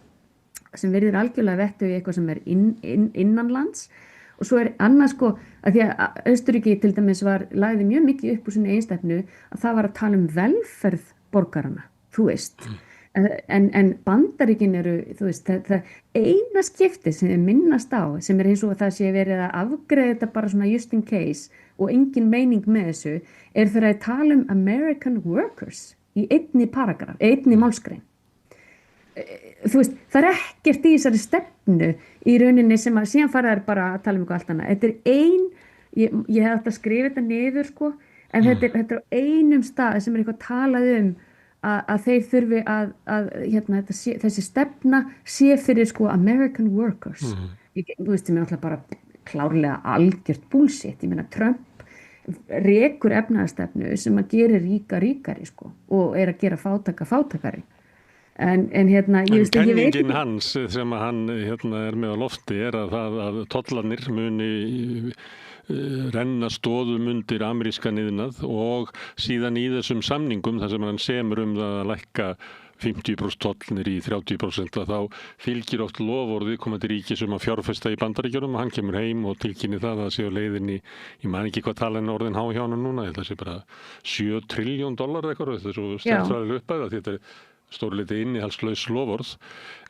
sem verður algjörlega vettu í eitthvað sem innanlands og svo annað sko að því að Austurríki til dæmis lagði mjög mikið upp úr sinni einstefnu að það var að tala velferð borgarana, þú veist. En Bandaríkin þú veist, það eina skipti sem þið minnast á, sem eins og það sé verið að afgreiða þetta bara svona just in case og engin meining með þessu, þegar að tala American workers í einni málsgrein. þú veist, það ekkert í þessari stefnu í rauninni sem að síðan fara þær bara að tala eitthvað allt annað. Þetta ég hef alltaf skrifið þetta niður sko, en þetta á einum stað sem eitthvað talað að þeir þurfi að þessi stefna sé fyrir sko American workers. Þú veist, sem alltaf bara klárlega algjört bullshit. Ég meina, Trump rekur efnaðarstefnu sem að gera ríkari sko, og að gera fátakari. En kenningin hans sem að hann með á lofti að tollarnir muni renna stoðum undir amerískan iðnað og síðan í þessum samningum þar sem hann semur það að lækka 50% tollnir í 30% þá fylgir oft loforði komandi ríki sem að fjárfesta í Bandaríkjunum og hann kemur heim og tilkynni það sé á leiðinni, ég man ekki hvað talan orðin há hjá hann núna, þetta sé bara $7 trillion eitthvað, þetta svo stærðfræðileg upphæð að þetta stórleiti innihalslaus loforð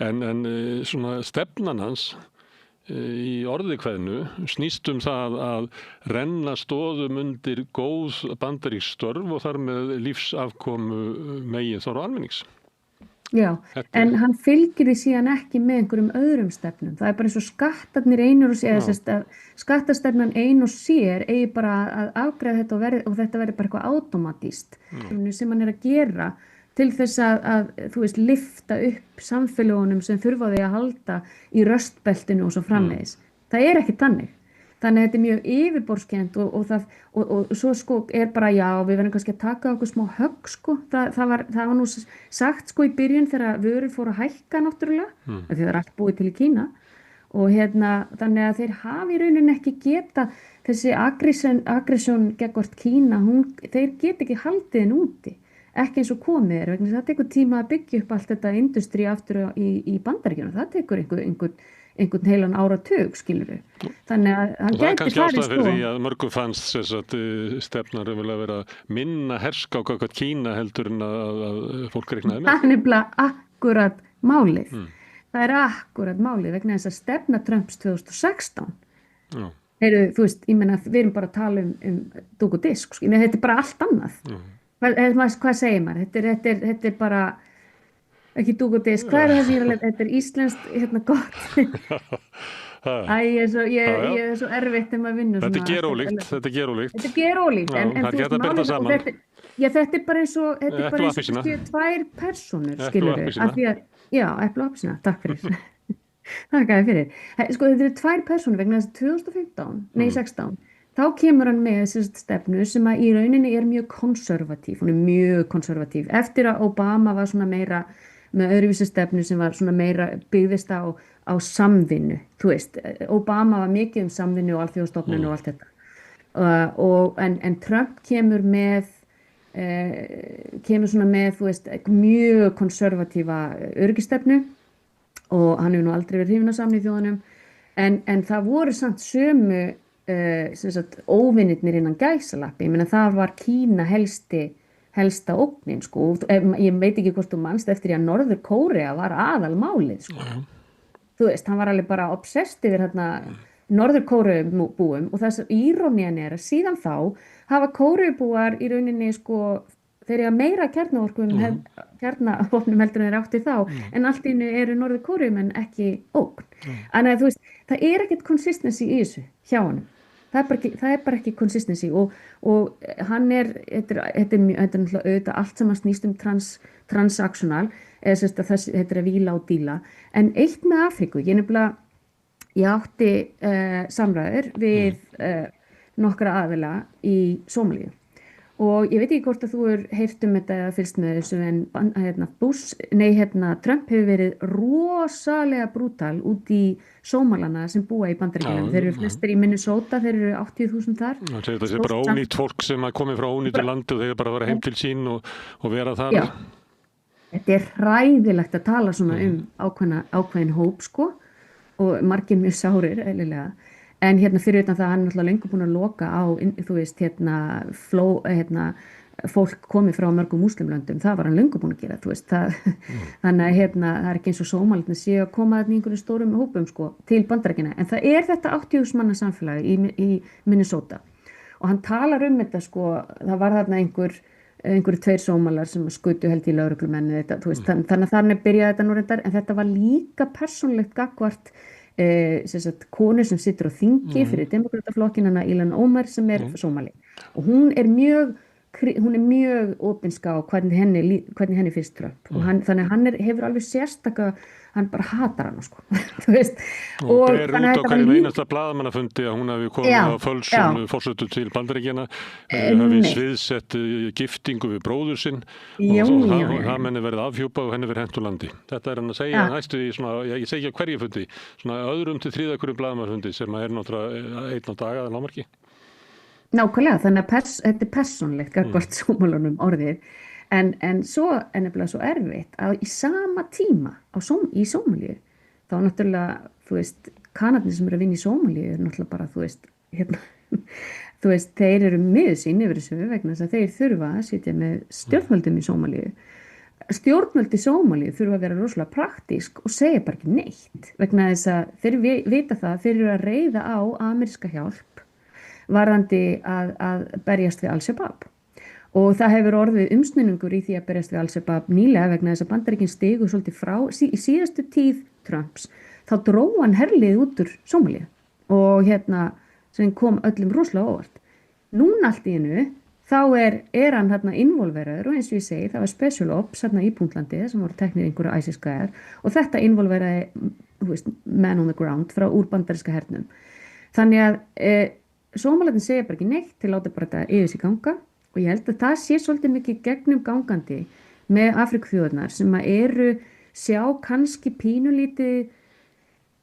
en svona stefnan hans í orðikveðnu snýst það að renna stoðum undir góð bandarísk störf og þar með lífsafkomu meginþorra almennings. Já, en hann fylgir því síðan ekki með einhverjum öðrum stefnum. Það bara eins og skattarnir einur og sér, skattastefnan ein og sér eigi bara að afgreiða þetta og þetta verði bara eitthvað automatískt sem hann að gera til þess að þú veist, lyfta upp samfélagunum sem þurfa því að halda í röstbeltinu og svo framvegis. Það ekki þannig. Þannig að þetta mjög yfirborðskennt og svo sko bara já, við verðum kannski að taka okkur smá högg sko. Það var nú sagt sko í byrjun þegar vörur fóru að hækka náttúrulega, því það allt búið til í Kína og þannig að þeir hafi í rauninni ekki geta þessi aggressjón gegn Kína, þeir geta ekki haldið henn úti. Ekki eins og komið vegna það tekur tíma að byggja upp allt þetta industrí aftur í Bandaríkjunum. Það tekur einhvern heilan áratug, skilurðu. Þannig að hann gæti farið sko. Það kannski ástæða fyrir því að mörgum fannst stefnar vilja vera minna herska á gagnvart Kína heldur en að fólk reiknaði með. Það nefnilega akkurat málið. Það akkurat málið vegna þess að stefna Trumps 2016. Heyrðu, þú veist, ég meina við erum bara að tala um dúk og disk. Þetta bara allt annað. Hvað segir maður? Þetta bara ekki dúk og disk. Hvað það sem ég að þetta íslenskt gott. Ég svo erfitt að vinna svona. Þetta ger ólíkt. Þetta ger ólíkt. En það geta byrta saman. Þetta bara eins og tvær persónur, skilurðu. Já, epli og appelsína. Takk fyrir. Takk fyrir. Sko, þetta tvær persónur vegna þess að 2016. Þá kemur hann með þessi stefnu sem að í rauninni mjög konservatív, hún mjög konservatív. Eftir að Obama var svona meira með öðruvísi stefnu sem var svona meira byggðist á samvinnu, þú veist. Obama var mikið samvinnu og alþjóðastofnun og allt þetta. En Trump kemur svona með, þú veist, mjög konservatíva öryggisstefnu og hann hefur nú aldrei verið hrifinn af Sameinuðu þjóðunum, en það voru samt sömu óvinirnir innan gæsalappi. Ég meina það var Kína helsta ógnin sko. Ég veit ekki hvort þú manst eftir að Norður Kórea var aðalmálið sko. Þú veist, hann var alveg bara obsessed yfir Norður Kóreubúum og þess að írónían að síðan þá hafa Kóreubúar í rauninni sko, þeir meira kjarnavopnum heldur en þeir átti þá en allt í einu eru Norður Kóreumenn ekki ógn. Þannig að þú veist, það ekkert consistency í þessu hjá honum. Það bara ekki consistency og hann þetta er náttúrulega auðvitað allt sem snýst transactional, þetta að víla og díla. En eitt með Afríku, ég átti samræður við nokkra aðila í Sómalíu og ég veit ekki hvort að þú heyrt þetta eða fylgst með þessu en Trump hefur verið rosalega brútal út í Sómalana sem búa í Bandaríkjunum. Þeir eru flestir í Minnesota, þeir eru 80.000 þar. Það sé bara ónýtt fólk sem komið frá ónýttu landi og þeir bara fara heim til sín og vera þar. Já, þetta er hræðilegt að tala svona ákveðin hóp sko og margir mjög sárir eðlilega. En fyrir utan það hann náttúrulega lengur búin að loka á, þú veist, fólk komið frá mörgum múslimlöndum, það var hann lengur búin að gera, þú veist, þannig að það er ekki eins og Sómalirnir séu að koma þarna í einhverjum stórum hópum sko til Bandaríkjanna, en það þetta 80.000 manna samfélagi í Minnesota og hann talar þetta sko, það var þarna einhver einhverju 2 sómalar sem skutu held í lögreglumenni þetta, þú veist, þannig að þannig byrjaði þetta nú reyndar, en þetta var líka persónulegt gagnvart konu sem situr á þingi fyrir demokrataflokkin, hana Ilhan Omar sem sómali, og hún er mjög opinská hvernig henni finnst Trump og þannig að hann hefur alveg sérstaka, hann bara hatar hana sko þú veist, og ber út á hverjum einasta blaðamannafundi að hún hafi komið á fölsum forsetu til Bandaríkjanna, hafi sviðsett giftingu við bróður sinn og það menni verið afhjúpað og henni verið hent úr landi. Þetta hann að segja næstu í svona, ég segi ekki á hverju fundi, svona öðrum til 3. hverjum blaðamannafundi sem náttúrulega 1 á dag að lágmarki. Nákvæmlega, þannig að þetta persónulegt gagnvart sómalunum orðið, en svo er nefnilega svo erfitt að í sama tíma í Sómalíu, þá náttúrulega, þú veist, Kanarnir sem eru að vinna í Sómalíu náttúrulega bara, þú veist, þeir eru miður sín yfir þessu vegna þess að þeir þurfa að sitja með stjórnvöldum í Sómalíu. Stjórnvöld í Sómalíu þurfa að vera rosalega praktísk og segja bara ekki neitt vegna þess að þeir vita það, þeir eru að reiða á ameríska hjálp varðandi að berjast við Al-Shabaab og það hefur orðið umsnúningur í því að berjast við Al-Shabaab nýlega vegna þess að Bandaríkin stigu svolítið frá í síðustu tíð Trumps, þá dró hann herlið út úr Sómalíu og sem kom öllum rosalega óvart. Núna allt í einu þá hann involveraður og eins og ég segi, það var Special Ops í Puntlandi sem voru teknir einhverju ISIS-gæjar og þetta involveraði man on the ground frá úr bandaríska hernum. Þannig að Sómalarnir segja bara ekki neitt til að láta bara þetta yfir sig ganga og ég held að það sé svolítið mikið gegnum gangandi með Afríkuþjóðirnar sem að sjá kannski pínulítið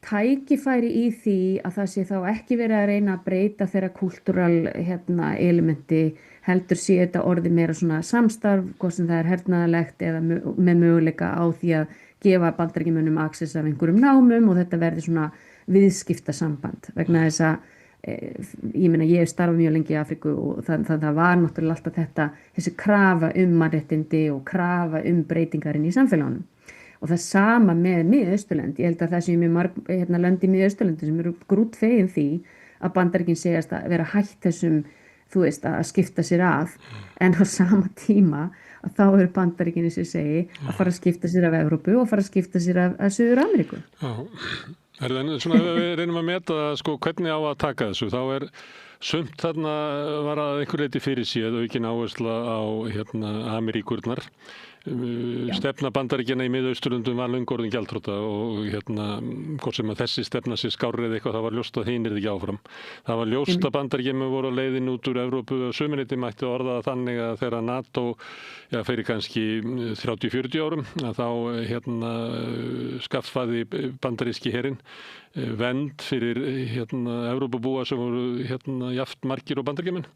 tækifæri í því að það sé þá ekki verið að reyna að breyta þeirra kultúral elementi, heldur sé þetta orðið meira svona samstarf, hvort sem það hernaðarlegt eða með möguleika á því að gefa Bandaríkjamönnum access af einhverjum námum og þetta verði svona viðskiptasamband vegna þess að ég meina ég starfa mjög lengi í Afríku og það var náttúrulega alltaf þessi krafa mannréttindi og krafa breytingar inn í samfélagunum og það sama með Mið-Austurlönd. Ég held að það sé mjög marg lönd í Mið-Austurlöndi sem eru grútfegin því að Bandaríkin segjast að vera hætt þessum, þú veist, að skipta sér að en á sama tíma að þá eru Bandaríkin eins og segi að fara að skipta sér af Evrópu og fara að skipta sér af Suður-Ameríku. Svona ef við reynum að meta sko, hvernig á að taka þessu, þá sumt þarna var að einhver leyti fyrir séð aukin áhersla á Ameríkurnar. Stefna Bandaríkjanna í Mið-Austurlöndum var löngu orðin gjaldþrota og hvort sem að þessi stefna sér skárri eða eitthvað, það var ljóst að hin ekki áfram. Það var ljóst að Bandaríkjamenn voru á leiðin út úr Evrópu og suminiti mætti orða þannig að þegar NATO fyrir kannski 30-40 árum að þá skaffaði bandaríski herinn vend fyrir Evrópubúa sem voru jafnt margir og Bandaríkjamenn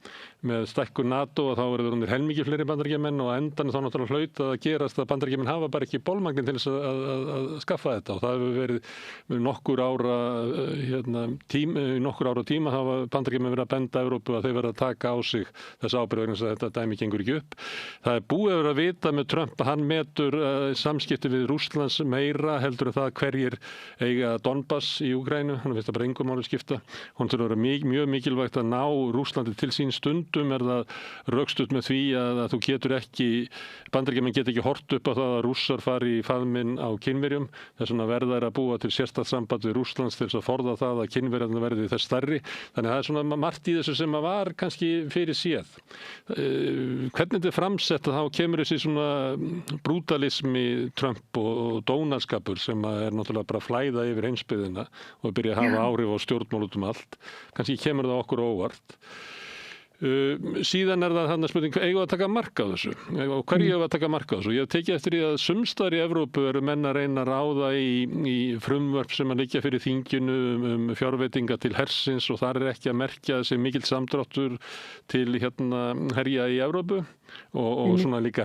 með stækkun NATO og þá voru þeir helmingi fleiri Bandaríkjamenn og endan þá náttúrulega hlaut að gerast að Bandaríkjamenn hafa bara ekki bolmagnin til þess að skaffa þetta og það hefur verið nokkur ára tíma hafa Bandaríkjamenn verið að benda Evrópu að þeir verið að taka á sig þess ábyrgð vegna að þetta dæmi gengur ekki upp. Það búið að vera að vita með Trump að hann metur samskipti við Rússlands meira heldur en það hverjir eiga Donbass í Úkraínu, hann finnst það bara engum máli skipta. Hún þurfa að vera mjög mikilvægt að ná Rússlandi til sín stundum það rökstutt með því að þú getur ekki, Bandaríkjamenn get ekki hort upp á það að Rússar fari í faðminn á Kínverjum, þess vegna verða að búa til sérstakt samband við Rússlands til þess að forða það að Kínverjarnir verði þess stærri. Þannig að það svona margt í þessu sem var kannski fyrir séð. Hvernig þetta er framsett að þá kemur þessi svona brútalismi Trump og dónaskapur sem náttúrulega bara flæða yfir heimsbyggðina og byrja að hafa áhrif á stjórnmál út allt. Kannski kemur það okkur óvart. Síðan það hann spurning, eigum við að taka mark á þessu og hverju eigum við að taka mark á þessu? Ég hef tekið eftir því að sumstaðar í Evrópu eru menn að reyna að ráða í frumvörp sem að liggja fyrir þinginu fjárveitinga til hersins og þar ekki að merkja þessi mikill samdráttur til herja í Evrópu og svona líka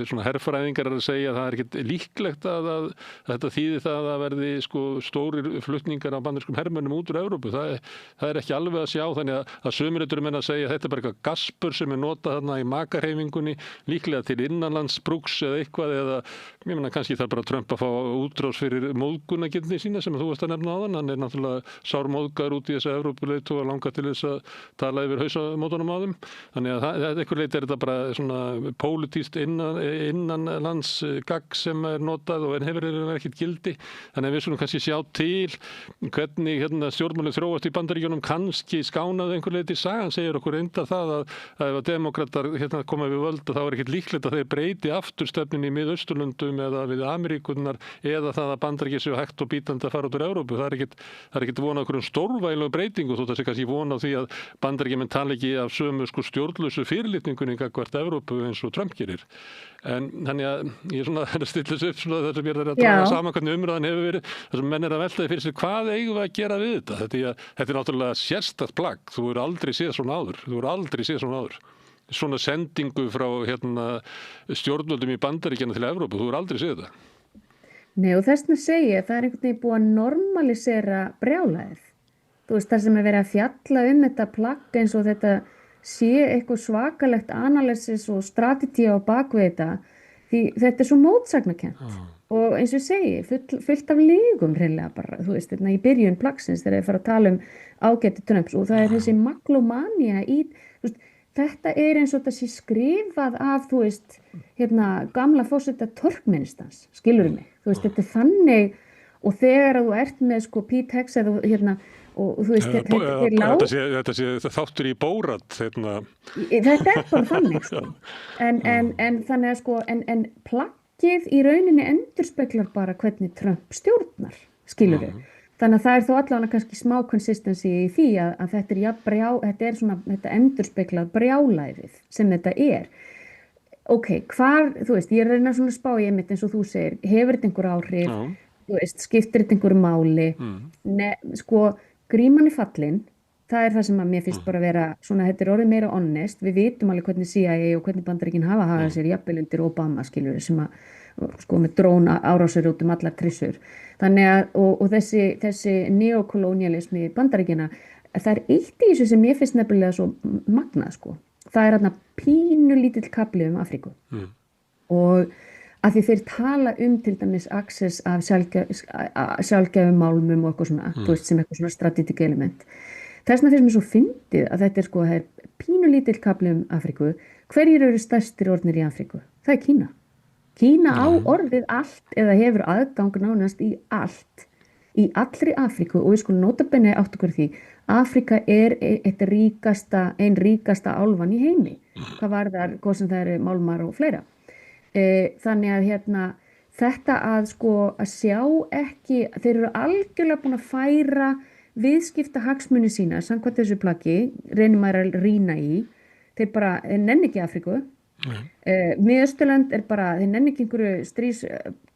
svona herfræðingar að segja að það ekki líklegt að þetta þýði það að verði stórir flutningar á bandarískum hermönnum út úr Evrópu. Það ekki alveg að sjá, þannig að sumir eru menn að segja að þetta er bara eitthvað gaspur sem notað þarna í makarhefingunni, líklega til innanlandsbrúks eða eitthvað, eða ég meina kannski þarf bara Trump að fá útrás fyrir móðgunagirni sína sem þú varst að nefna áðan. Hann náttúrulega sármóðgar út í þessa Evrópuleiðtoga og langar til þess að tala yfir hausamótunum á þeim. Þannig að einhver leyti er þetta bara svona svona pólitískt innanlands gagg sem notað og hefur ekkert gildi. Þannig að við skulum kannski sjá til hvernig stjórnmálin þróast í Bandaríkjunum, kannski skánaði einhver leyti. Sagan segir okkur enda það að ef demokratar koma við völd þá ekkert líklegt að þeir breyti aftur stefnin í Miðausturlöndum eða við Ameríkurnar eða það að Bandaríkjunum séu hægt og bítandi að fara út úr Evrópu. Það ekkert von á einhverjum stórvægilegu breytingu, þótt að sé kannski von á því að Bandaríkjamenn tala ekki af sömu stjórnlausu fyrirlitningunni gagnvart Evrópu eins og Trump gerir. En þannig að ég svona stilla þessu upp svona þess að mér að draga saman hvernig umræðan hefur verið, þess að menn að veltaði fyrir sér hvað eigum við að gera við þetta. Þetta náttúrulega sérstakt plagg, þú hefur aldrei séð svona áður. Svona sendingu frá stjórnvöldum í Bandaríkjana til Evrópu, þú hefur aldrei séð þetta. Nei, og þess að segja, það einhvern veginn búið að normalisera brjálæðið. Þú veist, það sem verið að fjalla þetta plagg eins og þetta sé eitthvað svakalegt analysis og strategía á bakvið þetta, því þetta svo mótsagnakent og eins og ég segi, fullt af lígum hreinlega bara, þú veist, í byrjun plaggsins þegar þeir fara að tala ágæti Trumps og það þessi maglomania í, þú veist, þetta eins og þetta sé skrifað af, þú veist, gamla forseta Turkmenistans, skilurðu mig, þú veist, þetta þannig og þegar þú ert með Pete Hegseth og þú veist, þetta sé þáttur í Borat þetta bara þannig en þannig að en plaggið í rauninni endurspeglar bara hvernig Trump stjórnar, skilur við þannig að það þó allavega kannski smá consistency í því að þetta endurspeglar brjálæðið sem þetta ok, þú veist, ég reyna svona að spá í einmitt eins og þú segir, hefur þetta einhver áhrif þú veist, skiptir þetta einhverju máli gríman fallin, það það sem að mér finnst bara vera svona, þetta orðið meira honest, við vitum alveg hvernig CIA og hvernig Bandaríkin hafa hagað sér jafnvel undir Obama, skilur sem að með dróna árásir út allar trissur, þannig að og þessi neokolónialismi Bandaríkina, það eitt í þessu sem mér finnst nefnilega svo magnað, það pínu lítill kafli Afríku og að því þeir tala til dæmis access af sjálfgæfum málmum og eitthvað svona, þú veist, sem eitthvað svona strategic element. Þess vegna finnst mér svo fyndið að þetta það pínu lítill kafli Afríku. Hverjir eru stærstir orðnir í Afríku? Það Kína. Kína á orðið allt eða hefur aðgang nánast í allt. Í allri Afríku og við skulum nota bene átt okkur því. Afríka ein ríkasta álfan í heimi. Hvað varðar, hvað sem það eru málmar og fleira. Þannig að þetta að sjá ekki, þeir eru algjörlega búin að færa viðskipta hagsmuni sína samkvæmt þessu plaggi, reynir maður að rýna í, þeir nenni ekki Afríku, Miðausturlönd bara, þeir nenni ekki einhverju strís,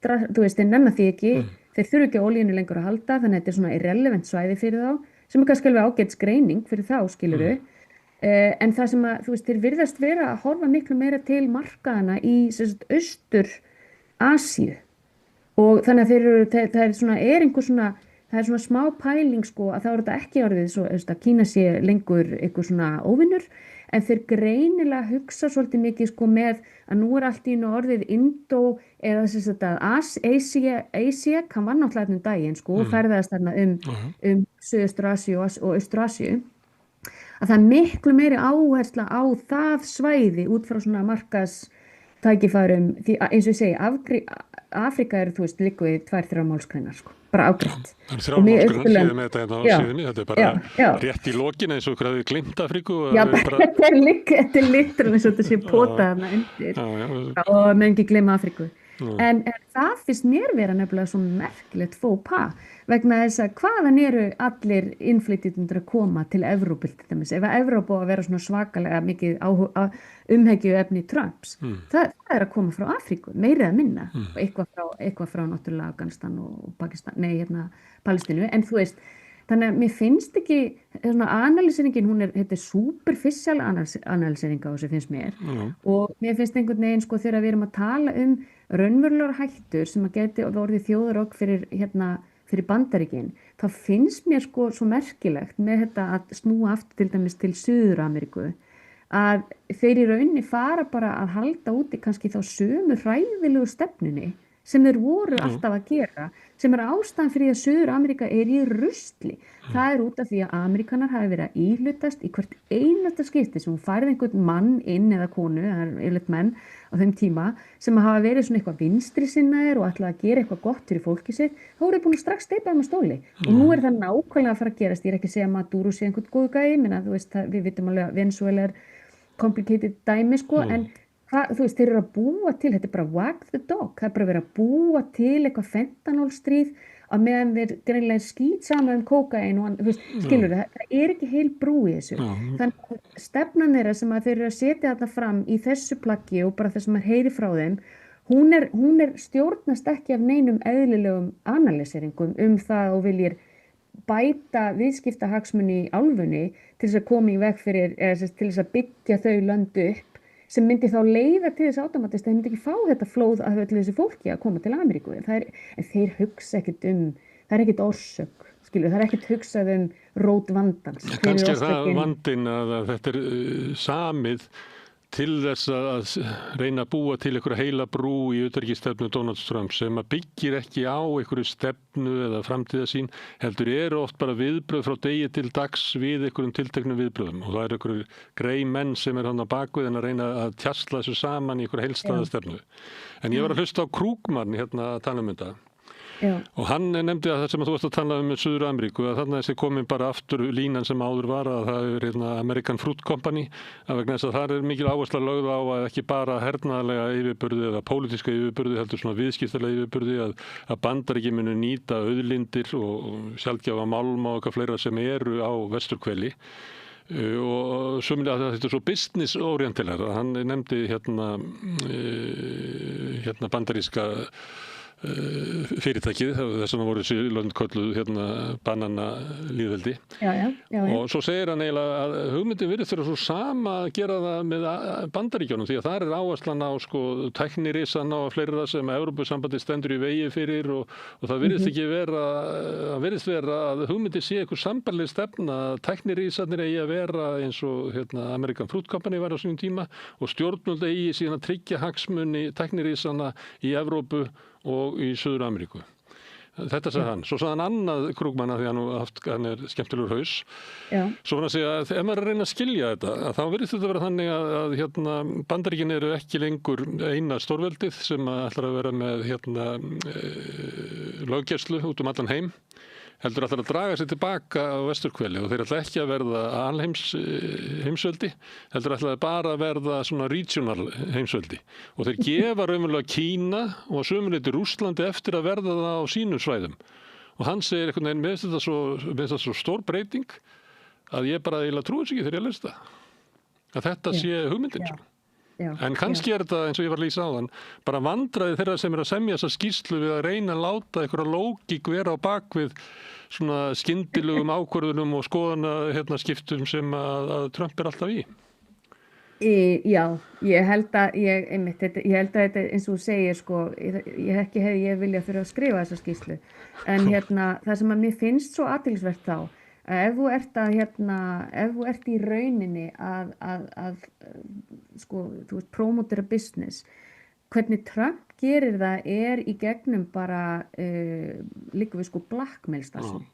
þú veist, þeir nenna því ekki, þeir þurfu ekki olíunni lengur að halda, þannig að þetta svona irrelevant svæði fyrir þá, sem kannski alveg ágætis greining fyrir þá, skilurðu. En það sem að, þú veist, þeir virðast vera að horfa miklu meira til markaðana í Austur-Asíu og þannig að það er svona smá pæling að þá þetta ekki orðið svo að Kína sé lengur eitthvað svona óvinnur en þeir greinilega hugsa svolítið mikið með að nú allt í orðið Indó eða Asia kann var náttúrulega daginn og ferðast þarna Suðaustur-Asíu og Austur-Asíu að það miklu meiri áhersla á það svæði út frá svona markastækifærum því eins og ég segi, Afríka þú veist, liggur við 2-3 málsgreinar, bara ágreitt. Það 3 málsgreinar síðan með þetta á síðunni, þetta bara rétt í lokin eins og hvað við glimt Afríku. Já, þetta er litran eins og þetta sé potað þarna undir og með ekki gleyma Afríku. En það finnst mér vera nefnilega svo merkilegt faux pas vegna þess að hvaðan eru allir innflytjendur að koma til Evrópu til dæmis, ef Evrópu að vera svona svakalega mikið umhyggju efni Trumps, það að koma frá Afríku, meira að minna eitthvað frá náttúrulega Afganistan og Pakistan, Palestínu, en þú veist þannig að mér finnst ekki analýseringin, þetta er superficial analýsering á þessu finnst mér og mér finnst einhvern veginn þegar við erum að tala raunverulegar hættur sem að geti orðið þjóðarógn fyrir Bandaríkin, þá finnst mér svo merkilegt með þetta að snúa aftur til dæmis til Suður-Ameríku að þeir í rauninni fara bara að halda úti kannski þá sömu hræðilegu stefnunni sem þeir voru alltaf að gera, sem ástæðan fyrir að Suður-Ameríka í rusli. Það út af því að Ameríkanar hafi verið að íhlutast í hvert einasta skipti sem hún færði einhvern mann inn eða konu, það yfirleitt menn á þeim tíma, sem hafa verið svona eitthvað vinstri sinnaðir og ætlaði að gera eitthvað gott fyrir fólkið sitt, þá voru búin að strax steypa þeim á stóli. Og nú það nákvæmlega að fara að gerast. Ég ekki að segja að Maduro sé einhvern góðu gæi, minna, þú veist, við vitum alveg að Venezuela complicated dæmi, sko, en þú veist, þeir að búa til, þetta bara wag the dog, það bara verið að búa til eitthvað fentanólstríð að meðan þeir greinlega skýt saman kókain og þú veist, skilur það ekki heil brú í þessu. Þannig að stefnan þeirra sem að þeir eru að setja þarna fram í þessu plaggi og bara það sem heyri frá þeim, hún stjórnast ekki af neinum eðlilegum analyseringum það og viljir bæta viðskiptahagsmuni í álfunni til þess að koma í veg fyrir, til þess að byggja þau löndu upp sem myndi þá leiða til þess automatist að þeir myndi ekki fá þetta flóð af öllu þessu fólki að koma til Ameríku. En þeir hugsa ekkert það ekkert orsök, skilur, það ekkert hugsað rót vandans. Kannski það vandinn að þetta samið til þess að reyna að búa til einhverja heila brú í utanríkisstefnu Donald Trump sem að byggir ekki á einhverju stefnu eða framtíðasýn, heldur oft bara viðbröð frá degi til dags við einhverjum tilteknum viðbröðum og það einhverju greymenn sem hann á bakvið en að reyna að tjasla þessu saman í einhverju heilstæða stefnu. En ég var að hlusta á Krugman hérna að tala þetta. Og hann nefndi að það sem þú varst að tala með Suður-Ameríku að þarna þessi komin bara aftur línan sem áður var að það hérna American Fruit Company að vegna þess að það mikil áhersla lögð á að ekki bara hernaðarlega yfirburði eða pólitíska yfirburði heldur svona viðskiptalega yfirburði að Bandaríkin munu nýta auðlindir og sjaldgæfa málma og eitthvað fleira sem eru á vesturhveli og sömulega að þetta svo business orientilar. Hann nefndi hérna bandaríska fyrirtækið, þess að voru þessi lönd kölluð hérna bananalýðveldi. Og svo segir hann eiginlega að hugmyndin virðist vera svo sama að gera það með Bandaríkjunum því að það áherslan á sko tæknirisana og fleira sem Evrópusambandið stendur í vegi fyrir og það virðist ekki vera að hugmyndin sé eitthvað sambarleg stefna að tæknirisarnir eigi að vera eins og hérna American Fruit Company var á sínum tíma og stjórnvöld eigi síðan að tryggja hagsmuni tæknirisana í Evrópu og í Suður-Ameríku. Þetta sagði hann. Svo sagði hann annað Krugman að því hann skemmtilegur haus. Svo var hann að segja að ef maður reyna að skilja þetta, að þá virðist þetta vera þannig að hérna, Bandaríkin eru ekki lengur eina stórveldið sem ætlar að vera með hérna, löggæslu út allan heim. Heldur ætlar að draga sér tilbaka á vesturhveli og þeir ætla ekki að verða heimsveldi, heldur ætla bara að verða svona regional heimsveldi. Og þeir gefa raunverulega Kína og sömuleyti Rússlandi eftir að verða það á sínum svæðum. Og hann segir einhvern veginn, mér finnst þetta svo stór breyting að ég bara eiginlega trúi sig ekki þegar ég les það. Að þetta sé hugmyndin. En kannski þetta, eins og ég var að lýsa á þann, bara vandræði þeirra sem að semja þessa skýrslu við að reyna að láta einhverja lógík vera á bakvið svona skyndilegum ákvörðunum og skoðana skiptum sem að Trump alltaf í. Já, ég held að þetta eins og þú segir sko, ég vilja fyrir að skrifa þessa skýrslu. En það sem að mér finnst svo athyglisvert þá, ef þú ert í rauninni að sko, þú veist, promotera business, hvernig Trump gerir það í gegnum bara líka við sko blackmail starfsemi.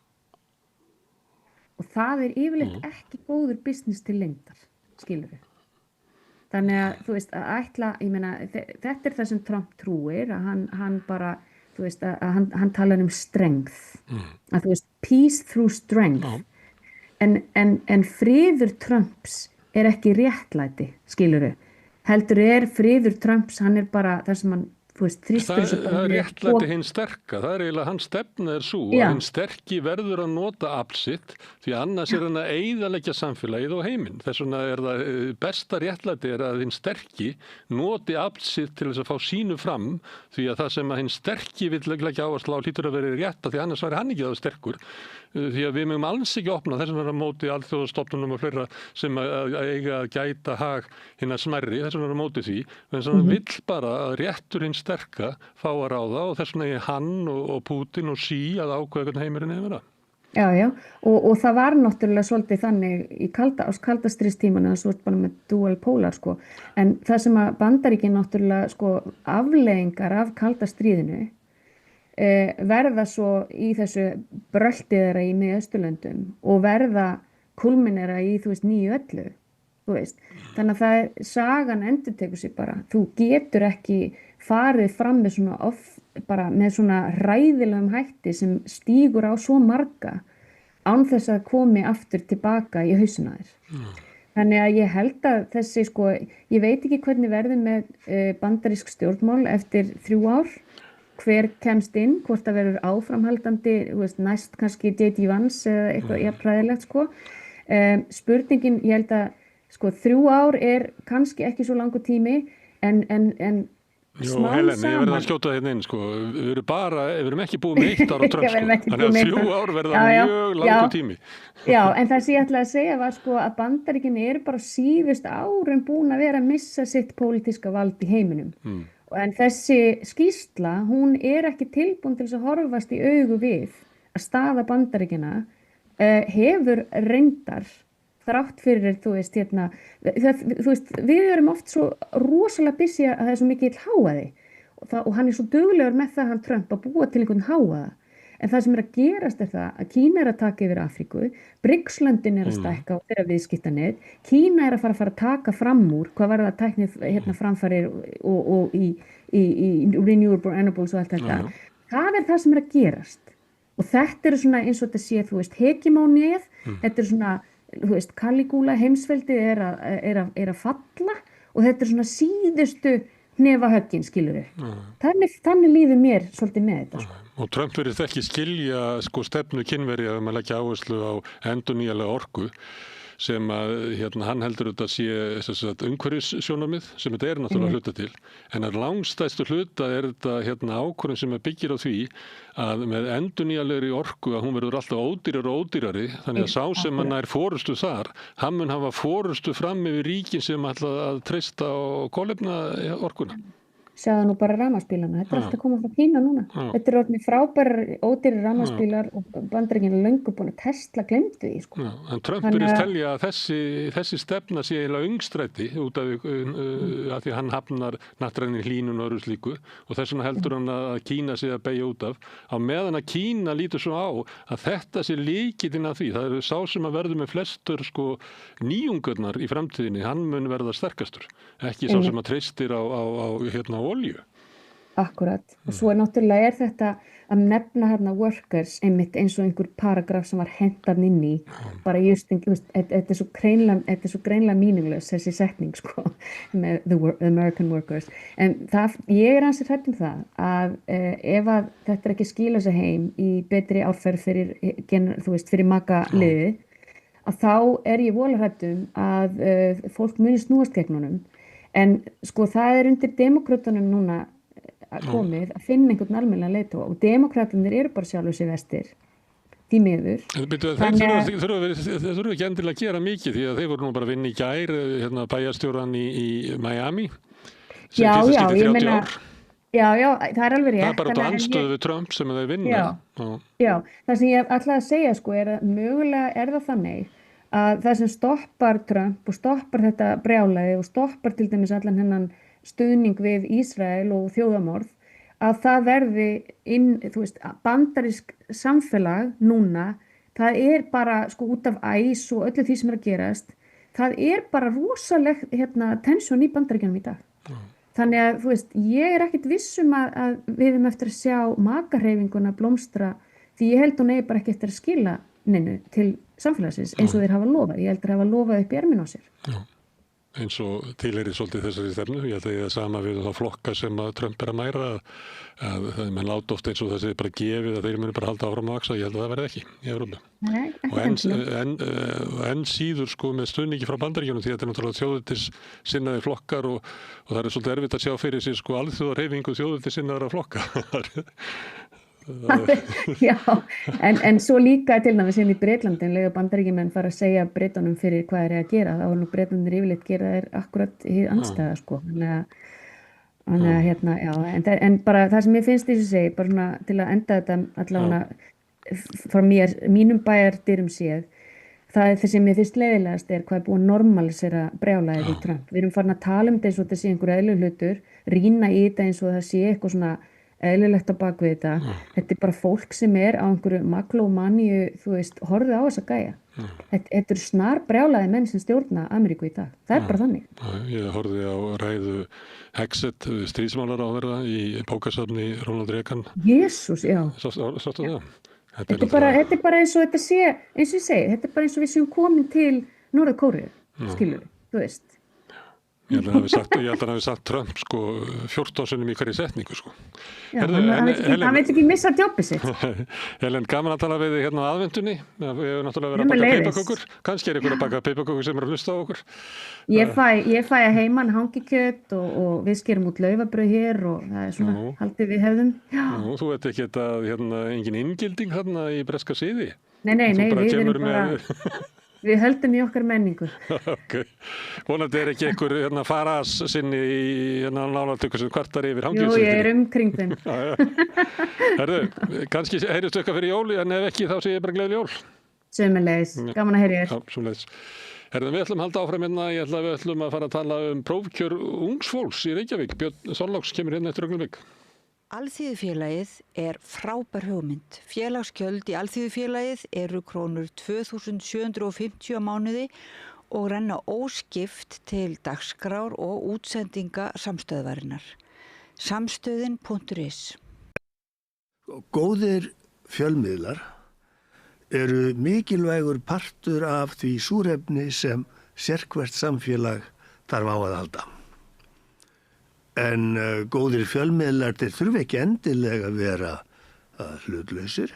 Og það yfirleitt ekki góður business til lengdar, skilur við. Þannig að, þú veist, að ætla, ég meina, þetta það sem Trump trúir, að hann bara, þú veist, að hann talar strength, að þú veist, peace through strength, en friður Trumps ekki réttlæti, skilurðu, heldur friður Trumps, hann bara það sem hann, þú veist, þrýstur þessu bara. Það réttlæti hinn sterka, það eiginlega hans stefna svo að hinn sterki verður að nota afl sitt, því annars hann að eyðileggja samfélagið og heiminn. Þess vegna það besta réttlæti að hinn sterki noti afl sitt til þess að fá sínu fram, því að það sem að hinn sterki vill leggja áherslu á hlýtur að vera rétt, því annars væri hann ekki það sterkur. Því að við mögum alls ekki opna þess vegna móti alþjóðastofnunum og fleira sem eiga að gæta hag hinna smærri, þess vegna móti því, en þess vegna vill bara að réttur hinn sterka fá að ráða og þess vegna hann og Putin og Xi að ákveða hvernig heimurinn vera. Já, og það var náttúrulega svolítið þannig á kaldastríðstímanu að svo bara með dual polar sko, en það sem að Bandaríkin náttúrulega sko afleiðingar af kaldastríðinu verða svo í þessu bröltið þeirra í Miðausturlöndum og verða kulminera í, 9/11, þannig að sagan endurtekur sig bara, þú getur ekki farið fram með svona bara með svona hræðilegum hætti sem stígur á svo marga án þess að komi aftur tilbaka í hausinn á þér. Þannig að ég held að þessi sko, ég veit ekki hvernig verður með bandarísk stjórnmál eftir 3 ár, hver kemst inn, hvort það verður áframhaldandi, næst kannski J.D. Vance eða eitthvað jafnræðilegt sko. Spurningin, ég held að sko 3 ár kannski ekki svo langur tími en Jó, Helen, ég verði að skjóta hérna inn sko. Við erum ekki búið með 1 ár á Trump sko. Þannig að 3 ár verða mjög langur tími. Já, en það sem ég ætlaði að segja var sko að Bandaríkin bara síðust árum búin að vera að missa sitt pólitíska vald í heiminum. En þessi skýrsla, hún ekki tilbúin til þess að horfast í augu við að staða Bandaríkina hefur reyndar þrátt fyrir, við erum oft svo rosalega busy að það svo mikið háaði og hann svo duglegur með það hann Trump að búa til einhvern háaða. En það sem að gerast það að Kína að taka yfir Afríku, BRICS-löndin að stækka og þeirra viðskiptanet, Kína að fara að taka fram úr, hvað var það tækni framfarir og í renewable energies og allt þetta. Það það sem að gerast. Og þetta svona eins og þetta sé, hegemónið, þetta svona Kalígúla heimsveldið að falla og þetta svona síðustu hnefahöggin, skilurðu. Þannig líður mér svolítið með þetta. Sko. Og Trump virðist ekki skilja sko stefnu Kínverja að leggja áherslu á endurnýjanlega orku sem að hann heldur þetta sé umhverfissjónarmið sem þetta náttúrulega hluta til, en að langstæstu hluta þetta ákvörðun sem byggir á því að með endurnýjanlegri orku að hún verður alltaf ódýrari og ódýrari, þannig að sá sem hann forystu þar, hann mun hafa forystu fram yfir ríkin sem ætla að treysta á kolefnaorkuna. Sjáðu nú bara rafmagnsbílana, þetta alltaf komið frá Kína núna. Þetta orðnir frábærar ódýrir rafmagnsbílar og Bandaríkin löngu búin að Tesla gleymdu því. Sko. En Trump virðist telja að þessi stefna sé eiginlega öngstræti út af því hann hafnar nattrænir hlýnun og öðru slíku og þess vegna heldur hann að Kína sé að beygja út af. Á meðan að Kína lítur svo á að þetta sé lykillinn að því. Það sá sem að verður með flestur sko nýjungurnar í framtíðinni, hann mun verða sterkastur. Ekki sá sem að treystir á olju. Akkurat. Og svo náttúrulega þetta að nefna workers einmitt eins og einhver paragraf sem var hentan inn í bara just, þetta svo greinlega meaningless þessi setning sko með the American workers. En ég ansi hrædd það að ef að þetta ekki skila sig heim í betri árferð fyrir makaliði að þá ég voðalega hrædd að fólk muni snúast gegn honum. En sko það undir demókrötunum núna komið að finna einhvern almennilega leiðtoga og demókratarnir bara sjálfur sér vestir, því miður. Þeir þurfa ekki endilega að gera mikið því að þeir voru nú bara að vinna í gær, bæjarstjóran í Miami, sem fyrsta skipti 30 ár. Já, það alveg rétt. Það bara út á andstöðu við Trump sem þeir vinna. Já, það sem ég ætlaði að segja sko að mögulega það þannig að það sem stoppar Trump og stoppar þetta brjálæði og stoppar til dæmis allan hennan stuðning við Ísrael og þjóðamorð að það verði bandarísk samfélag núna, það bara sko út af æs og öllu því sem að gerast, það bara rosaleg tensjón í Bandaríkjunum í dag. Þannig að ég ekkert viss að við erum eftir að sjá makahreyfinguna blómstra því ég held hún bara ekki eftir að skila neinu til samfélagsins eins og þeir hafa lofað. Ég held að hafa lofað upp í erminn á sér. Já, eins og tilheyrir svolítið þessari stefnu. Ég held að það sama við þá flokka sem að Trump að mæra að menn láta oft eins og þessi bara gefið að þeir muni bara halda áfram að vaksa. Ég held að það verði ekki í Evrópu. Og enn síður sko með stuðningi frá Bandaríkjunum því að þetta náttúrulega þjóðveldissinnaðir flokkar og það svolítið erfitt að sjá fyrir sig sko alþjóðarhreyfingu þjóðveldissinnaðra flokka. Já, en svo líka til dæmis í Bretlandi lega Bandaríkjumenn fara að segja Bretunum fyrir hvað að gera, þá nú Bretunir yfirleitt gera akkurat hið andstæða sko. Þannig að en bara það sem ég finnst þess að segja, bara svona til að enda þetta allavega frá mínum bæjardyrum séð, það er það sem mér finnst leiðilegast hvað búið að normalisera brjálæðið í Trump. Við erum farin að tala þetta eins og þetta sé einhver eðlilegur hlutur, rýna í þetta eins og það sé eitthvað svona eðlilegt á bak við þetta. Þetta er bara fólk sem á einhverju maglómaníu, þú veist, horfið á þessa gæja. Þetta eru snar brjálæði menn sem stjórna Ameríku í dag. Það er bara þannig. Ég horfði á ræðu Hexet, stríðsmálaráðherra í bókasafni Ronald Reagan. Jesús, já. Sástu það? Þetta er bara eins og þetta sé, eins og ég segi, þetta er bara eins og við séum komin til Norður-Kóru, skilur við, þú veist. Ég held að hann hafi sagt Trump 14 sinnum í hverju setningu Já, hann veit ekki missa jobbið sitt. Helen, gaman að tala við þig hérna á aðvendunni. Við hefum náttúrulega verið að baka piparkökur. Kannski ykkur að baka piparkökur sem að hlusta á okkur. Ég fæ að heiman hangikjöt og við skerum út laufabrauð hér og það er svona haldið við hefðum. Nú, þú veit ekki þetta engin inngilding hérna í breska siði? Nei, við erum bara... Við höldum í okkar menningu. Ok. Vonandi ekki einhver faras sinni í nálatöku sem kvartar yfir hangilsins. Jú, ég umkring þeim. Herðu, kannski heyrðustu eitthvað fyrir jól, en ef ekki þá sé ég bara gleðileg jól. Sömuleiðis, gaman að heyra þér. Já, sömuleiðis. Herðu, við ætlum að halda áfram hérna, við ætlum að fara að tala prófkjör ungsfólks í Reykjavík. Björn Þorláks kemur hérna eftir augnablik. Alþýðufélagið er frábær hugmynd. Félagsgjöld í Alþýðufélagið eru krónur 2.750 á mánuði og renna óskipt til dagskrár og útsendinga samstöðvarinnar. Samstöðin.is. Góðir fjölmiðlar eru mikilvægur partur af því súrefni sem sérhvert samfélag þarf á að halda. En góðir fjölmiðlar, þeir þurfa ekki endilega að vera hlutlausir,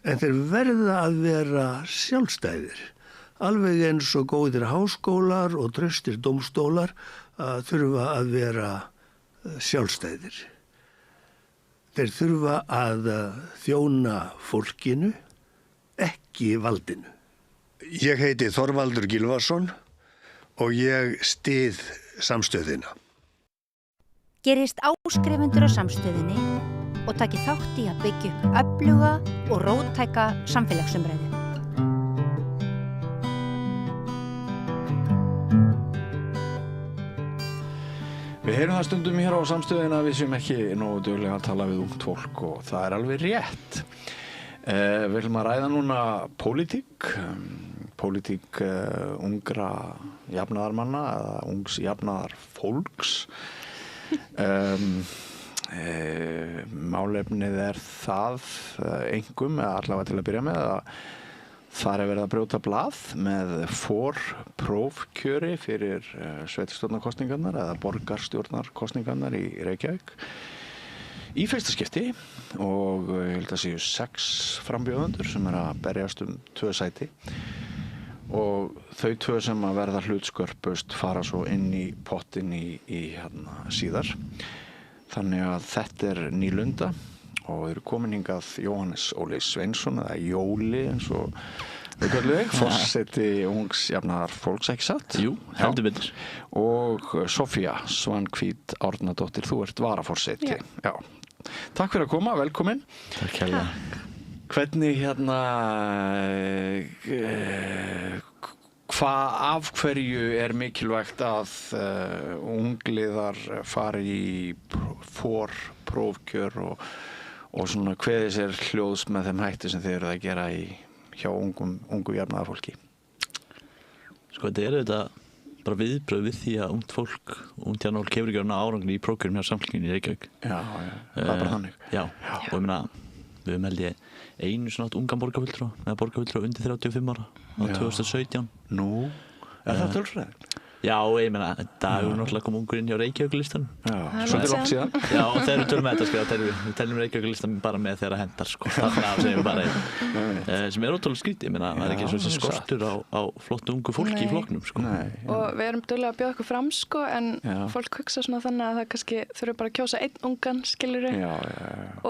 en þeir verða að vera sjálfstæðir. Alveg eins og góðir háskólar og traustir dómstólar þurfa að vera sjálfstæðir. Þeir þurfa að þjóna fólkinu, ekki valdinu. Ég heiti Þorvaldur Gylfason og ég styð samstöðina. Gerist áskrifundur á samstöðinni og taki þátt í að byggja upp öfluga og róttæka samfélagsumræðu. Við heyrum það stundum hér á samstöðina að við séum ekki nógu duglega að tala við ungt fólk og það er alveg rétt. Við viljum að ræða núna pólitík ungra jafnaðarmanna eða ungs jafnaðarfólks. Málefnið er það einkum, eða allavega til að byrja með, að þar er verið að brjóta blað með forprófkjöri fyrir sveitarstjórnarkosningarnar eða borgarstjórnarkosningarnar í Reykjavík í fyrsta skipti og ég held að séu 6 frambjóðendur sem að berjast 2 sæti og þau 2 sem að verða hlutskörpust fara svo inn í pottin í síðar. Þannig að þetta er nýlunda og eru komin hingað Jóhannes Óli Sveinsson eða Jóli eins og við kallum þig, forseti ungs jafnaðarfólks, ekki satt? Jú, heldur betur. Og Sofía Svanhvít Árnadóttir, þú ert varaforseti. Já. Takk fyrir að koma, velkomin. Takk hérlega. Hvernig af hverju er mikilvægt að ungliðar fari í forprófkjör og svona kveði sér hljóðs með þeim hætti sem þeir eru að gera hjá ungu jafnaðarfólki? Sko þetta er auðvitað bara viðbröð við því að ungt fólk, ungt jafnaðarfólk hefur ekki árangri í prófkjörum hjá samfélaginu í Reykjavík. Já, það er bara þannig. Já, og ég meina við höfum held ég einu svona ungan borgarfulltrúa eða borgarfulltrúa undir 35 ára á 2017. Nú, er það tölfræði? Já, ég meina, Dagur náttúrulega kom ungur inn hjá Reykjavíkurlistanum. Já, svolítið langt síðan. Já, og þegar við tölum með þetta, við teljum Reykjavíkurlistan bara með þeirra hendar, þannig að segjum við bara sem er ótrúlega skrítið, ég meina, það er ekki eins og þessi skortur á flottu ungu fólki í flokknum, Og við erum duglega að bjóða okkur fram, en fólk hugsa svona þannig að það kannski þurfa bara að kjósa einn ungan, skilurðu,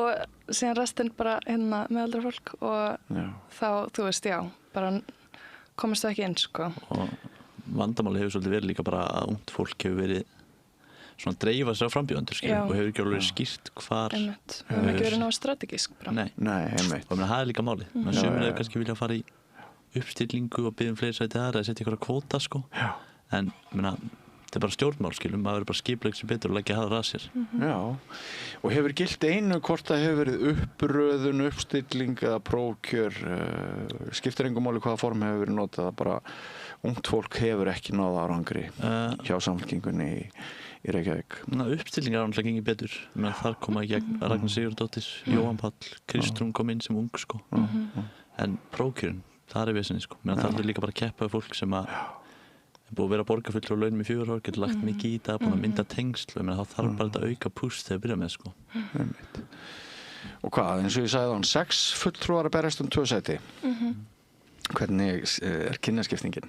og síðan restin bara meðaldra fólk og þá, þú veist, bara komast það ekki inn, Vandamáli hefur svolítið verið líka bara að ungt fólk hefur verið svona dreifa sér á frambjóðendur og hefur ekki alveg skýrt hvar við höfum ekki verið náðu strategísk Nei, og það er líka málið sumir hefur kannski vilja fara í uppstillingu og biðja fleiri sæti þar eða setja ykkur kvóta en þetta bara stjórnmál maður verður bara skipleik sem betur og leggja það að sér Já, og hefur gilt einu hvort það hefur verið uppröðun, uppstilling eða prófkjör skiptir engum máli hvaða form hefur verið notað bara ungt fólk hefur ekki náð árangri hjá Samfylkingunni í Reykjavík Uppstilling er náttúrulega gengið betur þar koma í gegn Ragnar Sigurðardóttir Jóhann Páll, Kristrún kom inn sem ung en prófkjörinn það er vesenni það er líka bara að keppa við fólk sem er búið að vera borgarfulltrúi á launum í 4 ár, getur lagt mikið í það, búin að mynda tengsl þá þarf bara þetta auka púst þegar byrja með Og hvað, eins og ég sagði þann 6 fulltrúar að berast 2 sæti Hvernig er kynjaskiptingin?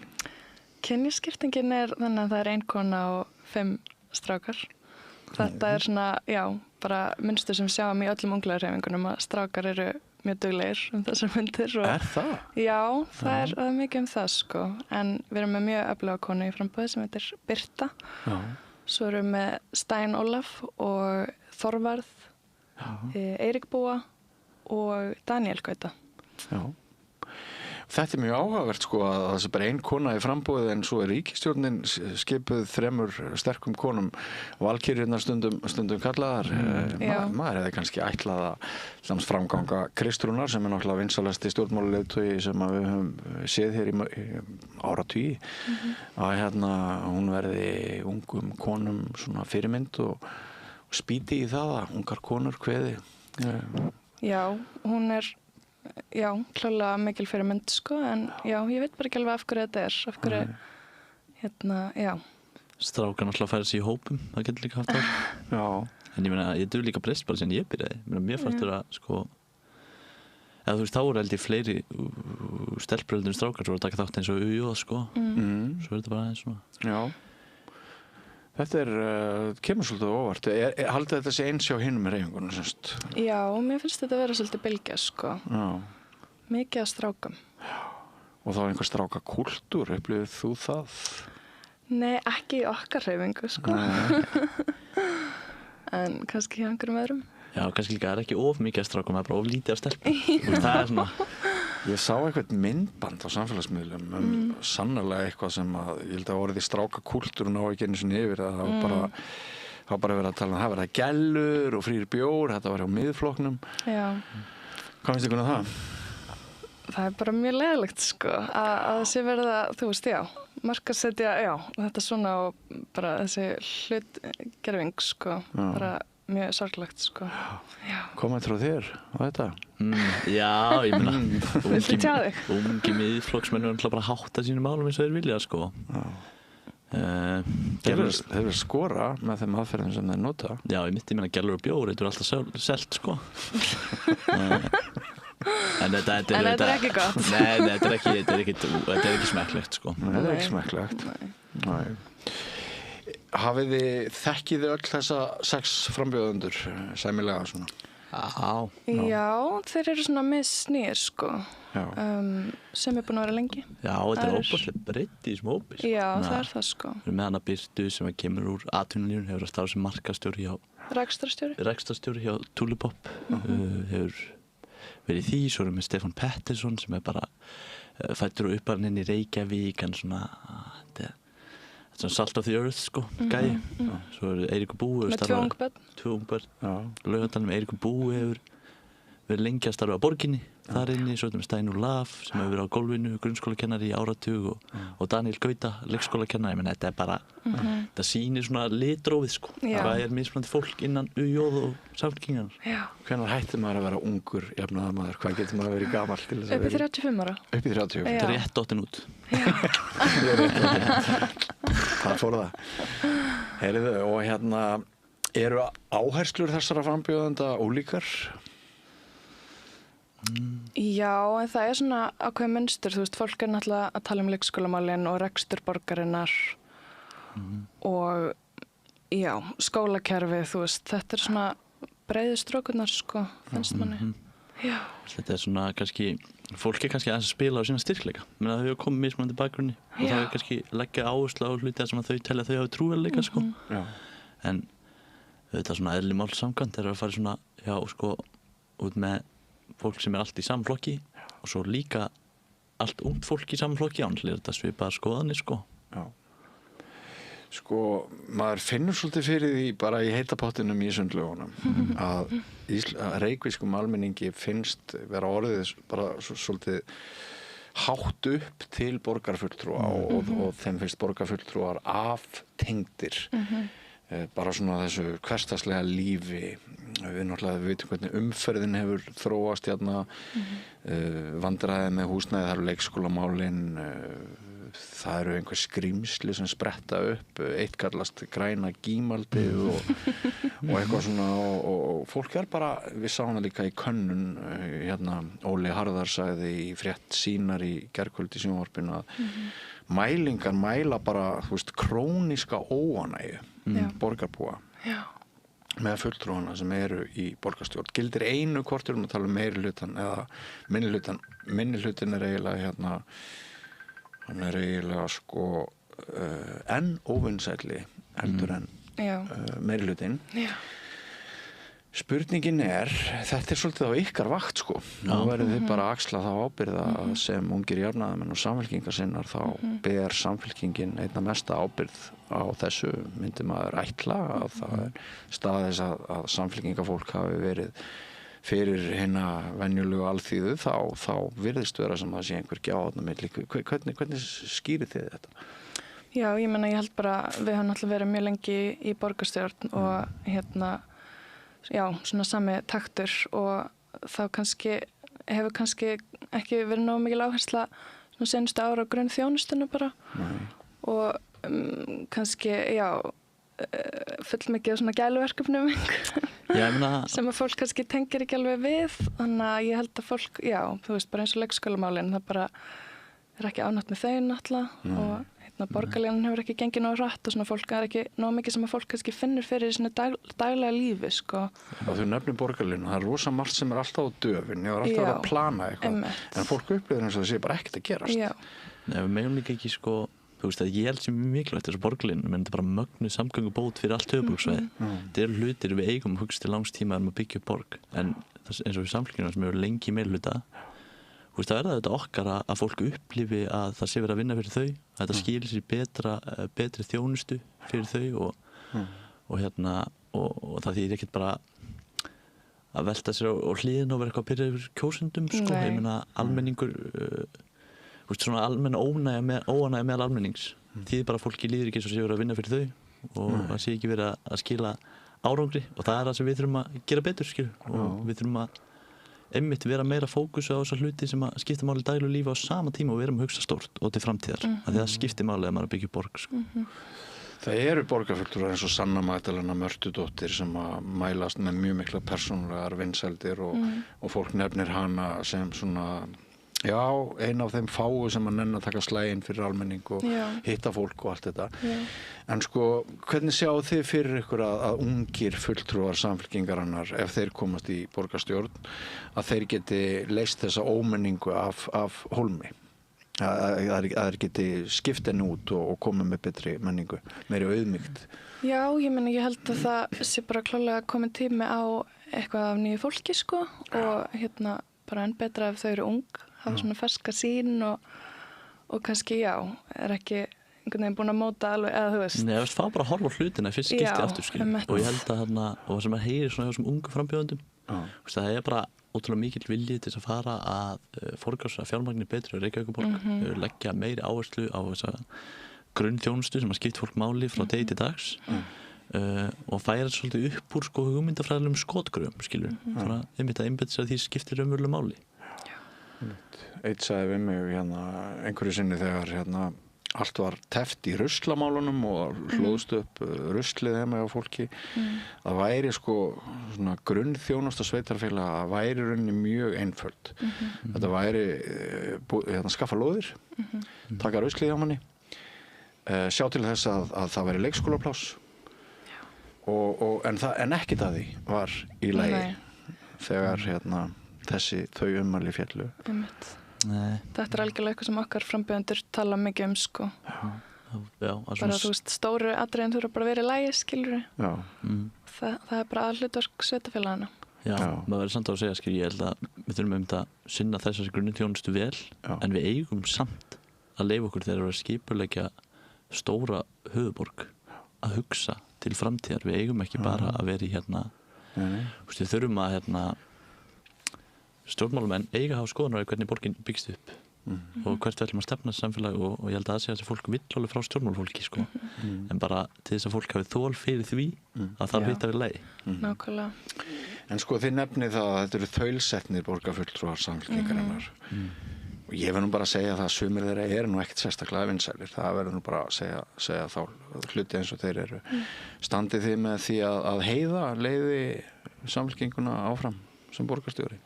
Kynjaskiptingin er þannig að það er 1 kona og 5 strákar Þetta er svona, bara mynstur sem sjáum í öllum unglingahreyfingunum að strákar eru mjög duglegir þessar myndir. Er það? Já, það er mikið það en við erum með mjög öfluga konu í framboði sem heitir Birta. Já. Svo erum við með Stein Ólaf og Þorvarð, Eirík Búa og Daniel Gauta. Já. Þetta er mjög áhugavert að það sé bara 1 kona í frambúið en svo er ríkisstjórnin skipuð 3 sterkum konum valkyrjurnar stundum kallaðar maður hefði kannski ætlað að framganga Kristrúnar sem er náttúrulega vinsalasti stjórnmálaleiðtogi sem við höfum séð hér í áratugi að hún verði ungum konum svona fyrirmynd og spýti í það að ungar konur kveði Já, hún er klálega mikil fyrirmynd en ég veit bara ekki alveg af hverju þetta er af hverju Strákar náttúrulega færa sig í hópum það getur líka haft en ég dug líka breyst bara sem ég byrjaði mér fannst það eða þú veist þá voru held ég fleiri stelpröldum strákar sem voru að taka þátt eins og UJ svo er þetta bara eins svona Þetta kemur svolítið óvart. Haldið þetta sé eins hjá hinum hreyfingunum semst? Já, mér finnst þetta að vera svolítið bylgja, Mikið að strákum. Já. Og þá einhver strákakúltúr, upplifir þú það? Nei, ekki í okkar hreyfingu, En kannski hjá einhverjum öðrum. Já, kannski líka ekki of mikið að strákum, það er bara of lítið að stelpum. Það er svona... Ég sá eitthvað myndband á samfélagsmiðlum sannarlega eitthvað sem ég held að orðið strákakúltúr ná ekki einu sinni yfir það var bara verið að tala það verið gellur og frýr bjór þetta var hjá miðflokknum Hvað finnst ykkur það? Það er bara mjög leiðilegt að það sé verið að þú veist markasetja þetta svona og bara þessi hlutgerfing bara mjög sorglegt Komið frá þér á þetta? Já, ég meina Viltu tjá þig? Ungi miðflokksmenn er bara að hátta sínum málum eins og þeir vilja Þeir verður skora með þeim aðferðum sem þeir nota Já, ég meina gellur og bjór þetta er alltaf selt En þetta er ekki gott Nei, þetta er ekki smekklegt Nei, þetta er ekki smekklegt Nei Hafið þekkið öll þessa 6 frambjóðendur sæmilega svona? Já, þeir eru svona missnýr sem er búin að vera lengi Já, þetta er óbúslega breytt í þessum hópi Já, það er það Við erum með hana Birtu sem kemur úr atvinnulífinu hefur að starfa sem markastjóri hjá Rekstrarstjóri hjá Tulipop hefur verið því, svo erum við Stefán Pettersson sem er bara fættur og upparinn í Reykjavík en svona þetta er salt of the earth gæi svo er Eiríkur Búi með 2 ungbörn Laugardalnum Eiríkur Búi hefur verið lengi að starfa á borginni þar inni, svo er þetta Stein Ólaf sem hefur verið á gólfinu, grunnskólakennari í áratug og Daniel Gauta, leikskólakennari menn þetta er bara, þetta sýnir svona litrófið hvað er mismunandi fólk innan UJ og Samfylkingarinnar Hvenær hættir maður að vera ungur jafnaðarmaður, hvað getur maður að vera gamall til þess að Upp í 35 ára Upp í 35 Þetta er rétt dottin út Það fór það Heyrðu, og eru áherslur þessara frambjóðenda ólíkar? Já, en það er svona ákveðið mynstur, þú veist, fólk er náttúrulega að tala leikskólamálin og rekstur borgarinnar og skólakerfið, þú veist, þetta er svona breiðu strókurnar, finnst manni. Já. Þetta er svona kannski, fólk er kannski aðeins að spila á sína styrkleika, menn að þau hafa komið mismunandi bakgrunni og það er kannski leggja áherslu á hluti sem þau telja að þau hafa trúverðleika, en þetta svona eðli máls samkvæmt að fara svona, já, sko, út með fólk sem allt í saman flokki og svo líka allt ungt fólk í saman flokki, ánlega þetta svipaðar skoðanir, sko. Já. Sko, maður finnur svolítið fyrir því bara í heitapottinum í sundlögunum að reykvískum almenningi finnst vera orðið bara svolítið hátt upp til borgarfulltrúa og þeim finnst borgarfulltrúar aftengdir bara svona þessu hversdagslega lífi. Við náttúrulega vitum hvernig umferðin hefur þróast hérna, vandræði með húsnæði, það eru leikskólamálin, það eru einhver skrímsli sem spretta upp, eitt kallast græna gímaldið og eitthvað svona og fólk bara, við sáum það líka í könnun, hérna Óli Harðar sagði í frétt sínar í gærkvöld í sjónvarpinu að mælingar mæla bara, þú veist, króníska óánægju borgarbúa með fulltrúana sem eru í borgarstjórn. Gildir einu hvort að tala um meirihlutann eða minnihlutin eiginlega hérna, hann eiginlega sko enn óvinnsælli heldur en meirihlutin. Spurningin þetta svolítið á ykkar vakt sko. Nú verður þið bara að axla þá ábyrgða sem ungir jafnaðarmenn og samfylkingarsinnar þá ber samfylkingin einna mesta ábyrgð á þessu myndi maður ætla að það staðis að samfylkingafólk hafi verið fyrir hinna venjulegu alþýðu þá virðist vera sem það sé einhver gjá þarna milli. Hvernig skýrið þið þetta? Já, ég held bara við höfum alltaf verið mjög lengi í borgarstjórn og hérna já, svona sami taktur og þá hefur kannski ekki verið nógu mikil áhersla svona senustu ára á grunnþjónustuna bara og kannski, já, fullmikið svona gæluverkefnum sem að fólk kannski tengir ekki alveg við, þannig að ég held að fólk, já, þú veist, bara eins og leikskólamálin, það bara ekki ánægt með þau náttúrulega og borgarlínan hefur ekki gengið nógu hratt og svona fólk ekki nógu mikið sem að fólk kannski finnur fyrir í svona daglega lífi, sko. Og þú nefnir borgarlínu, það rosa margt sem alltaf á döfin, ég var alltaf að plana eitthvað, en fólk upplifir eins og það sé bara ekkert að gerast. Já. Nei, við megum líka ekki, sko, þú veist að ég held sem mikilvægt þessu borgarlínu, menn þetta er bara mögnuð samgöngubót fyrir allt höfuðborgarsvæði. Þetta eru hlutir við eigum hugst til langs tíma að byggja upp borg, en eins og við samfélkinguna sem eru lengi meirihluta, þú veist, það þetta okkar að fólk upplifi að það sé verið að vinna fyrir þau, að þetta skilir sér betri þjónustu fyrir þau og hérna, og það þýðir ekkert bara að velta sér á hliðin og vera eitthvað að byrja yfir kjósendum, sko, ég meina almenningur, þú veist, svona almenn óánægja með almennings, þýðir bara að fólki líður ekki eins og sé verið að vinna fyrir þau og það sé ekki verið að skila árangri og það það sem við þurfum að gera betur, skilur, og við þurfum að einmitt vera meira fókus á þessar hluti sem að skipta máli daglegu lífi á sama tíma og við erum að hugsa stórt og til framtíðar af því það skiptir máli að maður byggja borg, sko. Það eru borgarfulltrúar eins og Sanna Magdalena Mörtudóttir sem að mælast með mjög mikla persónulegar vinsældir og fólk nefnir hana sem svona, já, ein af þeim fáu sem að nenna að taka slæginn fyrir almenning og hitta fólk og allt þetta. En sko, hvernig sjáu þið fyrir ykkur að ungir fulltrúar samfylkingarinnar, ef þeir komast í borgarstjórn, að þeir geti leyst þessa ómenningu af hólmi? Að þeir geti skipt henni út og komið með betri menningu, meiri auðmýkt? Já, ég held að það sé bara klálega komin tími á eitthvað af nýju fólki, sko, og hérna bara enn betra ef þau eru ung, hafa svona ferska sín og kannski, já, ekki einhvern veginn búin að móta alveg, eða þú veist. Nei, það fá bara að horfa á hlutina fyrst skipti aftur, skil. Og ég held að þarna, og sem að heyri svona hjá þessum ungu frambjóðendum, það er bara ótrúlega mikill vilji til að fara að forgangsraða fjármagni betri á Reykjavíkurborg, leggja meiri áherslu á þessa grunnþjónustu sem að skipta fólk máli frá degi til dags og færa svolítið upp úr sko hugmyndafræðilegum skotgröfum, skilur. Þannig að einmitt að einbetta sér að því skiptir raunverulega máli. Eitt sagði við mig hérna einhverju sinni þegar hérna allt var teft í ruslamálunum og hlóðst upp ruslið heima á fólki. Það væri sko svona grunnþjónusta sveitarfélaga, það væri rauninni mjög einföld. Þetta væri hérna skaffa lóðir, taka ruslið hjá manni, sjá til þess að það væri leikskólapláss en ekkert að því var í lagi þegar hérna þau ummæli féllu. Þetta er algjörlega eitthvað sem okkar frambjóðendur tala mikið um, sko. bara þú veist, stóru atriðin þurfa bara að vera í lagi, skilur það bara aðhlutverk sveitarfélagana. Já, maður verður samt á að segja, ég held að við þurfum að sinna þessari grunnþjónustu vel, en við eigum samt að leyfa okkur þegar að skipuleggja stóra höfuðborg að hugsa til framtíðar. Við eigum ekki bara að vera í við þurfum að stjórnmálamenn eiga að hafa skoðunar á hvernig borgin byggst upp og hvert við ætlum að stefna samfélag og ég held að það sé að fólk vill alveg frá stjórnmálfólki en bara til þess að fólk hafi þol fyrir því að það vita við lagi. Nákvæmlega. En þið nefnið það að þetta eru þaulsetnir borgarfulltrúar Samfylkingarinnar og ég verð nú bara að segja það að sumir þeirra eru nú ekkert sérstaklega vinsælir, það verður nú bara að segja þá hluti eins og þeir eru. Standið þið með því að Heiða leiði Samfylkinguna áfram sem borgarstjóri?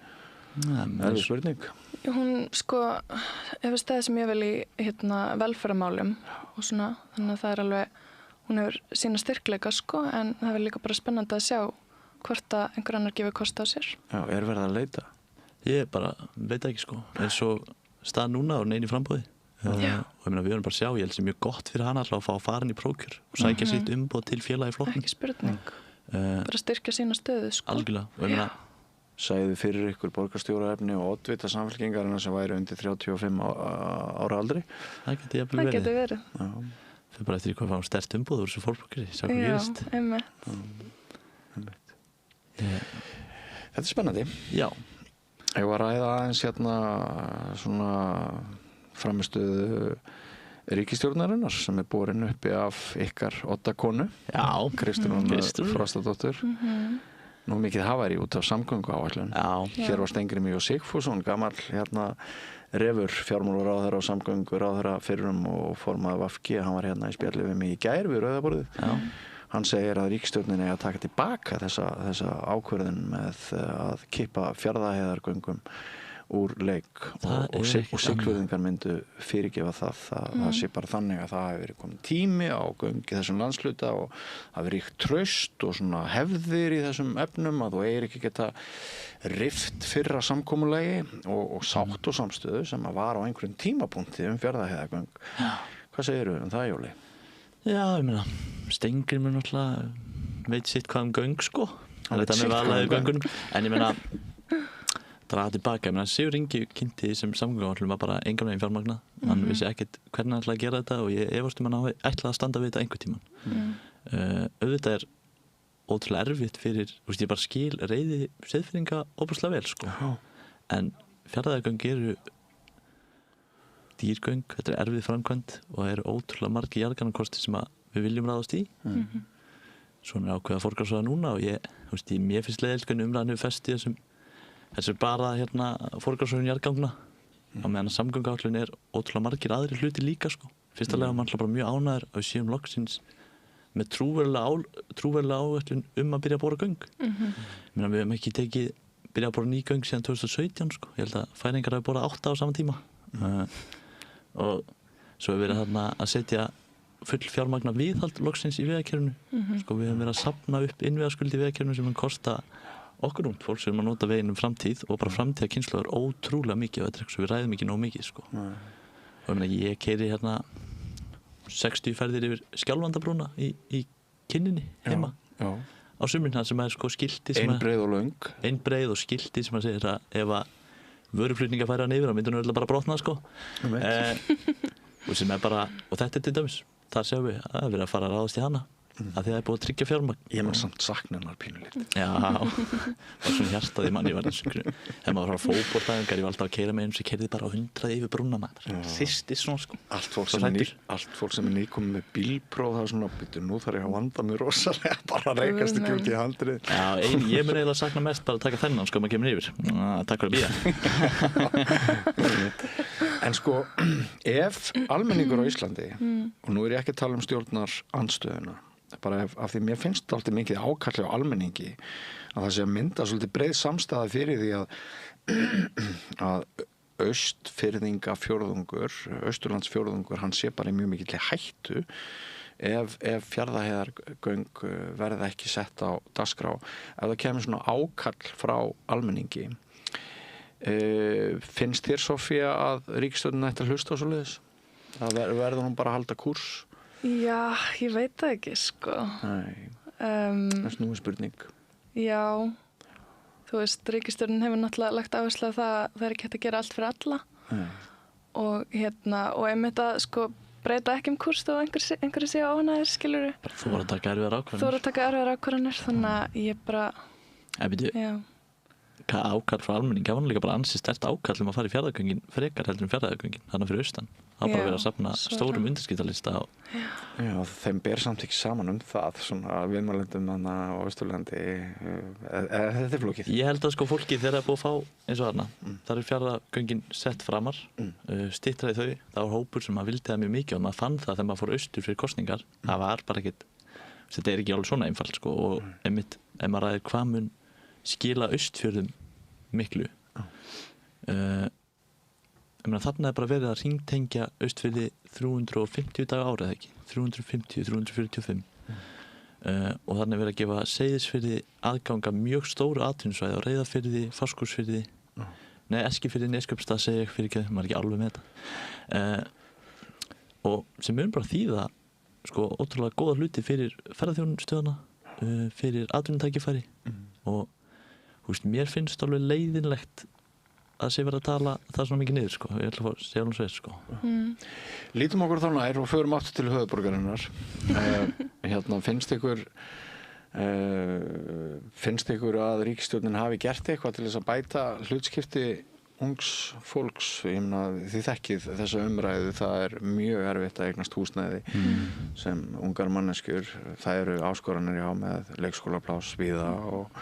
Það spurning. Hún hefur staðið sem ég vel í velferðarmálum og svona, þannig að það alveg, hún hefur sína styrkleika en það er líka bara spennandi að sjá hvort að einhver annar gefur kost á sér. Já, verið að leita? Ég bara veit ekki eins og stað núna og neini frambúði og ég meina við erum bara að sjá, ég held sem mjög gott fyrir hana alltaf að fá að fara inn í prókjör og sækja sitt umboð til félagi flokknum. Ekki spurning, bara styrkja sína stöðu. Algjörlega, og ég meina Sæðu fyrir ykkur borgarstjóraefni og oddvita Samfylkingarinnar sem væri undir 35 ára aldri? Það getur verið. Fyrir bara eftir hvað fáum sterkt umboð úr þessu fólkbókri, sjá hvað gerist. Já, einmitt. Þetta er spennandi. Já. Ég var að ræða aðeins svona framistöðu ríkisstjórnarinnar sem borin uppi af ykkar oddakonu. Já. Kristrúnu Frostadóttur. Nú mikið hafæri út af samgönguáætlun. Hér var Steingrímur J. Sigfússon, gamall refur fjármálaráðherra og samgönguráðherra fyrrum og formaður VG. Hann var í spjalli við mig í gær við Rauðaborðið. Hann segir að ríkisstjórnin eigi að taka tilbaka þessa ákvörðun með að kippa Fjarðarheiðargöngum úr leik og Siglfirðingar myndu fyrirgefa það sé bara þannig að það hefur verið komin tími á göng í þessum landshluta og það hefur ríkt traust og svona hefðir í þessum efnum að þú eigir ekki geta rift fyrra samkomulagi og sátt og samstöðu sem að var á einhverjum tímapunkti Fjarðarheiðargöng. Hvað segirðu það, Jóli? Já, ég meina, Steingrímur náttúrulega veit sitt hvað göng hann veit með valaði göngunum en ég meina draga tilbaka, ég meina Sigur Ingi kynnti sem samgönguáætlun var bara engan veginn fjármagnað hann vissi ekkert hvernig hann ætlaði að gera þetta og ég efast hann ætlaði að standa við þetta einhvern tímann auðvitað er ótrúlega erfitt fyrir, ég bara skil reiði Seyðfirðinga óbúslega vel en Fjarðarheiðargöng eru dýrgöng, þetta er erfið framkvæmd og það eru ótrúlega margir jarðgangakosti sem við viljum ráðast í svona er ákveð að forgangsraða núna og mér finnst leiðilegt hvernig umræðan hefur fest í þessu bara forgangsröðun jarðgangna á meðan að samgönguáætlun er ótrúlega margir aðrir hluti líka fyrsta lega mann bara mjög ánægður að við séum loksins með trúverlega áætlun að byrja að bora göng við hefum ekki byrjað að bora ný göng síðan 2017 ég held að Færeyingar hafi borað 8 á sama tíma og svo hefur verið þarna að setja full fjármagna viðhald loksins í vegakerfinu við hefum verið að safna upp innviðaskuld í vegakerfinu sem hann kosta okkur fólk sem að nota veginn framtíð og bara framtíðarkynsluður ótrúlega mikið og þetta er eitthvað sem við ræðum ekki nóg mikið og ég keyri 60 ferðir yfir Skjálfandabrúna í kynninni heima á sumrin sem er skilti ein breið og löng ein breið og skilti sem að segja að ef að vöruflutninga færa hann yfir, þá myndur hann bara brotna og sem er bara og þetta er til dæmis, það sjáum við að við erum að fara að ráðast í hana að því það er búið að tryggja fjármagn ég maður samt sakna hennar pínulítið og svona hjartaði mann þegar maður var að fótboltaæfingar ég var alltaf að keyra með eins og ég keyrði bara á 100 yfir brúna maður þyrsti svona allt fólk sem er nýkomið með bílpróf það er svona, byrju nú þarf ég að vanda mig rosalega bara að reykast ekki út í handrið ég mun eiginlega sakna mest bara að taka þennan maður kemur yfir, takk fyrir að bíða en ef almenningur á Íslandi og nú er ég ekki að tala stjórnarandstöðuna bara af því mér finnst alltaf mikið ákalli á almenningi að það sé að mynda svolítið breið samstæða fyrir því að Austfirðingafjórðungur Austurlandsfjórðungur, hann sé bara í mjög mikill hættu ef Fjarðarheiðargöng verða ekki sett á dagskrá ef það kemur svona ákall frá almenningi finnst þér Sofía að ríkisstjórnin ætti að hlusta á svoleiðis? Það verður hún bara að halda kúrs? Já, ég veit það ekki, sko. Nei, það er snúið spurning. Já, þú veist, ríkisstjórnin hefur náttúrulega lagt áherslu á það að það er ekki hægt að gera allt fyrir alla. Og einmitt að, sko, breyta ekki kúrs þó einhverju sé óánægðir, skilurðu. Þú voru að taka erfiðar ákvarðanir. Þannig að ég bara, já. Hvað ákall frá almenning? Það var líka bara ansi sterkt ákall að fara í Fjarðargöngin frekar heldur Fjarðargöngin, þannig fyrir austan. Það bara verið að safna stórum undirskiptalista. Já, þeim ber samt ekki saman það, svona viðmælendum á Austurlandi. Þetta flókið. Ég held að sko fólki þegar það búið að fá eins og þarna. Það Fjarðargöngin sett framar, styttraði þau. Það var hópur sem maður vildi það mjög mikið og maður fann það þegar maður fór austur fyrir kosningar. Það var bara ekkit, þetta ekki alveg svona einfalt sko og einmitt, ef maður ræðir hvað mun skila Austfjörðum miklu. Þarna bara verið að hringtengja Austfirði 350 daga árið ekki, 350, 345 og þarna verið að gefa Seyðisfirði aðganga mjög stóru atvinnusvæði á Reyðarfirði, Fáskrúðsfirði, Eskifirði, Neskaupstað segi ég fyrir ekki, maður ekki alveg með þetta og sem mun bara þýða sko ótrúlega góða hluti fyrir ferðarþjónustöðuna, fyrir atvinnutækifæri og mér finnst alveg leiðinlegt að sé verið að tala það svona mikið niður sko, ég ætla að fá sjálfum sveið sko. Lítum okkur þá nær og förum aftur til höfuðborgarinnar. Finnst ykkur að ríkisstjórnin hafi gert eitthvað til þess að bæta hlutskipti ungs fólks? Ég meina, þið þekkið þessa umræðu, það er mjög erfitt að eignast húsnæði sem ungar manneskjur. Það eru áskoranir með leikskólapláss víða og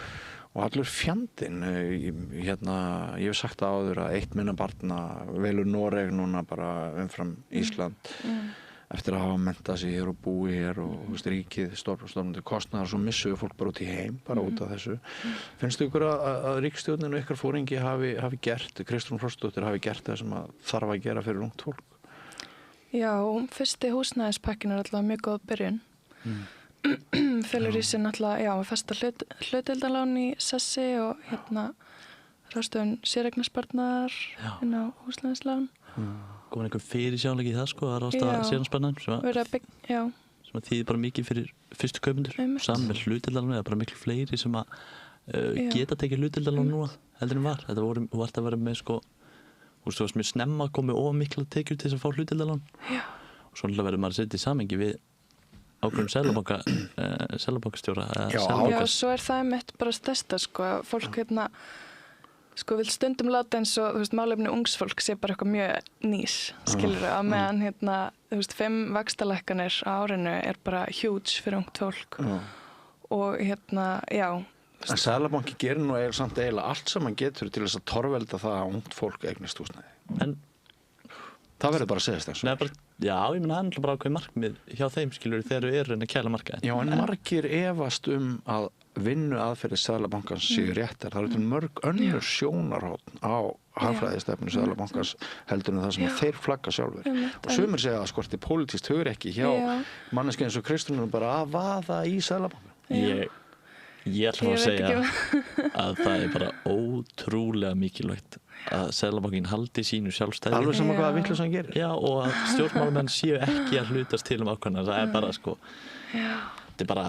allur fjandinn, ég hef sagt það áður að 1 minna barna velur Noreg núna bara umfram Ísland eftir að hafa mentað sig hér og búi hér og ríkið stórmandi kostnaðar, svo missu fólk bara út í heim, bara út af þessu. Finnst ykkur að ríkisstjórnin og ykkar fóringi hafi gert, Kristrún Frostadóttir hafi gert það sem þarf að gera fyrir ungt fólk? Já, fyrsti húsnæðispakkin er alltaf mjög góð byrjun. Fylgur í sig náttúrulega, festa hlutdeildarlán í sessi og ráðstöfun séreignarsparnaðar inn á húsnæðislán. Komin einhver fyrirsjáanleiki í það sko, að ráðstafa séreignarsparnaðar sem að þýðir bara mikið fyrir fyrstu kaupendur. Saman með hlutdeildarlán eða bara miklu fleiri sem að geta tekið hlutdeildarlán núna heldur en var. Þetta voru að vera með sko, þú veist mér snemma komið of mikla tekjur til þess að fá hlutdeildarlán. Og svo verður maður að setja í samhengi við ákveðum seðlabankastjóra. Já, svo er það einmitt bara stærsta sko, að fólk sko vil stundum láta eins og, þú veist, málefni ungsfólk sé bara eitthvað mjög nýs, skilur við, að meðan, þú veist, 5 vaxtalækkanir á árinu er bara huge fyrir ungt fólk og já. En Seðlabanki gerir nú samt eiginlega allt sem hann getur til þess að torvelda það að ungt fólk eignist húsnæði. En það verður bara að segja þess. Já, ég meina það er bara ákveð markmið hjá þeim skilur þegar við erum að kæla markaðin. Já, en margir efast að vinnu aðferði Seðlabankans séu réttar. Það eru til mörg önnur sjónarhótt á hagfræðistefnu Seðlabankans heldur en það sem þeir flagga sjálfur. Og sumir segja að skorti pólitískt hugrekki hjá manneskja eins og Kristrún bara að vaða í Seðlabankan. Ég ætla að segja að það er bara ótrúlega mikilvægt að Seðlabankinn haldi sínu sjálfstæði. Alveg sama hvaða vitleysa hann gerir. Já, og að stjórnmálamenn séu ekki að hlutast til ákveðnar. Það er bara sko, þetta er bara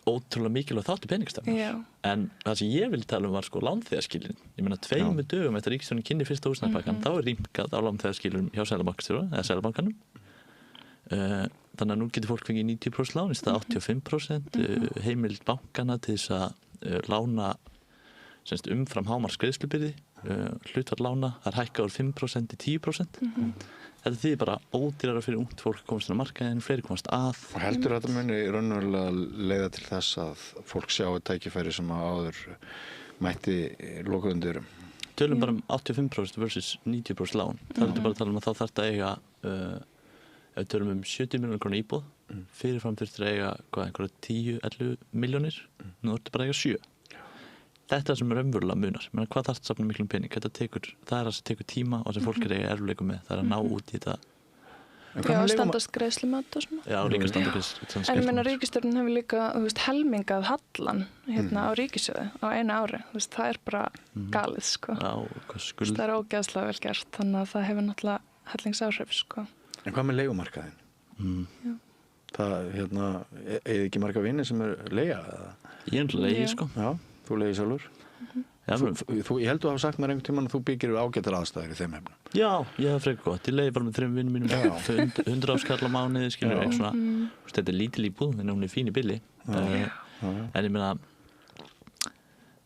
ótrúlega mikilvægt þátt í peningastefnu. En það sem ég vil tala var sko lánþegaskilin. Ég meina 2 dögum eftir ríkisstjórnin kynni fyrsta húsnæðispakkann, þá er rýmkað á lánþegaskilum hjá Seðlabankastjóra eða Seðlabankanum. Þannig að nú getur fólk fengið 90% lán í stað 85%, heimild bankana til þess að lána umfram hámarksgreiðslubyrði, hlutfall lána, það er hækkað úr 5% í 10%. Þetta þýðir bara ódýrara fyrir ungt fólk komast inn á markaðinn, fleiri komast að. Og heldur þetta muni raunverulega leiða til þess að fólk sjáu tækifæri sem áður mætti loka undir? Tölum bara 85% versus 90% lán. Það er bara að tala að þá þarf þetta að eiga ef við tölum 70 milljónir króna íbúð, fyrirfram þurftir að eiga einhverja 10-11 milljónir, nú þurftir bara að eiga 7. Þetta er sem raunverulega munar. Menn hvað þarf þetta safna miklum pening? Það er það sem tekur tíma og sem fólk er eiga erfiðleikum með. Það er að ná út í þetta. Já, standast greiðslumat og svona. Já, líka standast greiðslumat. En ég meina ríkisstjórnin hefur líka, helmingað hallan á ríkissjóði á einu ári. Það er bara galið, sko. Já, hvað skuld. Það er ógeðslega vel gert, þannig að það hefur náttúrulega hellingsáhrif, sko. En hvað með leigumarkaðinn? Það, eða ekki marga vinir sem leigja? Ég leigi, sko. Já, þú leigir sjálfur. Ég held að þú hafa sagt mér einhvern tímann að þú byggir ágætar aðstæður í þeim efnum. Já, ég hef frekar gott. Ég leigi bara með 3 vinnum mínum 100 áskall á mánuði, skilur, eitthvað svona. Þetta er lítil íbúð, en hún er fín í billi. En ég meina,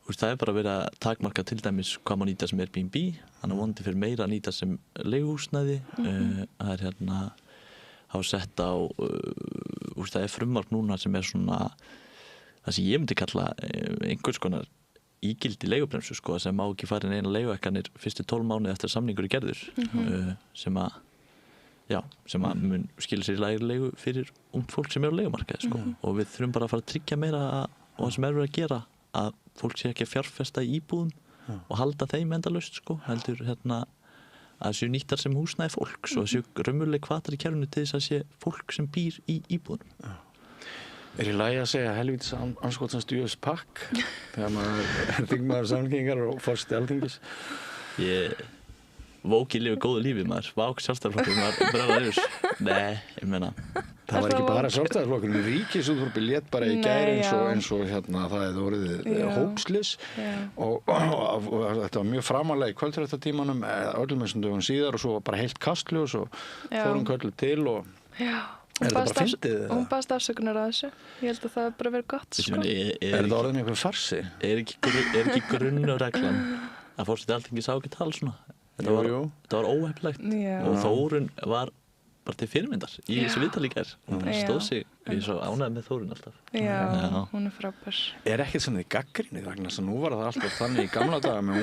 það er bara verið að takmarka til dæmis hvað má nýta sem Airbnb, þannig að vonandi fyrir meira að nýta sem leiguhúsnæði. Það er hafa sett á, það er frumvarp núna sem er svona, það sem ég myndi kalla einhvers konar ígildi leigubremsu, sko, sem má ekki fara inn eina leiguhækkanir fyrstu 12 mánuði eftir að samningur er gerður, sem að mun skila sér í lægri leigu fyrir ungt fólk sem er á leigumarkaði, sko. Og við þurfum bara að fara að tryggja meira og það sem er verið að gera, að fólk sé ekki að fjárfesta í íbúðum og halda þeim endalaust, sko, heldur að séu nýttar sem húsnæði fólks og séu raunveruleg hvatar í kerfinu til þess að sé fólk sem býr í íbúðunum. Er í lagi að segja helvítis anskotsans djöfs pakk þegar maður er þingmaður samfylkingar og forseti Alþingis? Ég vóki lifi góðu lífi, maður. Vák sjálfstæðisflokkurinn var brjálaður yfir. Nei, ég meina. Það var ekki bara sjálfstæðisflokkurinn, Ríkisútvarpið lét bara í gær eins og það hefði orðið hópslis og þetta var mjög framalega í kvöldfréttatímanum öllum þessum dögum síðar og svo bara heilt kastljós og fórum kvöldu til og er þetta bara fyndið? Hún baðst afsökunar á þessu. Ég held að það bara verið gott, sko. Er þetta orðin einhver farsi? Er ekki grunnreglan að forseti Alþingis á ekki tala svona? Þetta var óhefnilegt og Þórunn var bara til fyrirmyndar í þessu viðtali í gær. Hún stóð sig, ég er svo ánægð með Þórunn alltaf. Já, hún er frábær. Er ekkert sem þið gagnrýnið vegna þess að nú var það alltaf þannig í gamla daga með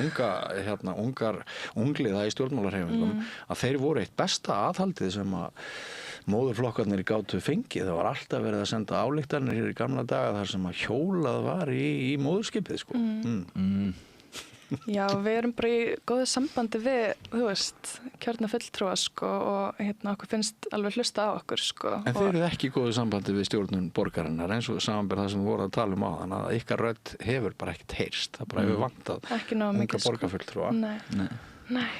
ungliða í stjórnmálahreyfingum að þeir voru eitt besta aðhaldið sem að móðurflokkarnir gátu fengið. Það var alltaf verið að senda ályktanir hér í gamla daga þar sem að hjólað var í móðurskipið, sko. Já, við erum bara í góðu sambandi við, kjörna fulltrúa, sko, og okkur finnst alveg hlusta á okkur, sko. En þeir eru ekki í góðu sambandi við stjórnun borgarinnar eins og samanber það sem við vorum að tala á þannig að ykkar rödd hefur bara ekkert heyrst. Það bara hefur vantað unga borgarfulltrúa. Nei.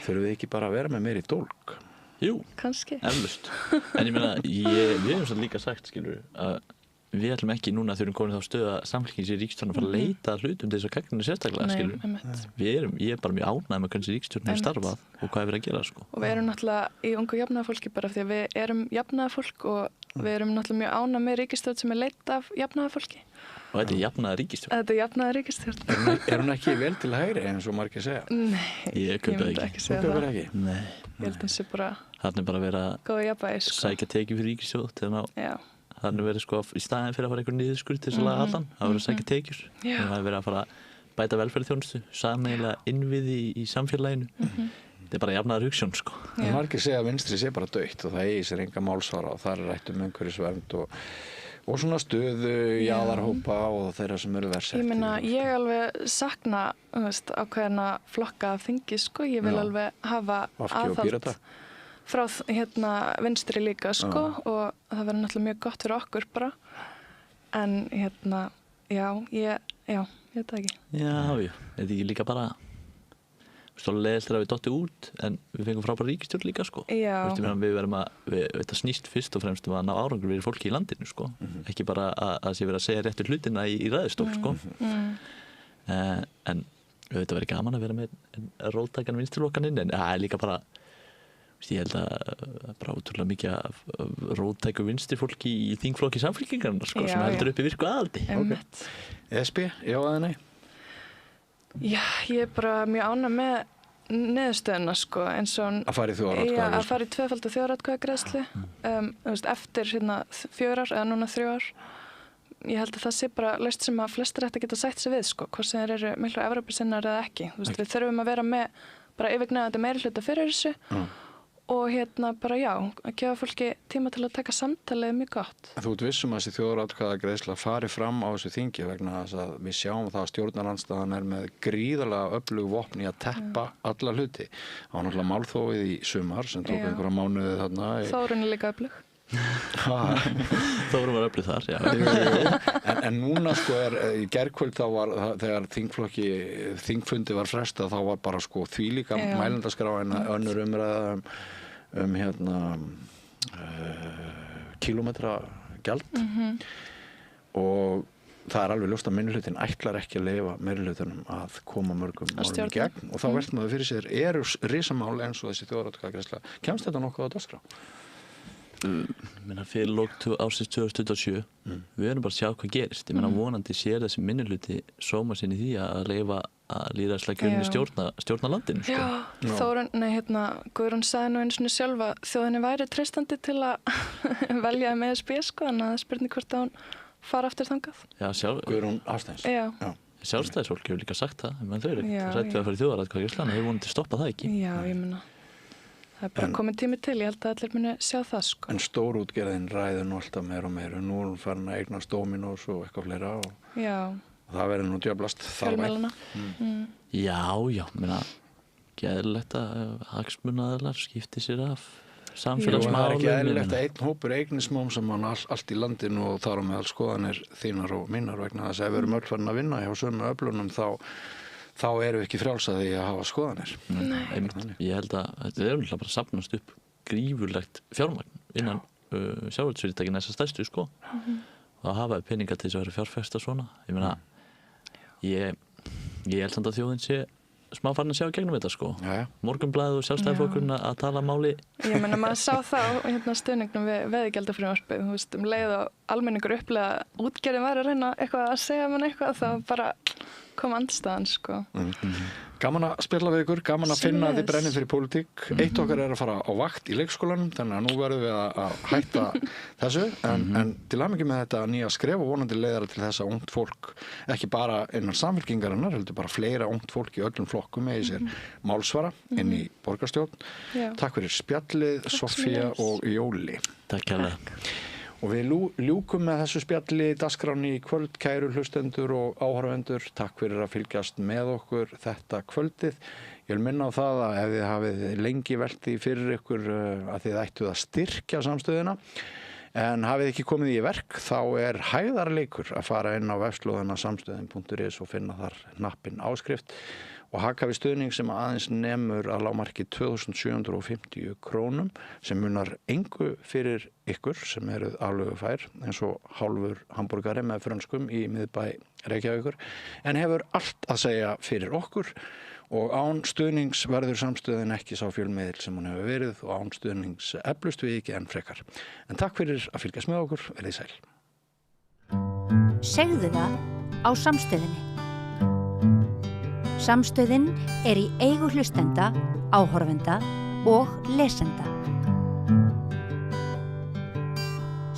Þurfum við ekki bara að vera með meiri dólk? Jú, kannski. Eflaust. En ég meina, við hefum svo líka sagt, skilur, að við ætlum ekki núna þegar við erum komin þá stöðu að samfélkings í ríkisstjórn að fara að leita hlutum til þess að gagnrýna sérstaklega, skilur. Ég er bara mjög ánægð með hvernig ríkisstjórn hefur starfað og hvað er verið að gera, sko. Og við erum náttúrulega í ungu jafnaðarfólki bara því að við erum jafnaðarfólk og við erum náttúrulega mjög ánægð með ríkisstjórn sem er leitt af jafnaðarfólki. Og þetta er jafnaðar ríkisstjórn. Þetta er jafnaðar ríkisstjórn. Er hún ekki vel til hægri eins og margir segja? Nei, ég myndi ekki segja það. Nei. Ég held að það sé bara góða jafnvægi, sko. Sækja tekjur fyrir ríkissjóð þannig verið, sko, í staðin fyrir að fara einhver niðurskurð til þess að laga allan, það verið að sækja tekjur. Það er verið að fara að bæta velferðarþjónustu, sameiginlega innviði í samfélaginu. Þetta er bara jafnaðar hugsjón, sko. Margir segja að vinstri sé bara dautt og það eigi sér enga málsvara og það er rætt umhverfisvernd og svona stöðu jaðarhópa og þeirra sem eru verst. Ég meina, ég alveg sakna ákveðna flokka af þingi, sko. Ég vil alveg hafa aðhald frá vinstri líka, sko, og það verður náttúrulega mjög gott fyrir okkur bara. En ég veit það ekki. Já, þetta er ekki líka bara stóðlega leðist þegar við dotti út, en við fengum frábæra ríkisstjórn líka, sko. Já. Við verðum þetta snýst fyrst og fremst að ná árangur fyrir fólki í landinu, sko. Ekki bara að sé verið að segja réttu hlutina í ræðustól, sko. En þetta verður gaman að vera með róttækan vinstriflokkan inn, en það er líka bara ég held að bara ótrúlega mikið af róttæku vinstrifólki í þingflokki samfylkingarinnar, sko, sem heldur uppi virku aðhaldi. ESB, já eða nei? Já, ég er bara mjög ánægð með niðurstöðuna, sko, eins og að fara í þjóðaratkvæðagreiðslu. Já, að fara í tvöfalda þjóðaratkvæðagreiðslu eftir 4 ár eða núna 3 ár. Ég held að það sé bara laust sem að flestir ætti að geta sætt sig við, sko, hvort sem þeir eru miklu Evrópusinnar eða ekki. Við þurfum að vera með bara yfirgnæfandi meirihluta fyrir þessu og bara að gefa fólki tíma til að taka samtalið mjög gott. Þú ert vissum að þessi þjóðaratkvæðagreiðsla fari fram á þessu þingi vegna þess að við sjáum það að stjórnarandstaðan er með gríðarlega öflug vopn í að teppa alla hluti. Það var náttúrulega málþófið í sumar sem tók einhverja mánuði þarna. Þórunn er líka öflug. Þórunn var öflug þar, já. En núna, sko, í gærkvöld þá var, þegar þingfundi var frestað, þá var bara, sko, þvílíka mælendaskrá en önnur umræða kílómetra gjald og það alveg ljóst að minnihlutin ætlar ekki að leyfa meirihlutunum að koma mörgum málum í gegn og þá veltum maður fyrir sér eru risamál eins og þessi þjóðaratkvæðagreiðsla kemst þetta nokkuð á dagskrá? Fyrir lok ársins 2027 við erum bara að sjá hvað gerist ég meina vonandi sér þessi minnihluti sóma sinni því að leyfa að lýðræðislega kjörinni stjórna landinu sko. Já, Þórun, Guðrún sagði nú einu sinni sjálfa þjóðinni væri treystandi til að velja með ESB sko, en það spurning hvort að hún fara aftur þangað. Já, Guðrún Hafsteins. Já. Sjálfstæðisfólk hefur líka sagt það, menn þau eru rætt við að fara í þjóðaratkvæðagreiðsluna, þau vonandi stoppa það ekki. Já, ég meina það bara komið tími til, ég held að allir muni sjá það sko. En stórútgerðin ræður nú alltaf meira og meira, nú er hún farin að eignast Dominos og eitthvað fleira og það verður nú djöflast fjölmiðlana. Já, meina geðlegt að hagsmunaaðilar skipti sér af samfélagsmálum. Það er ekki eðlilegt að einn hópur eignismóm sem hann allt í landinu og þar á meðal skoðanir þínar og mínar vegna þess að ef við erum öll farin að vinna hjá sömu öflunum þá erum við ekki frjálsaði að hafa skoðanir. Ég held að þetta er bara safnast upp grífurlegt fjármagn innan sjávarútvegsfyrirtækin þessar stærstu sko. Og að hafa peninga til þess að vera fjárfesta svona. Ég meina, ég held samt að þjóðin sé smá farin að sjá gegnum þetta sko. Morgunblaðið og Sjálfstæðisflokkurinn að tala máli. Ég meina, maður sá það á stuðningnum við veiðigjaldafrumvarpið, þú veist, leið og almenningur upplega útgerðin væri að reyna eitthvað að segja mann eitthvað, þá bara kom andstæðan sko. Gaman að spila við ykkur, gaman að finna þið brennið fyrir pólitík. Eitt okkar er að fara á vakt í leikskólanum, þannig að nú verðum við að hætta þessu, en til hamingju með þetta nýja skref og vonandi leiðara til þess að ungt fólk, ekki bara innan samfylkingarinnar, heldur bara fleira ungt fólk í öllum flokkum eigi sér málsvara inn í borgarstjórn. Takk fyrir spjallið, Sofía og Jóli. Takk hérlega. Og við ljúkum með þessu spjalli dagskráni í kvöld, kæru hlustendur og áhorfendur. Takk fyrir að fylgjast með okkur þetta kvöldið. Ég vil minna á það að ef þið hafið lengi velt því fyrir ykkur að þið ættuð að styrkja samstöðuna, en hafið ekki komið í verk, þá er hægðarleikur að fara inn á vefslóðina samstöðin.is og finna þar hnappinn áskrift og haka við stuðning sem aðeins nemur að lágmarki 2.750 krónum sem munar engu fyrir ykkur sem eruð aflögufær eins og hálfur hamborgari með frönskum í miðbæ Reykjavíkur en hefur allt að segja fyrir okkur og án stuðnings verður samstöðin ekki sá fjölmiðil sem hún hefur verið og án stuðnings eflust við ekki enn frekar. En takk fyrir að fylgjast með okkur, verið sæl. Segðu það á Samstöðinni. Samstöðin er í eigu hlustenda, áhorfenda og lesenda.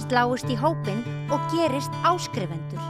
Sláist í hópinn og gerist áskrifendur.